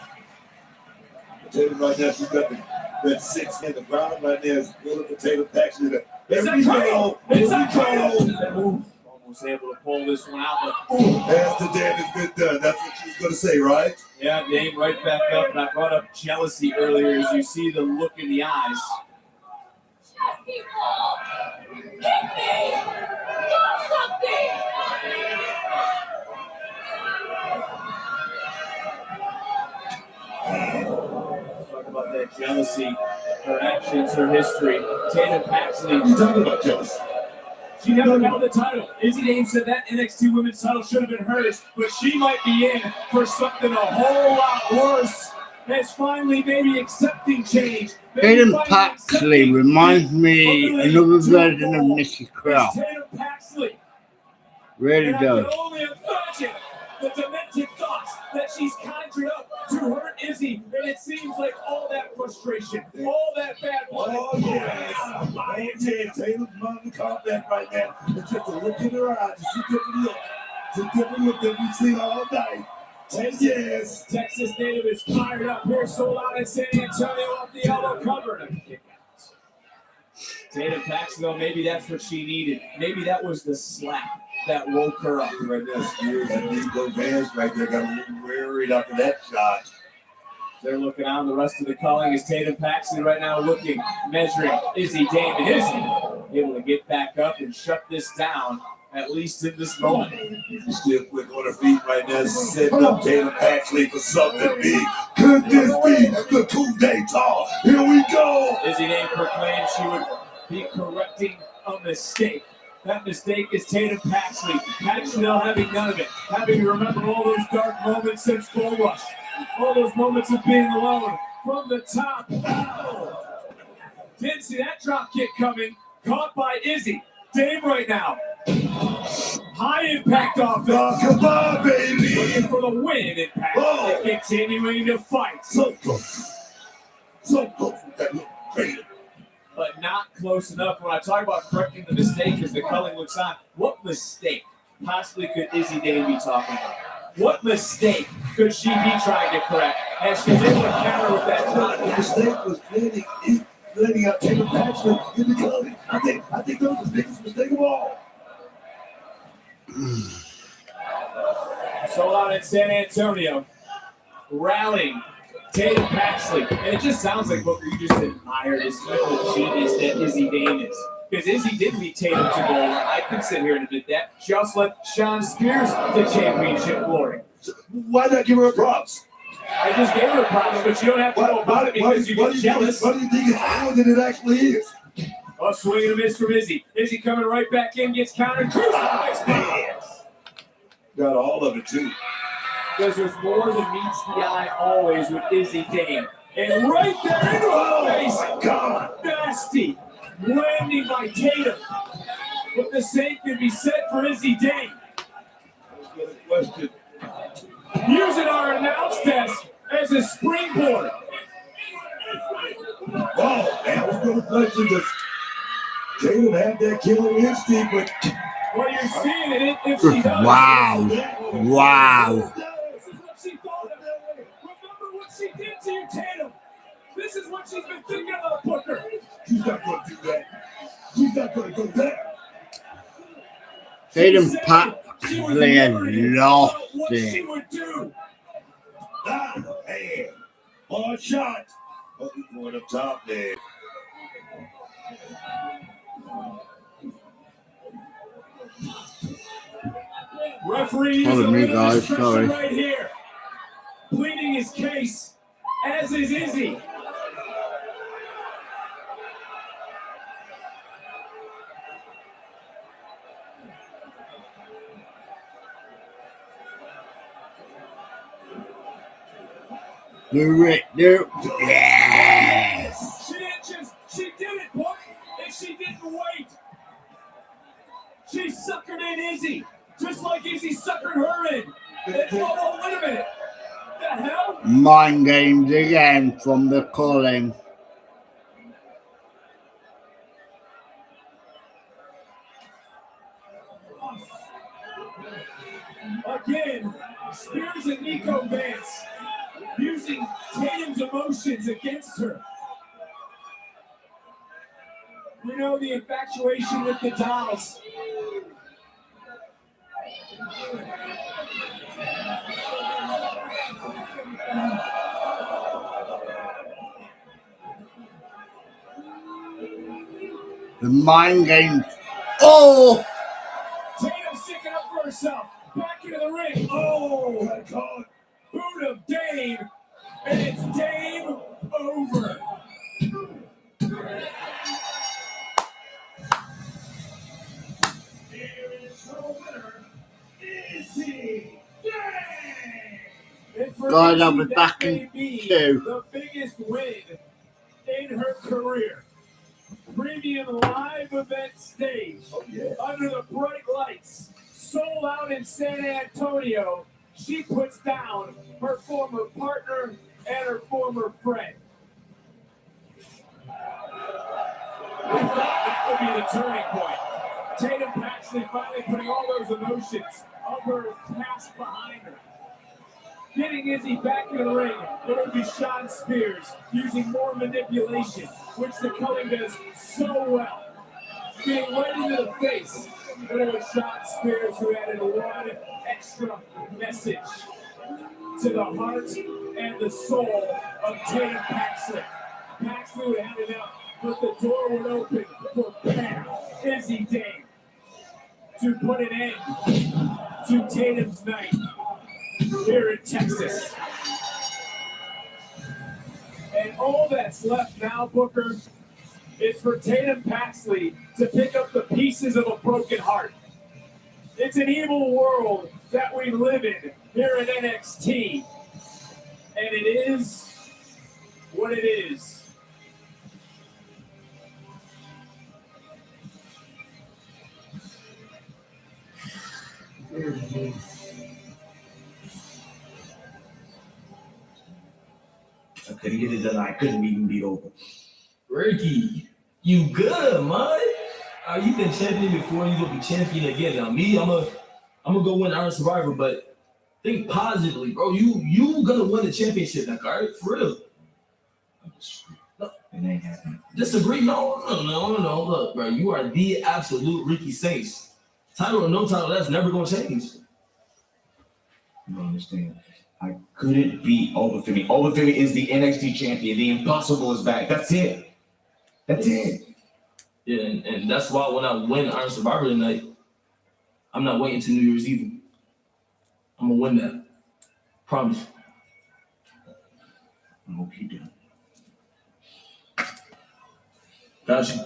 Tatum right now, she's got that 6 in the ground right now. Is pulling for Tatum Paxley. It's a trial. It's a trial. Almost able to pull this one out. As the damage been done. That's what she was going to say, right? Yeah, Dame right back up. And I brought up jealousy earlier as you see the look in the eyes. Talk about that jealousy, her actions, her history. Tatum Paxley. You talking about jealousy? She never held the title. Izzy Dame said that NXT Women's title should have been hers, but she might be in for something a whole lot worse. As finally maybe accepting change. Tatum Paxley reminds me another version of Nikki Cross. Tatum Paxley. Really does. I can only imagine the demented thoughts that she's conjured up to hurt Izzy, and it seems like all that frustration, all that bad blood. Oh, yes. Tatum's mind to combat right now. It's just a look in her eyes. It's a different look. It's a different look that we've seen all night. Yes. Texas native is fired up here, sold out in San Antonio off the elbow cover. And a kick out. Tatum Paxton, though, maybe that's what she needed. Maybe that was the slap that woke her up. Right there, Spears and Nico Vance right there got a little worried after that shot. They're looking on. The rest of the calling is Tatum Paxton right now looking, measuring. Izzy Damon. Izzy able to get back up and shut this down, at least in this moment. She's still quick on her feet right now, setting up Tatum Paxton for something big. Could this be the coup d'etat? Here we go. Izzy Damon proclaimed she would be correcting a mistake. That mistake is Tatum Paxton. Paxton now having none of it. Having to remember all those dark moments since Gold Rush. All those moments of being alone from the top. Ow. Didn't see that drop kick coming. Caught by Izzy. Dame right now. High impact offense. Oh, come on, baby. Looking for the win impact. Oh. Continuing to fight. So close. So close with that little crater. But not close enough. When I talk about correcting the mistake as the culling looks on, what mistake possibly could Izzy Dame be talking about? What mistake could she be trying to correct as she's able to counter with that shot? The mistake was letting out Tatum Paxton in the culling. I think that was the biggest mistake of all. Sold out in San Antonio, rallying Tatum Paxton. And it just sounds like, Booker, you just admire this mental genius that Izzy Dame is. Because Izzy did lead Tatum to gold. I can sit here and admit that. She also led Sean Spears to championship glory. Why not give her props? I just gave her props, but you don't have to know about it because you get jealous. Why do you think it's more than it actually is? Oh, swing and a miss from Izzy. Izzy coming right back in, gets countered. Got all of it, too. Because there's more than meets the eye always with Izzy Dame. And right there into her face. Oh, my God. Nasty. Landing by Tatum. But the same can be said for Izzy Dame. Question. Using our announce desk as a springboard. Oh, that was no question. Does Tatum have that killer instinct, but well, you're seeing it if she does. Wow. Wow. This is what she thought of. Remember what she did to you, Tatum. This is what she's been thinking about, Booker. She's not going to do that. She's not going to go there. Tatum Paxton had lost it. Ah, man. Hard shot. Oh, he's going up top there. Referee Pardon me, guys, is sorry. right here, pleading his case, as is Izzy. Do it, yes. She did it, boy, and she didn't wait. She suckered in Izzy, just like Izzy suckered her in. Oh, wait a minute. The hell? Mind games again from the calling. Again, Spears and Nico Vance using Tatum's emotions against her. We know the infatuation with the dolls. The mind games. Oh! Tatum sticking up for herself. Back into the ring. Oh, my God. Boot of Dame. And it's Dame over. Here is her winner, Izzy Dame. God, I was back in two. The biggest win in her career. Premium live event stage. Under the bright lights. Sold out in San Antonio. She puts down her former partner and her former friend. We thought that would be the turning point. Tatum Paxton finally putting all those emotions of her past behind her. Getting Izzy back in the ring, it would be Sean Spears using more manipulation, which the Culling does so well. Being right into the face, but it was Sean Spears who added one extra message to the heart and the soul of Tatum Paxley. Paxley would have it up, but the door would open for Pam Izzy Dane to put an end to Tatum's night here in Texas. And all that's left now, Booker, is for Tatum Paxley to pick up the pieces of a broken heart. It's an evil world that we live in here at NXT. And it is what it is. I couldn't get it done. I couldn't even beat over. Ricky, you good, man? You've been champion before. You gonna be champion again. Now me, I'm gonna go win Iron Survivor, but think positively, bro. You gonna win the championship, like, all right, for real. It ain't happening. Disagree? No. Look, bro, you are the absolute Ricky Saints. Title or no title, that's never gonna change. You don't understand. I couldn't beat Obafemi. Obafemi is the NXT champion. The impossible is back. That's it. That's it. Yeah, and that's why when I win Iron Survivor tonight, I'm not waiting to New Year's Eve. I'm gonna win that. Promise. I hope you do. Got you.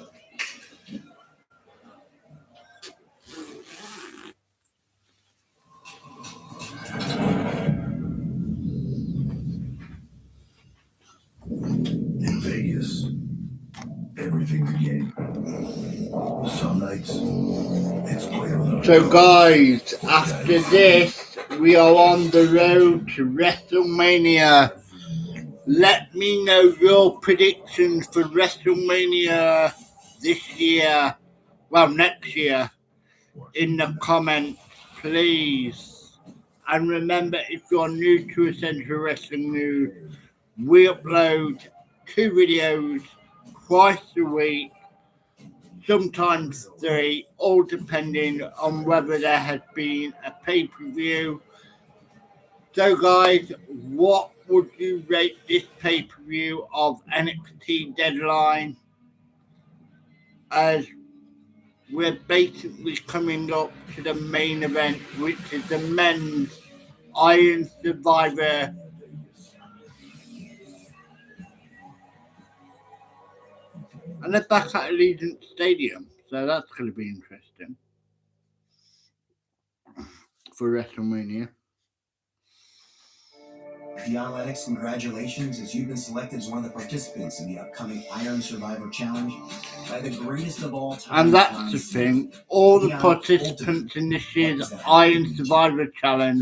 In Vegas, everything's a game. Some nights, it's clear. So guys, after this, we are on the road to WrestleMania. Let me know your predictions for WrestleMania this year, well, next year, in the comments, please. And remember, if you're new to Essential Wrestling News, we upload 2 videos twice a week, sometimes 3, all depending on whether there has been a pay-per-view. So guys, what would you rate this pay-per-view of NXT Deadline, as we're basically coming up to the main event, which is the men's Iron Survivor and they're back at Allegiant Stadium, so that's going to be interesting for WrestleMania. Dion Lennox, congratulations, as you've been selected as one of the participants in the upcoming Iron Survivor Challenge by the greatest of all time. And that's the thing, all the participants in this year's Iron Survivor Challenge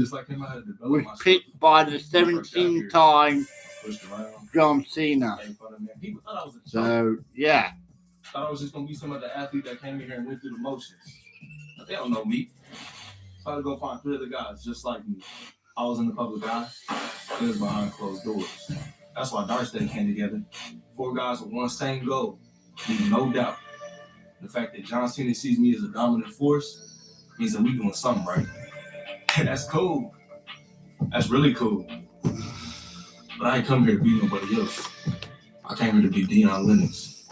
was picked by the 17th-time John Cena. So, yeah. I thought I was just gonna be some other athlete that came in here and went through the motions. But they don't know me. So I had to go find 3 other guys just like me. I was in the public eye. It was behind closed doors. That's why Dark State came together. 4 guys with one same goal. Leave no doubt. The fact that John Cena sees me as a dominant force means that we're doing something right. And that's cool. That's really cool. But I ain't come here to be nobody else. I came here to be Dion Lennox.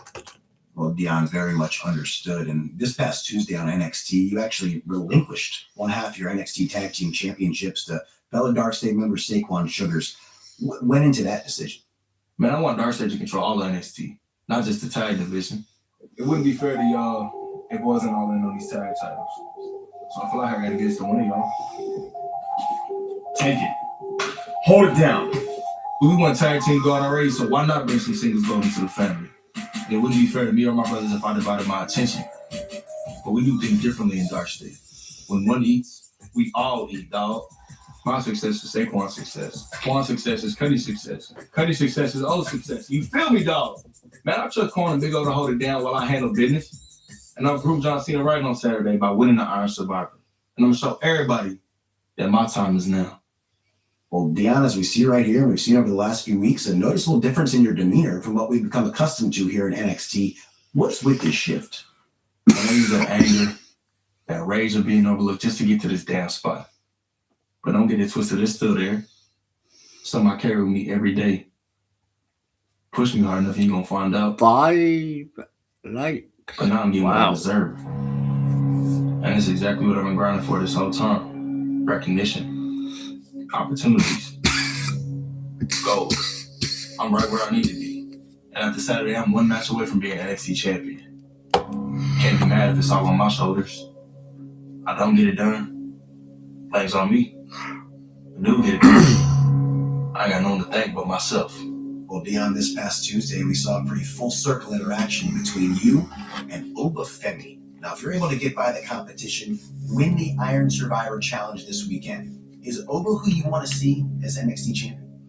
Well, Dion, very much understood. And this past Tuesday on NXT, you actually relinquished one half of your NXT Tag Team Championships to fellow Dark State member Saquon Sugars. What went into that decision? Man, I want Dark State to control all of NXT, not just the tag division. It wouldn't be fair to y'all if it wasn't all in on these tag titles. So I feel like I gotta get to one of y'all. Take it. Hold it down. We want tag team gold already, so why not bring some singles gold into the family? It wouldn't be fair to me or my brothers if I divided my attention. But we do things differently in Dark State. When one eats, we all eat, dog. My success is Saquon's success. Quan's success is Cuddy's success. Cuddy's success is O's success. You feel me, dog? Man, I trust Quan and Big O to hold it down while I handle business. And I'll prove John Cena right on Saturday by winning the Iron Survivor. And I'm going to show everybody that my time is now. Well, Dion, as we see right here, and we've seen over the last few weeks, a noticeable difference in your demeanor from what we've become accustomed to here in NXT. What's with this shift? I know you that anger, that rage of being overlooked just to get to this damn spot. But don't get it twisted, it's still there. Something I carry with me every day. Push me hard enough, you gonna find out. 5 likes. But now I'm getting what I deserve. And it's exactly what I've been grinding for this whole time. Recognition. Opportunities. Goals. I'm right where I need to be. And after Saturday, I'm one match away from being NXT champion. Can't be mad if it's all on my shoulders. I don't get it done. Blame's on me. I do get it done. I ain't got no one to thank but myself. Well, Dion, this past Tuesday, we saw a pretty full circle interaction between you and Oba Femi. Now, if you're able to get by the competition, win the Iron Survivor Challenge this weekend, is Oba who you want to see as NXT champion?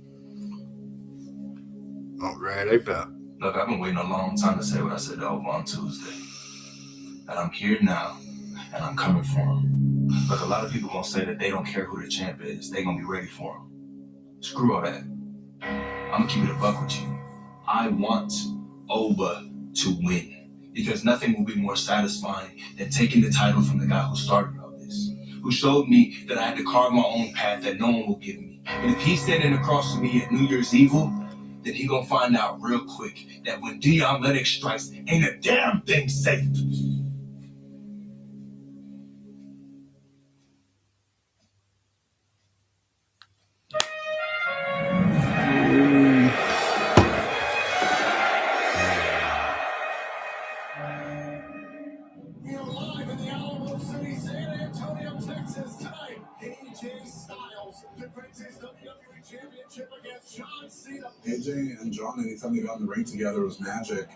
Not really, but... Look, I've been waiting a long time to say what I said to Oba on Tuesday. And I'm here now, and I'm coming for him. Look, a lot of people gonna say that they don't care who the champ is. They gonna be ready for him. Screw all that. I'm gonna keep it a buck with you. I want Oba to win. Because nothing will be more satisfying than taking the title from the guy who started all this. Who showed me that I had to carve my own path that no one will give me. And if he's standing across from me at New Year's Evil, then he gonna find out real quick that when Dion Lennox strikes, ain't a damn thing safe. We're live in the Alamo City, San Antonio, Texas. Tonight, AJ Styles defends his WWE Championship against John Cena. AJ and John, anytime they got in the ring together, was magic.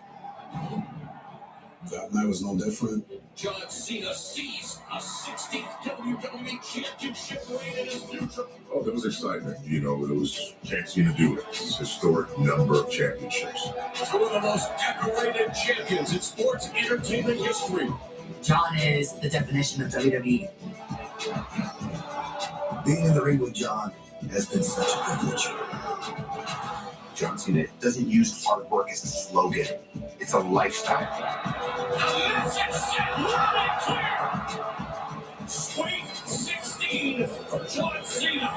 That night was no different. John Cena sees a 16th WWE Championship reign in his future. Oh, there was excitement. You know, it was can't seem to do it. It's a historic number of championships. Two of the most decorated champions in sports entertainment history. John is the definition of WWE. Being in the ring with John has been such a privilege. John Cena doesn't use hard work as a slogan. It's a lifestyle. Sweet 16 for John Cena.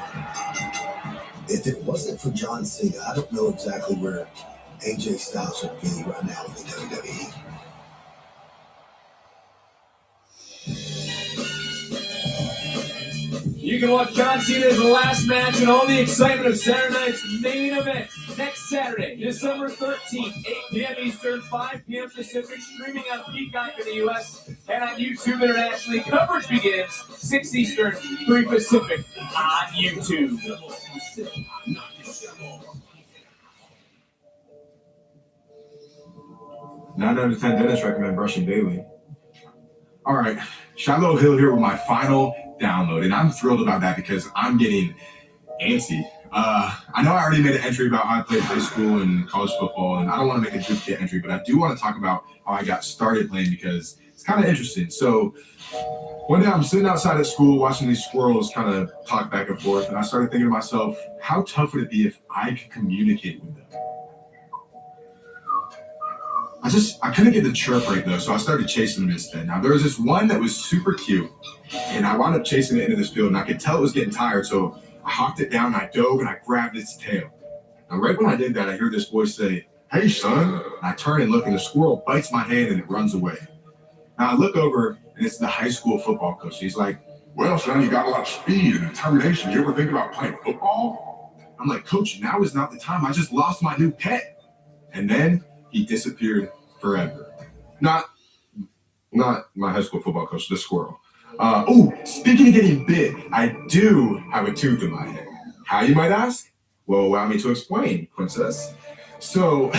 If it wasn't for John Cena, I don't know exactly where AJ Styles would be right now in the WWE. You can watch John Cena's last match and all the excitement of Saturday night's main event next Saturday, December 13th, 8 p.m. Eastern, 5 p.m. Pacific, streaming on Peacock in the U.S. and on YouTube internationally. Coverage begins 6 Eastern, 3 Pacific on YouTube. 9 out of 10 dentists recommend brushing daily. All right, Shiloh Hill here with my final download, and I'm thrilled about that because I'm getting antsy. I know I already made an entry about how I played high school and college football, and I don't want to make a duplicate entry, but I do want to talk about how I got started playing because it's kind of interesting. So one day I'm sitting outside at school watching these squirrels kind of talk back and forth, and I started thinking to myself, how tough would it be if I could communicate with them? I couldn't get the chirp right though, so I started chasing them instead. Now there was this one that was super cute, and I wound up chasing it into this field, and I could tell it was getting tired, so I hawked it down, I dove, and I grabbed its tail. Now right when I did that, I heard this voice say, "Hey son," and I turn and look, and the squirrel bites my hand and it runs away. Now I look over, and it's the high school football coach. He's like, "Well son, you got a lot of speed and determination. You ever think about playing football?" I'm like, "Coach, now is not the time. I just lost my new pet." And then he disappeared forever. Not my high school football coach, the squirrel. Speaking of getting bit, I do have a tooth in my head. How, you might ask? Well, allow me to explain, princess. So,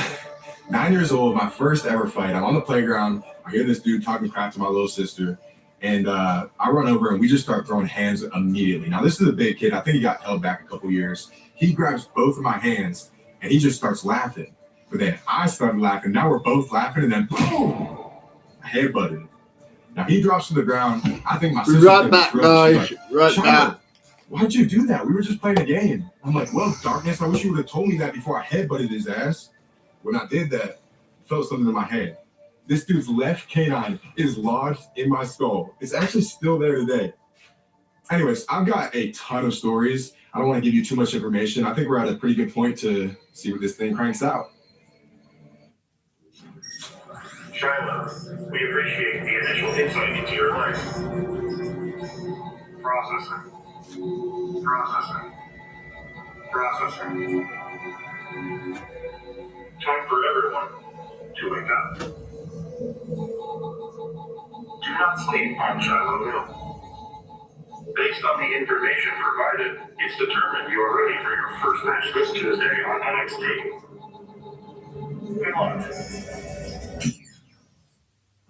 9 years old, my first ever fight. I'm on the playground. I hear this dude talking crap to my little sister. And I run over and we just start throwing hands immediately. Now, this is a big kid. I think he got held back a couple years. He grabs both of my hands and he just starts laughing. But then I started laughing. Now we're both laughing, and then boom, I headbutted. Now he drops to the ground. I think my sister right back, guys. Right back. why'd you do that? We were just playing a game. I'm like, well, Darkness, I wish you would have told me that before I headbutted his ass. When I did that, I felt something in my head. This dude's left canine is lodged in my skull. It's actually still there today. Anyways, I've got a ton of stories. I don't want to give you too much information. I think we're at a pretty good point to see what this thing cranks out. Shiloh, we appreciate the initial insight into your life. Processing. Time for everyone to wake up. Do not sleep on Shiloh Hill. Based on the information provided, it's determined you are ready for your first match this Tuesday on NXT. Good luck.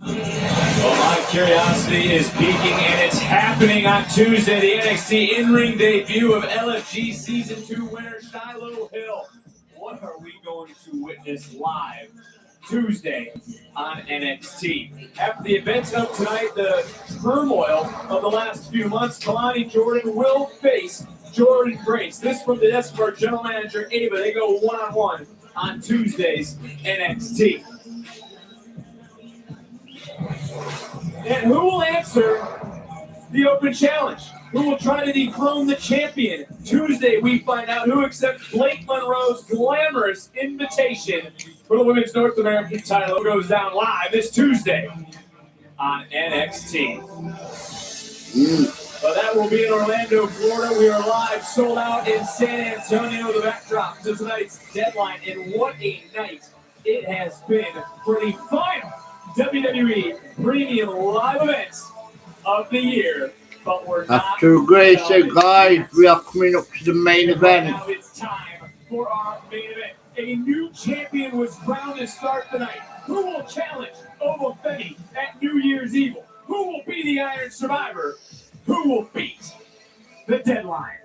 Well, my curiosity is peaking, and it's happening on Tuesday. The NXT in-ring debut of LFG Season 2 winner Shiloh Hill. What are we going to witness live Tuesday on NXT? After the events of tonight, the turmoil of the last few months, Kalani Jordan will face Jordan Grace. This from the desk of our general manager, Ava. They go one-on-one on Tuesday's NXT. And who will answer the open challenge? Who will try to dethrone the champion? Tuesday, we find out who accepts Blake Monroe's glamorous invitation for the Women's North American title. It goes down live this Tuesday on NXT. But that will be in Orlando, Florida. We are live, sold out in San Antonio. The backdrop to tonight's deadline. And what a night it has been for the final WWE Premium Live Events of the year. But we're not. After a great show, guys, we are coming up to the main event. Now it's time for our main event. A new champion was crowned to start the night. Who will challenge Oba Femi at New Year's Evil? Who will be the Iron Survivor? Who will beat the Deadline?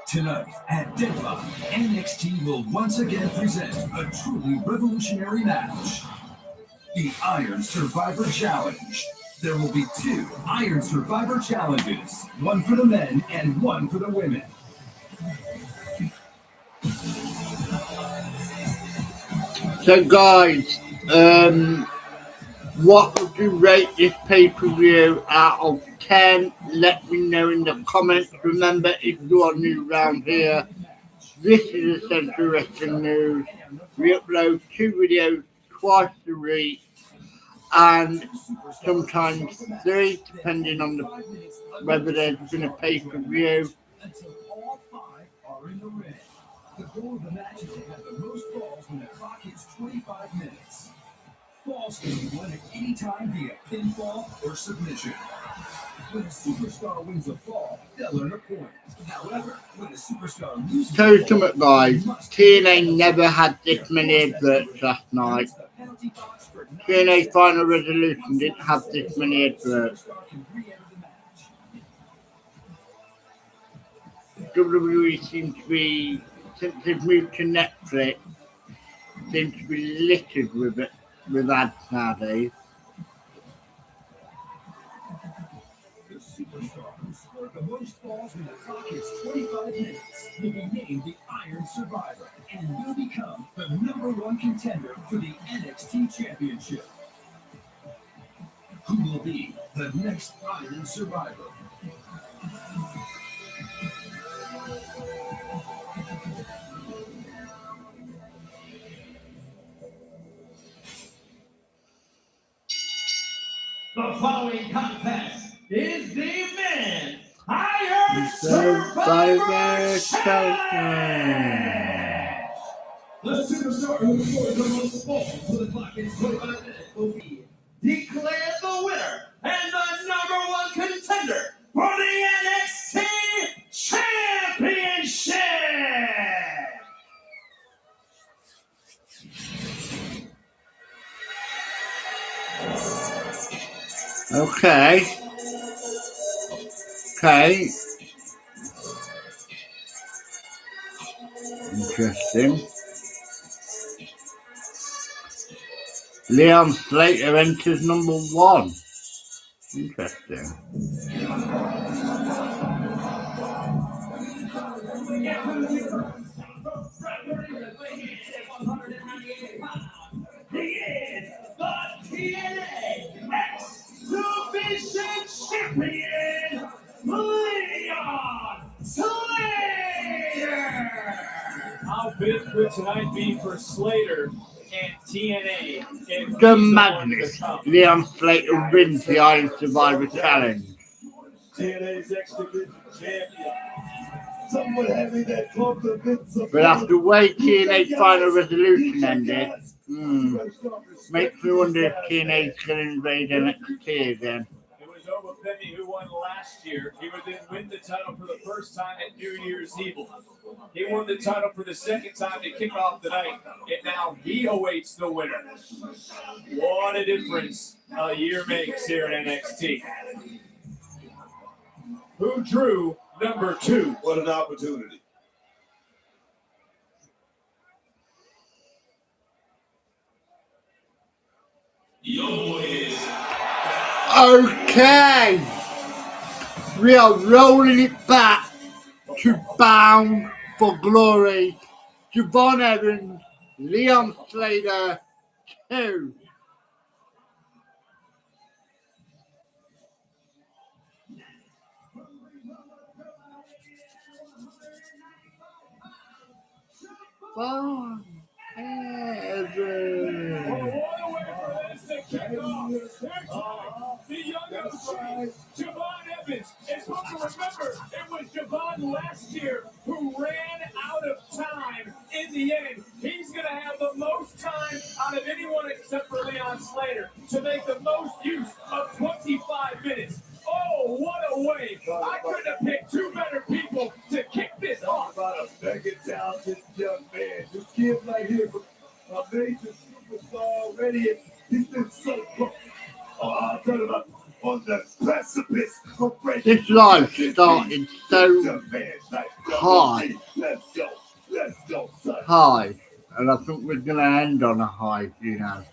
Tonight at Deadline, NXT will once again present a truly revolutionary match. The Iron Survivor Challenge. There will be 2 Iron Survivor Challenges, one for the men and one for the women. So guys, what would you rate this pay-per-view out of 10? Let me know in the comments. Remember, if you are new around here, this is Essential Wrestling News. We upload 2 videos twice a week and sometimes 3, depending on whether there's been a pay-per-view. Until all 5 are in the ring. The goal of the match is to have the most falls when the clock hits 25 minutes. Falls can be won at any time via pinfall or submission. When a superstar wins a fall, they'll earn a point. However, when a superstar loses Tell you something, guys. TNA never had this many adverts last night. TNA Final Resolution didn't have this many adverts. WWE seems to be, since they've moved to Netflix, seems to be littered with ads nowadays. The superstar who scored the most falls when the clock hits 25 minutes will be named the Iron Survivor and will become the #1 contender for the NXT Championship. Who will be the next Iron Survivor? The following contest is the men's Iron Survivor Challenge. The superstar who scores the most falls for the clock is 25 minutes will be declared the winner and the #1 contender for the NXT Championship. Okay. Interesting. Leon Slater enters #1. Interesting. He is the TNA Exhibition Champion, Leon Slater. How big could tonight be for Slater and TNA? The Madness. Leon Slater wins the Iron Survivor Challenge. TNA's Exhibition Champion. Someone having that confidence of But after the way TNA Final Resolution ended, makes me wonder if TNA's going to invade NXT again. It was Oba Femi who won last year. He would then win the title for the first time at New Year's Eve. He won the title for the second time to kick off the night, and now he awaits the winner. What a difference a year makes here at NXT. Who drew number 2? What an opportunity. Okay, we are rolling it back to Bound for Glory. Javon Evans, Leon Slater 2. Javon Evans. The young Javon Evans. It's hard to remember it was Javon last year who ran out of time in the end. He's going to have the most time out of anyone except for Leon Slater to make the most use of 25 minutes. Oh, what a way. I couldn't have picked 2 better people to kick this off. About a mega talented young man. This kid right here, a major superstar already. He's been so close. Oh, I'll tell you about on the precipice of breaking. This live started so high. Let's go, son. High. And I think we're going to end on a high, you know.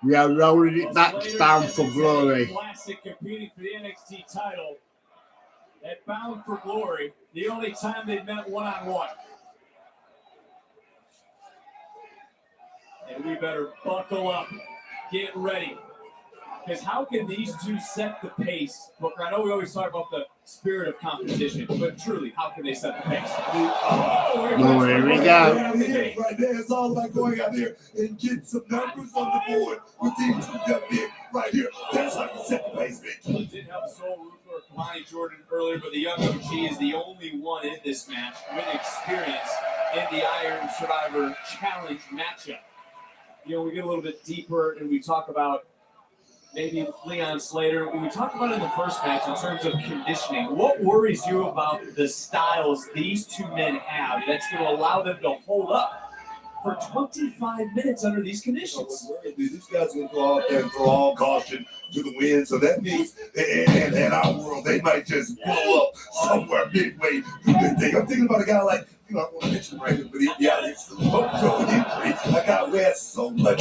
We are rolling it back to Bound for Glory. Classic competing for the NXT title at Bound for Glory. The only time they've met one-on-one. And we better buckle up, get ready. Because how can these two set the pace? Booker, I know we always talk about the spirit of competition, but truly, how can they set the pace? Oh, here we go. Right there, it's all about going out there and getting some numbers on the board with these two young men right here. That's how you set the pace, bitch. It did help Soul Roofer or Kamani Jordan earlier, but the young OG is the only one in this match with experience in the Iron Survivor Challenge matchup. You know, we get a little bit deeper and we talk about maybe Leon Slater. We talked about it in the first match in terms of conditioning. What worries you about the styles these two men have that's going to allow them to hold up for 25 minutes under these conditions? These guys will go out there and throw all caution to the wind. So that means in our world, they might just blow up somewhere midway through this thing. I'm thinking about a guy like, you know, I want to mention Brandon, but he'd be out here through injury. A guy who has so much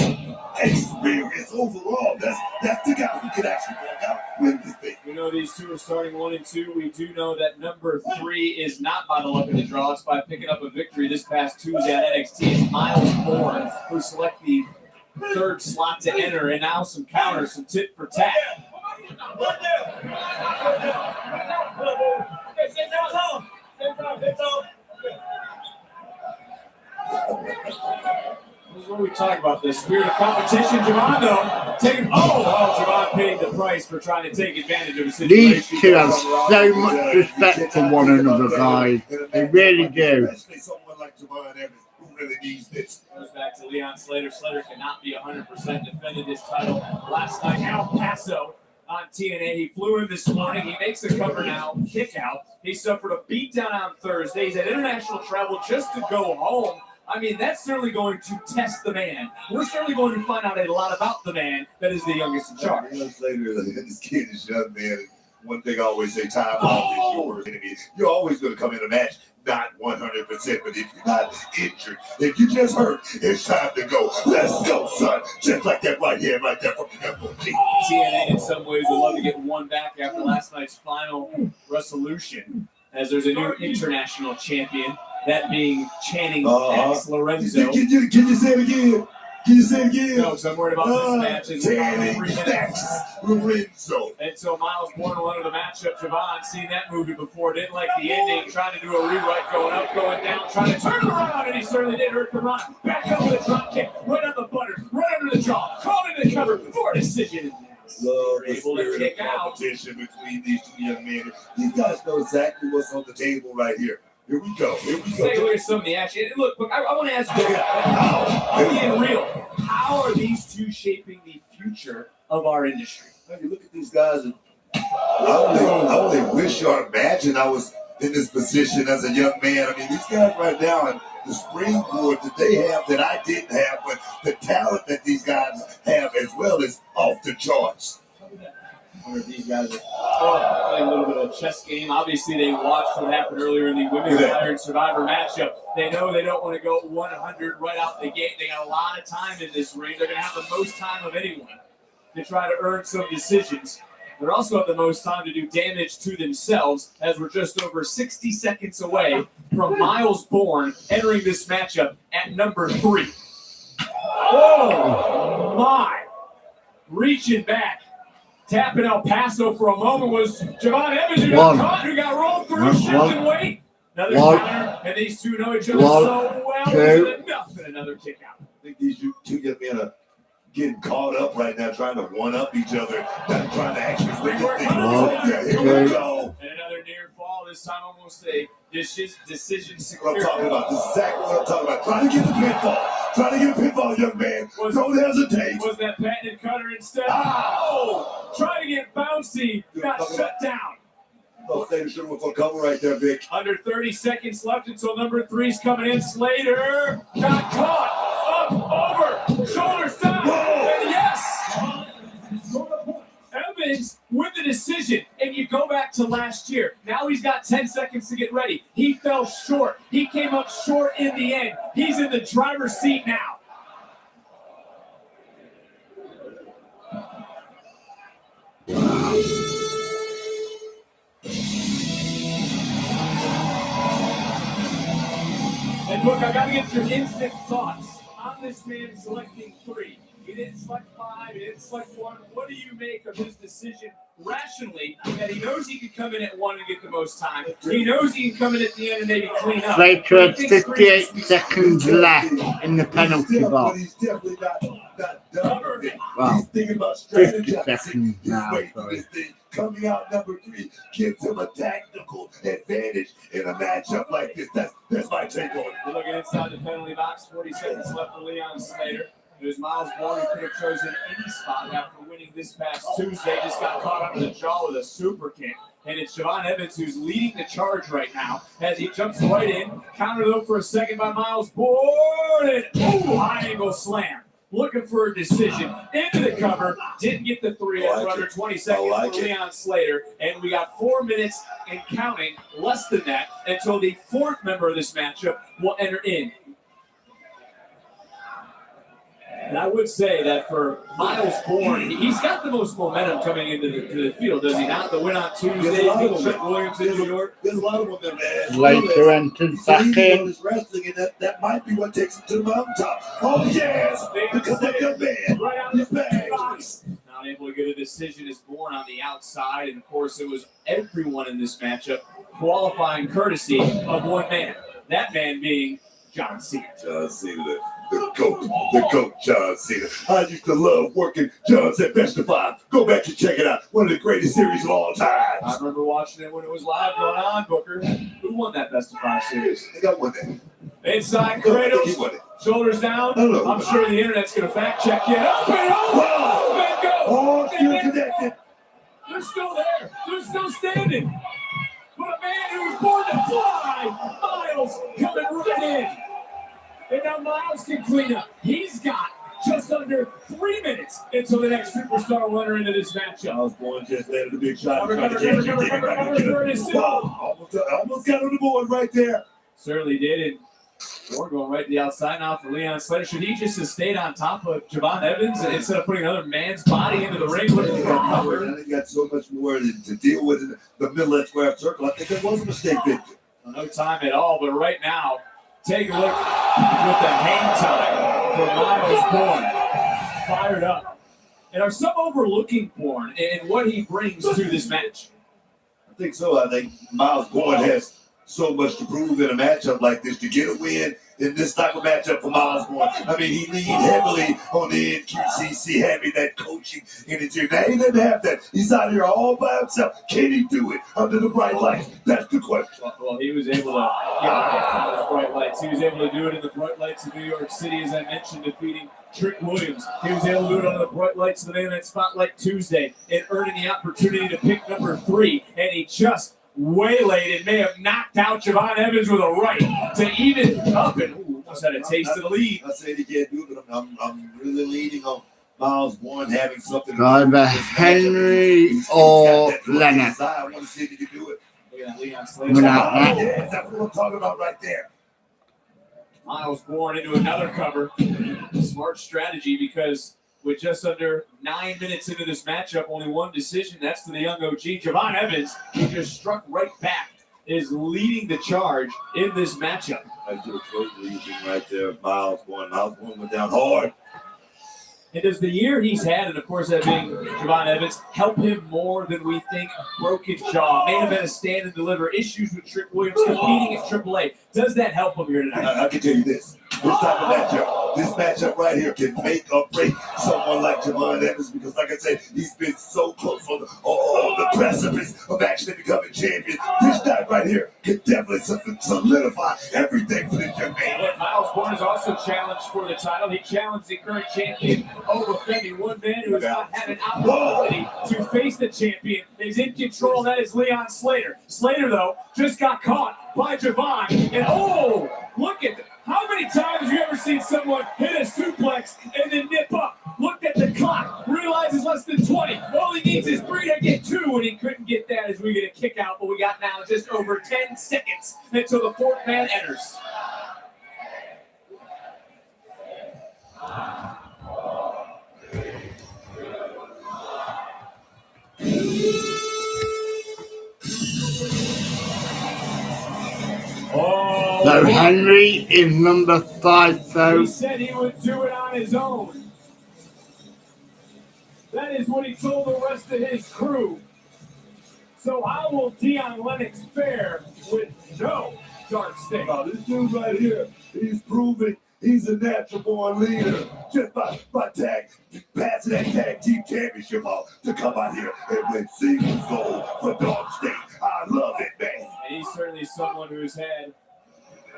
experience overall. That's the guy who can actually go out win this thing. We know these two are starting 1 and 2. We do know that number 3 is not by the luck of the draw. It's by picking up a victory this past Tuesday at NXT. It's Miles Bourne who select the 3rd slot to enter, and now some counters, some tit for tat. This is what we talk about, the spirit of competition. Javon, though, Javon paid the price for trying to take advantage of the situation. These two have so much respect for one another, guys. They really do. Especially someone like Javon Evans, who really needs this. Goes back to Leon Slater. Slater cannot be 100%. Defended his title last night. El Paso on TNA. He flew in this morning. He makes the cover now. Kick out. He suffered a beatdown on Thursday. He's had international travel just to go home. I mean, that's certainly going to test the man. We're certainly going to find out a lot about the man that is the youngest in charge. Slater, this kid is young, man. One thing I always say, time out is yours. Enemy. You're always going to come in a match not 100%, but if you're not injured, if you just hurt, it's time to go. Let's go, son. right here, right there from the FOG. TNA in some ways would love to get one back after last night's final resolution, as there's a new international champion, that being Channing X Lorenzo. Can you say it again? Can you say it again? No, so I'm worried about this match. It's Channing X Lorenzo. And so Miles Borne will enter the matchup. Javon, seen that movie before, didn't like the ending, trying to do a rewrite, going up, going down, trying to turn around, and he certainly did. Hurt the run. Back up with a drop kick, right on the butter, right under the jaw, caught in the cover for a decision. Love the Able to spirit kick of out. competition between these two young men. These guys know exactly what's on the table right here. Here we go. Here we Let's take a go. look at some of the action. And look, I want to ask you, I'm being real. How are these two shaping the future of our industry? You look at these guys, and I only wish or imagine I was in this position as a young man. I mean, these guys right now, and the springboard that they have that I didn't have, but the talent that these guys have as well is off the charts. I wonder if these guys are playing a little bit of a chess game. Obviously, they watched what happened earlier in the Women's Iron Survivor matchup. They know they don't want to go 100 right out the gate. They got a lot of time in this ring. They're going to have the most time of anyone to try to earn some decisions. They also have the most time to do damage to themselves, as we're just over 60 seconds away from Miles Borne entering this matchup at number 3. Oh, my. Reaching back. Tapping El Paso for a moment was Javon Evans, who got caught, who got rolled through, shifting weight. Another counter, and these two know each other so well. It's enough, and another kick out. I think these two young men are getting caught up right now, trying to one-up each other, not trying to actually win this thing. Here we go. And another near fall, this time almost a decision What secure. I'm talking about. This is exactly what I'm talking about. Trying to get the pinfall. Trying to get a pinfall, young man. Don't hesitate. Was that patented cutter instead? Oh! Trying to get bouncy, got shut down. Oh, Slater should have cover right there, Vic. Under 30 seconds left until number 3's coming in. Slater got caught. Up, over, shoulders down. And yes! Evans with the decision. And you go back to last year. Now he's got 10 seconds to get ready. He fell short. He came up short in the end. He's in the driver's seat now. And look, I gotta get your instant thoughts on this man selecting 3. He didn't select 5, he didn't select 1. What do you make of his decision rationally that he knows he can come in at 1 and get the most time? He knows he can come in at the end and maybe clean up. Slater had 58 seconds left in the penalty box. He's definitely not done with it. Wow. He's thinking about 50 strategizing. seconds now. Wait for this thing. Coming out number 3 gives him a tactical advantage in a matchup like this. That's my take on it. We're looking inside the penalty box. 40 seconds left for Leon Slater. There's Miles Borne, who could have chosen any spot after winning this past Tuesday. Just got caught under the jaw with a super kick. And it's Javon Evans who's leading the charge right now as he jumps right in. Counter though for a second by Miles Borne. And high angle slam. Looking for a decision. Into the cover. Didn't get the 3 after under 20 seconds for Leon Slater. And we got 4 minutes and counting, less than that, until the 4th member of this matchup will enter in. And I would say that for Miles Borne, he's got the most momentum coming into the field, does he not? The win on Tuesday, Trent Williams in New York. There's a lot of momentum, man. Later entered back in. Wrestling, and that might be what takes him to the mountaintop. Oh, yes! Because that young man, right out he's the back. box. Not able to get a decision is Borne on the outside. And, of course, it was everyone in this matchup qualifying courtesy of one man. That man being John Cena. John Cena, the GOAT, John Cena. I used to love working John's at Best of 5. Go back and check it out. One of the greatest series of all time. I remember watching it when it was live going on, Booker. Who won that Best of 5 series? I got one there. Inside cradles, shoulders down. I'm sure the internet's going to fact check you. Up and over. Let go. Oh, still connected. They're still there. They're still standing. But a man who was born to fly, Miles, coming right in. And now Miles can clean up. He's got just under 3 minutes until the next superstar will enter into this matchup. Miles Borne just landed a big shot. Cover, Almost got on the board right there. Certainly did. And Bourne going right to the outside now for Leon Slater. Should he just have stayed on top of Javon Evans instead of putting another man's body into the ring looking for a cover? And he got so much more to deal with in the middle of that square circle. I think that was a mistake, Victor. No time at all, but right now, take a look with the hang time for Miles Bourne. Fired up. And are some overlooking Bourne and what he brings to this match? I think so. I think Miles Bourne has so much to prove in a matchup like this to get a win in this type of matchup for Miles Bourne. I mean, he leaned heavily on the NQCC, having that coaching in his ear. Now, he didn't have that. He's out here all by himself. Can he do it under the bright lights? That's the question. Well, he was able to get out of those bright lights. He was able to do it in the bright lights of New York City, as I mentioned, defeating Trick Williams. He was able to do it under the bright lights of the Main Event Spotlight Tuesday and earning the opportunity to pick number 3, and he just waylaid and may have knocked out Javon Evans with a right to even up and almost had a taste of the lead. I said he can't do it, but I'm really leaning on Miles Bourne having something. Either Henry or Leonard. I want to see if he can do it. Look at Leon Slater. Without that. Yeah, that's what I'm talking about right there. Miles Bourne into another cover. Smart strategy, because with just under 9 minutes into this matchup, only one decision. That's to the young OG. Javon Evans, who just struck right back, is leading the charge in this matchup. That's a great leading right there. Miles Bourne. Miles Bourne went down hard. And does the year he's had, and of course that being Javon Evans, help him more than we think? Broken jaw, main event, a stand and deliver, issues with Trick Williams, competing at AAA. Does that help him here tonight? I can tell you this. This type of matchup, this matchup right here can make or break someone like Javon Evans, because like I said, he's been so close on the precipice of actually becoming champion. This guy right here can definitely solidify everything for this young man. But Miles Bourne is also challenged for the title. He challenged the current champion over Femi. One man who has not had an opportunity to face the champion is in control. That is Leon Slater. Slater, though, just got caught by Javon. And oh, look at that. How many times have you ever seen someone hit a suplex and then nip up? Looked at the clock, realizes less than 20. All he needs is 3 to get 2, and he couldn't get that as we get a kick out. But we got now just over 10 seconds until the 4th man enters. Oh, So Henry is number 5, so he said he would do it on his own. That is what he told the rest of his crew. So how will Dion Lennox fare with no dark stick? Oh, this dude right here, he's proving he's a natural born leader just by passing that tag team championship off to come out here and win single gold for Dark State. I love it, man. And he's certainly someone who's had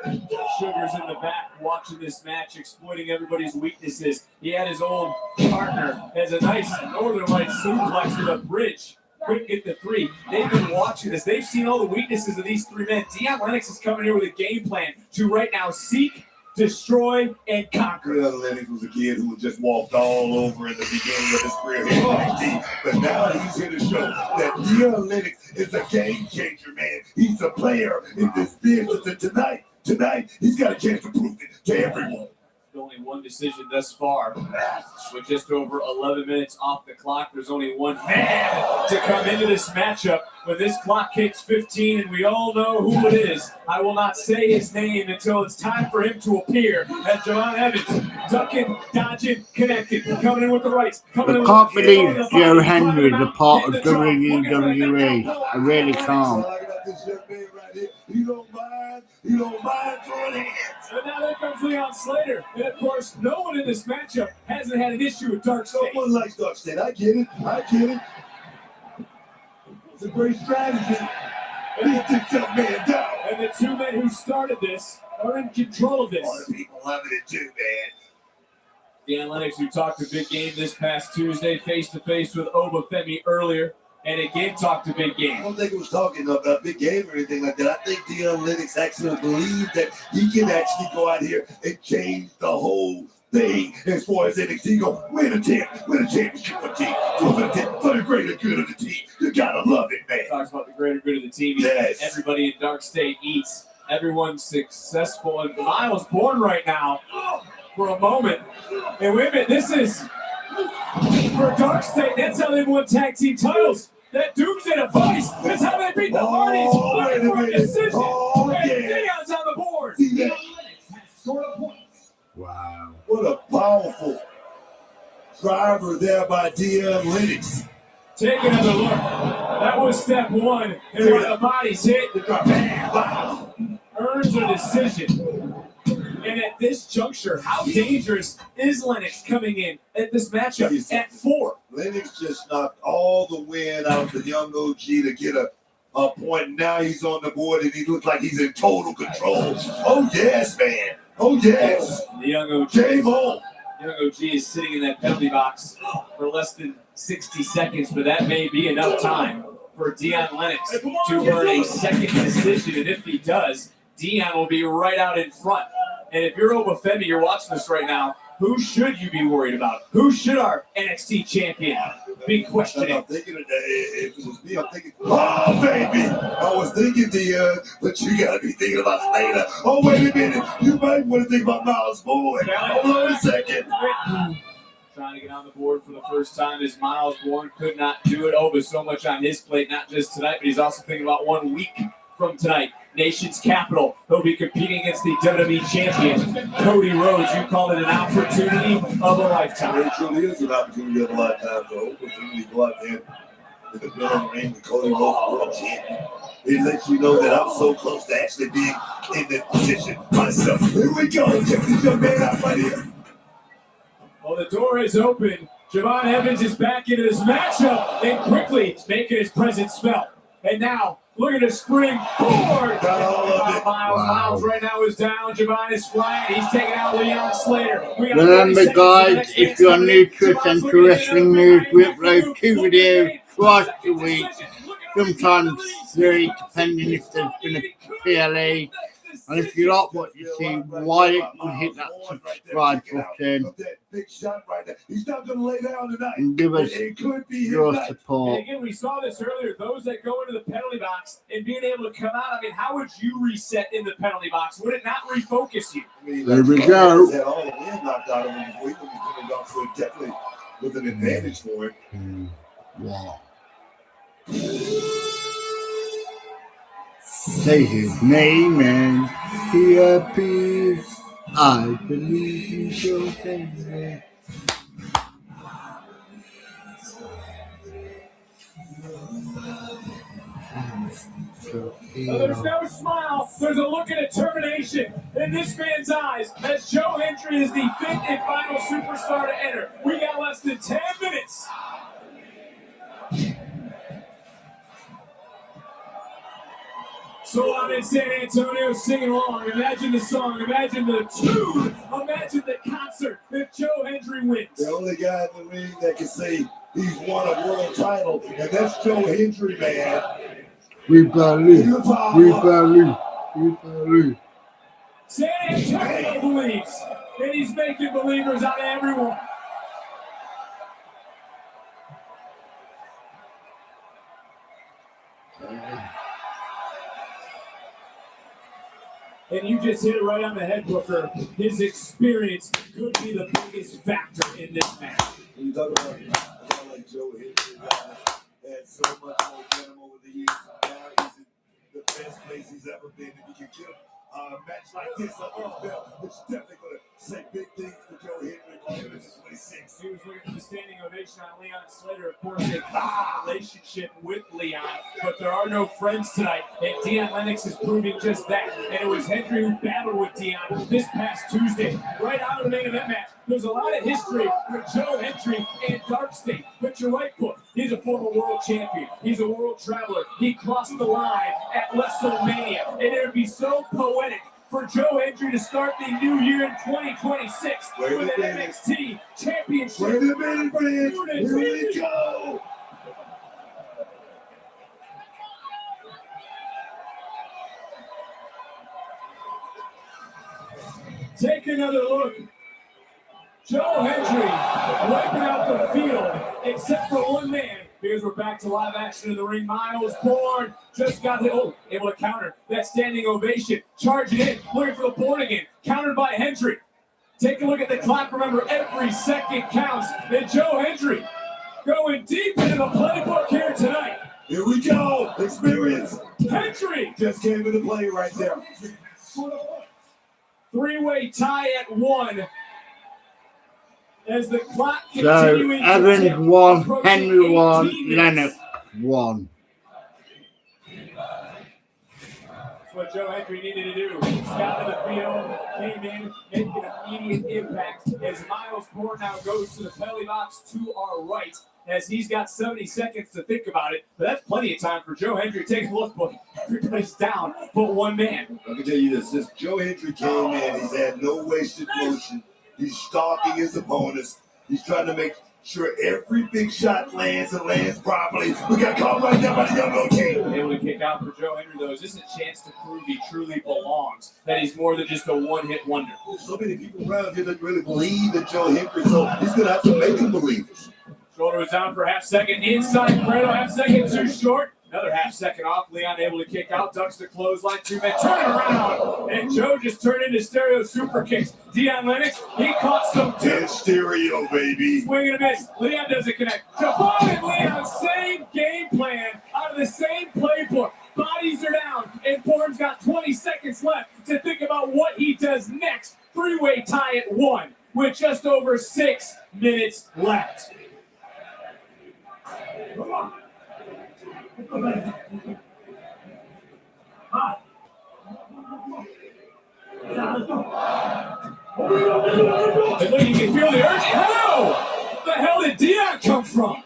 sugars in the back watching this match, exploiting everybody's weaknesses. He had his old partner as a nice Northern Lights suplex with a bridge. Quick get the 3. They've been watching this. They've seen all the weaknesses of these 3 men. Dion Lennox is coming here with a game plan to right now seek, destroy, and conquer. Dion Lennox was a kid who just walked all over in the beginning of his career here in NXT, but now he's here to show that Dion Lennox is a game changer, man. He's a player in this business, and tonight he's got a chance to prove it to everyone. Only one decision thus far. With just over 11 minutes off the clock, there's only one man to come into this matchup. When this clock hits 15, and we all know who it is, I will not say his name until it's time for him to appear. As Javon Evans, ducking, dodging, connected, coming in with the rights. I can't believe Joe Henry is a part of WWE. I really can't. He don't mind throwing hands. And now there comes Leon Slater. And of course, no one in this matchup hasn't had an issue with Dark State. No one likes Dark State. I get it. It's a great strategy. He took that man down. And the 2 men who started this are in control of this. All the people loving it too, man. Dan Lennox, who talked a big game this past Tuesday, face-to-face with Obafemi earlier. And again, talked a big game. I don't think it was talking about big game or anything like that. I think Dion Lennox actually believed that he can actually go out here and change the whole thing as far as NXT go. Win a championship for the team. For the greater good of the team. You gotta love it, man. Talks about the greater good of the team. Yes. Everybody in Dark State eats everyone's successful. And Miles Bourne right now for a moment. And wait a minute, this is for Dark State. That's how they won tag team titles. That Doomsday device. That's how they beat the Hardys. Looking for a decision. And Dion's on the board. See that? Wow. What a powerful driver there by Dion Lennox. Take another look. That was step one. And when the body's hit, bam, earns a decision. And at this juncture, how dangerous is Lennox coming in at this matchup at 4? Lennox just knocked all the wind out of the young OG to get a point. Now he's on the board and he looks like he's in total control. Oh, yes, man. Oh, yes. The young OG. Game on. Young OG is sitting in that penalty box for less than 60 seconds, but that may be enough time for Dion Lennox to earn a second decision. And if he does, Dion will be right out in front. And if you're Obafemi, you're watching this right now, who should you be worried about? Who should our NXT champion be questioning? I'm thinking if it was me, I'm thinking, oh, baby. I was thinking Dion, but you got to be thinking about Slater. Oh, wait a minute. You might want to think about Miles Bourne. Hold on a second. Trying to get on the board for the first time as Miles Bourne could not do it. But so much on his plate, not just tonight, but he's also thinking about 1 week from tonight. Nation's capital. He'll be competing against the WWE champion, Cody Rhodes. You call it an opportunity of a lifetime. It truly is an opportunity of a lifetime. So opportunity to go out there in the building ring with Cody Rhodes, world champion. It lets you know that I'm so close to actually being in the position myself. Here we go. Check this young man out right here. Well, the door is open. Javon Evans is back into this matchup and quickly making his presence felt. And now, look at the spring forward. Miles right now is down. Javon is flying. He's taking out Leon Slater. Remember, guys, if you're new to us and to wrestling news, we upload 2 videos twice a week, sometimes 3, depending if there's been a PLE. And if you like what you see, why don't you hit that subscribe button Big shot right there. He's not going to lay down tonight. and give us your And support. again, we saw this earlier. Those that go into the penalty box and being able to come out, I mean, how would you reset in the penalty box? Would it not refocus you? There we go. Had all the wind knocked out of him before he would be coming off, so definitely with an advantage for him. Wow. Say his name and he appears. I believe he's your favorite. There's no smile. There's a look of determination in this man's eyes as Joe Hendry is the 5th and final superstar to enter. We got less than 10 minutes. So I'm in San Antonio singing along. Imagine the song, imagine the tune, imagine the concert if Joe Hendry wins. The only guy in the ring that can say he's won a world title, and that's Joe Hendry, man. We believe. We believe. We believe. San Antonio believes, and he's making believers out of everyone. And you just hit it right on the head, Booker. His experience could be the biggest factor in this match. When you talk about a guy like Joe Hendry, had so much momentum over the years. Now he's in the best place he's ever been. If you can get a match like this under his belt, it's definitely going to say big things for Joe Hendry going into 26. He was looking for the standing ovation on Leon Slater. Of course, a relationship with Leon, but there are no friends tonight. And Dion Lennox is proving just that. And it was Hendry who battled with Dion this past Tuesday, right out of the main event match. There's a lot of history with Joe Hendry and Dark State. But you're right, Book. He's a former world champion. He's a world traveler. He crossed the line at WrestleMania. And it would be so poetic for Joe Hendry to start the new year in 2026 with an NXT Championship. Wait a minute, man. Here we go. Take another look. Joe Hendry wiping out the field, except for one man, because we're back to live action in the ring. Miles Bourne just got hit. Oh, able to counter that standing ovation. Charging in, looking for the board again. Countered by Hendry. Take a look at the clock. Remember, every second counts. And Joe Hendry going deep into the playbook here tonight. Here we go. Experience. Hendry Just came into play right there. Three-way tie at 1. As the clock So continuing to Evans tick, 1, approaching Henry 1, 18 minutes. Lennox 1. That's what Joe Hendry needed to do. Scouted the field, came in, making an immediate impact. As Miles Bourne now goes to the penalty box to our right, as he's got 70 seconds to think about it. But that's plenty of time for Joe Hendry. Take a look, but everybody's down but one man. I can tell you this, since Joe Hendry came in, he's had no wasted motion. He's stalking his opponents. He's trying to make sure every big shot lands and lands properly. We got caught right now by the young OG. Able to kick out for Joe Hendry, though. Is this a chance to prove he truly belongs? That he's more than just a one-hit wonder. So many people around here that really believe in Joe Hendry, so he's going to have to make them believe it. Shoulder was down for half second. Inside Fredo, half second too short. Another half second off. Leon able to kick out. Ducks the clothesline. 2 men turn around. And Joe just turned into stereo super kicks. Dion Lennox, he caught some too. Stereo, baby. Swing and a miss. Leon doesn't connect. Javon and Leon, same game plan out of the same playbook. Bodies are down. And Bourne's got 20 seconds left to think about what he does next. Three-way tie at 1 with just over 6 minutes left. Come on. And look, you can feel the urge. How the hell did Dion come from?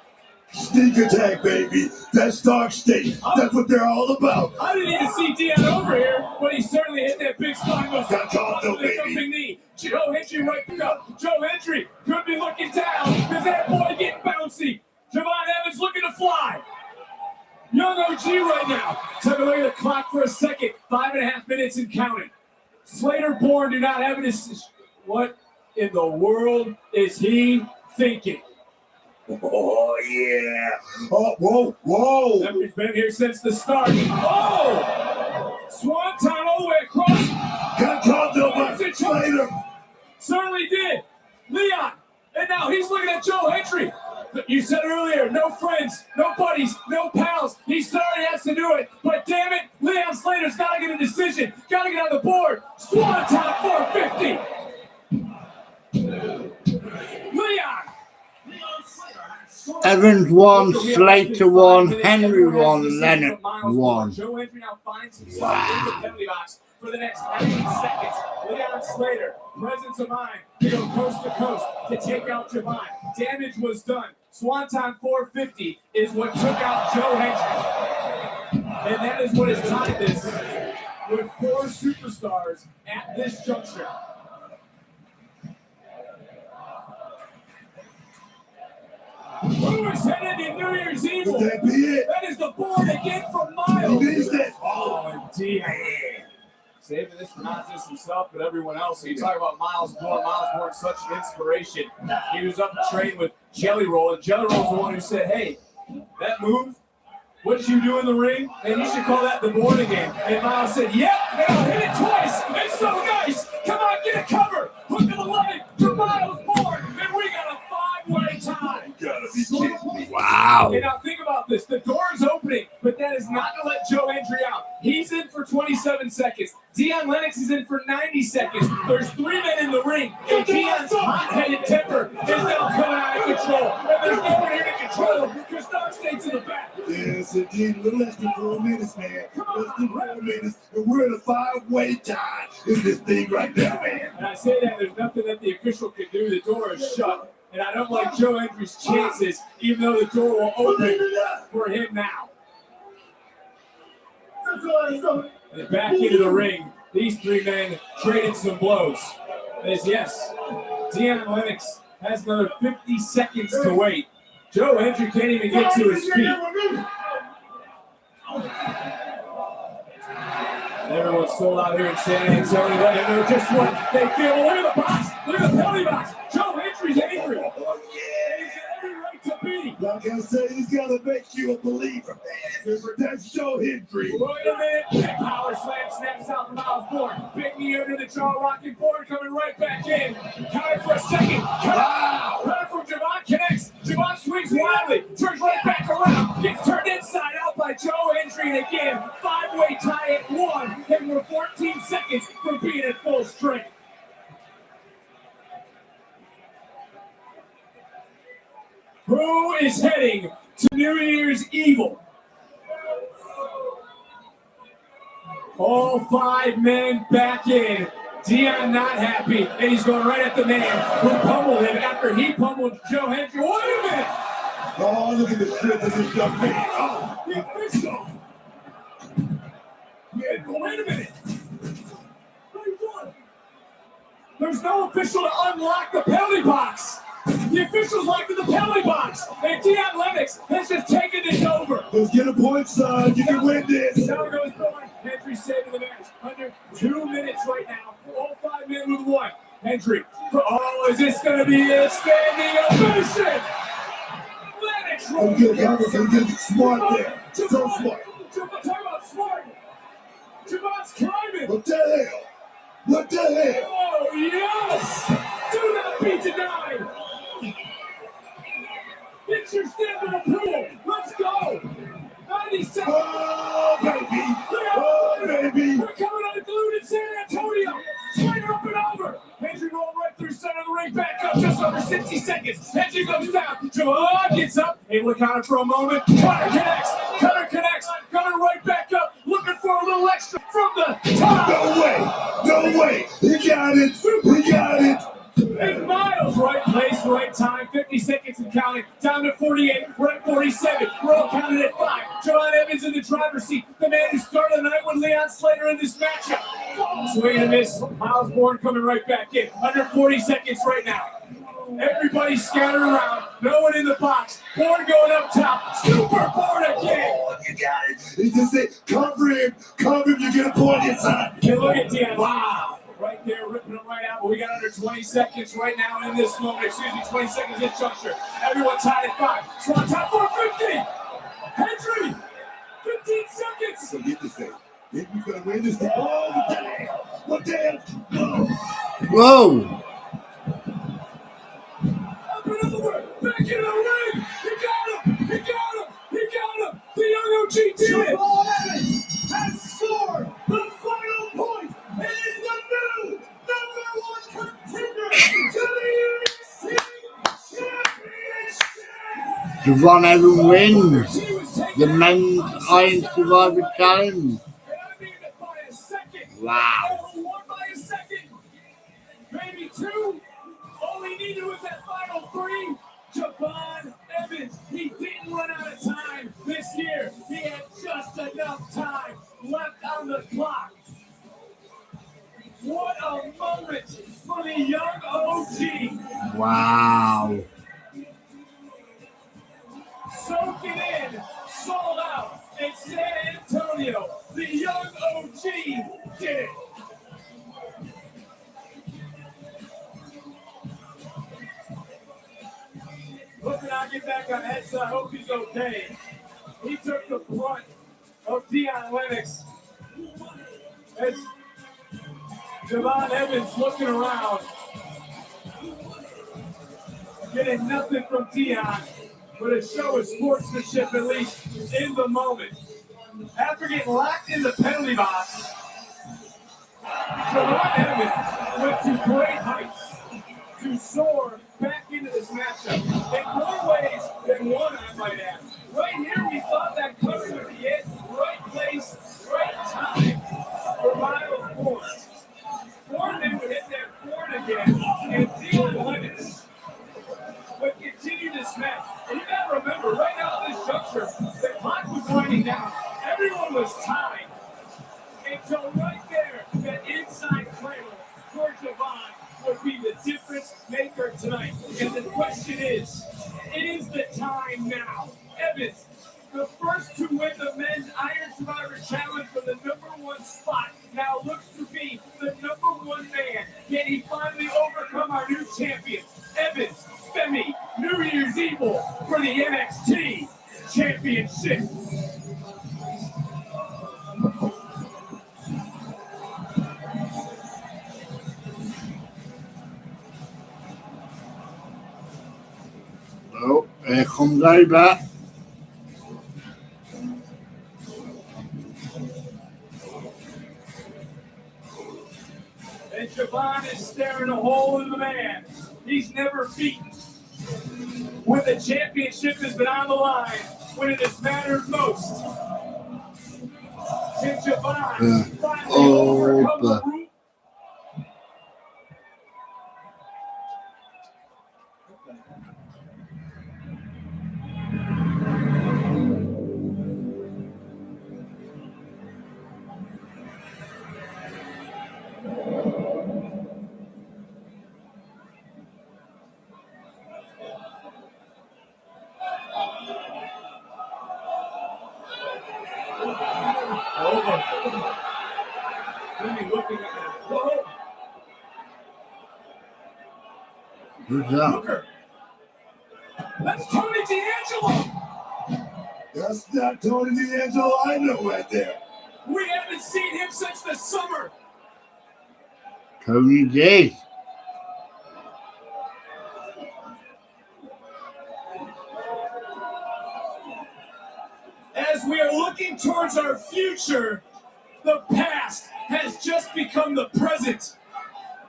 Sneak attack, baby. That's Dark State. That's what they're all about. I didn't even see Dion over here, but he certainly hit that big spot. Got caught though, baby. Knee. Joe Hendry right back up. Joe Hendry could be looking down. Is that boy getting bouncy? Javon Evans looking to fly. Young OG right now. Took a look at the clock for a second. 5.5 minutes and counting. Slater Bourne do not have a decision. What in the world is he thinking? Oh, yeah. Oh, whoa, whoa. He's been here since the start. Oh! Swanton all the way across. Got caught though by Slater. Certainly did. Leon. And now he's looking at Joe Hendry. You said earlier, no friends, no buddies, no pals. He sorry has to do it, but damn it, Leon Slater's got to get a decision. Got to get on the board. Swan top 450. Leon. Evans 1, Slater 1, Henry 1, Lennox 1. Joe Hendry now finds himself in the penalty box for the next 90 seconds. Leon Slater, presence of mind to go coast to coast to take out Javon. Damage was done. Swanton 450 is what took out Joe Hendry. And that is what has tied this with 4 superstars at this juncture. Who is headed to New Year's Eve? Could that be it? That is the board again from Miles. He needs that. Oh, indeed. Saving this for not just himself, but everyone else. So you talk about Miles Bourne. Miles Bourne's such an inspiration. He was up to train with Jelly Roll, and Jelly Roll's the one who said, hey, that move, what you do in the ring, and you should call that the Bourne again. And Miles said, yep, and I'll hit it twice. It's so nice. Come on, get a cover. Hook of the leg for Miles Bourne, and we got a 5-way tie. You gotta be kidding me. Wow. And now think about this. The door is opening, but that is not to let Joe Hendry out. He's in for 27 seconds. Dion Lennox is in for 90 seconds. There's 3 men in the ring. And Dion's hot-headed temper is now coming out of control. And there's no one here to control him because Dark State's in the back. Yes, indeed. Less than 4 minutes, man. Less than 4 minutes. And we're in a 5-way tie in this thing right now, man. And I say that there's nothing that the official can do. The door is shut. And I don't like Joe Hendry's chances, even though the door will open for him now. And back into the ring. These 3 men traded some blows. Yes, Dion Lennox has another 50 seconds to wait. Joe Hendry can't even get to his feet. Everyone's sold out here in San Antonio. Let him know just what they feel. Look at the box. Look at the penalty box. Joe Hendry's angry. He's got every right to be. Like I said, he's got to make you a believer, man. That's Joe Hendry. Wait a minute. Big power slam snaps out from Osborne. Big knee under the jaw, rocking forward, coming right back in. Counter for a second. Wow. Counter from Javon connects. Javon swings wildly. Turns right back around. Gets turned inside out by Joe Hendry. And again, 5-way tie at 1. And we're 14 seconds from being at full strength. Who is heading to New Year's Evil? All 5 men back in. Dion not happy, and he's going right at the man who pummeled him after he pummeled Joe Hendry. Wait a minute! Oh, look at the strength of this young man. Oh, The official! Wait a minute! What are you doing? There's no official to unlock the penalty box! The official's locked in the penalty box, and Dion Lennox has just taken this over. Let's get a point, son. You can win this. Now goes Thorne. Hendry saving the match. Under 2 minutes right now. All 5 men with 1. Hendry. Oh, is this going to be a standing ovation? Lennox. I'm getting smart there. So smart. Talk about smart. Javon's climbing. What the hell? What the hell? Oh, yes. Do not be denied. It's your stamp of approval. Let's go. 90 seconds. Oh, baby. Oh, baby. We're coming unglued in San Antonio. Slinger up and over. Hendry rolling right through center of the ring. Back up just under 60 seconds. Hendry goes down. Javon gets up. Able to counter for a moment. Cutter connects. Cutter connects. Coming right back up. Looking for a little extra from the top. No way. No way. He got it. He got it. And Miles, right place, right time, 50 seconds and counting, down to 48, we're at 47, we're all counted at 5. Javon Evans in the driver's seat, the man who started the night with Leon Slater in this matchup. Swing and a miss, Miles Bourne coming right back in, under 40 seconds right now. Everybody scattered around, no one in the box, Bourne going up top, super Bourne again. Oh, you got it. He just said, cover him, you get a point inside. Okay, look at Dion, wow. Right there, ripping it right out, but we got under 20 seconds right now in this moment. 20 seconds this juncture. Everyone tied at 5. Swan top 450. Hendry, 15 seconds. So get this thing. Hendry's going to win this thing. Oh, what the hell? What the hell? Whoa. Up and over, back in the ring. He got him. He got him. He got him. The young OG did it. Javon Evans has scored the final point. It is the new #1 contender to the NXT Championship. Javon Evans wins the Men's Iron Survivor Challenge. Wow. One by a second. Maybe 2. All he needed was that final 3. Javon Evans. He didn't run out of time this year. He had just enough time left on the clock. What a moment for the young OG. Wow. Soak it in, sold out in San Antonio. The young OG did it. Look at I get back on that side. I hope he's okay. He took the brunt of Dion Lennox. As Javon Evans looking around, getting nothing from Dion, but a show of sportsmanship, at least in the moment. After getting locked in the penalty box, Javon Evans went to great heights to soar back into this matchup in more ways than one, I might add. Right here, we thought that cover would be it. Right place, right time for Miles Bourne. Bourne would hit that board again, and Dion Lennox would continue this match. And you gotta remember, right now at this juncture, the clock was winding down. Everyone was tied. And so right there, that inside cradle for Javon would be the difference maker tonight. And the question is the time now? Evans, the first to win the Men's Iron Survivor Challenge for the #1 spot, now looks to be the #1 man. Can he finally overcome our new champion? Evans, Femi, New Year's Evil for the NXT Championship. Oh, here comes Oba. And Javon is staring a hole in the man. He's never beaten. When the championship has been on the line, when it has mattered most. Can Javon finally overcome the roof? Who's that? That's Tony D'Angelo. That's not Tony D'Angelo I know right there. We haven't seen him since the summer. Tony D. As we are looking towards our future, the past has just become the present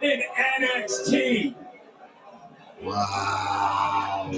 in NXT. Wow.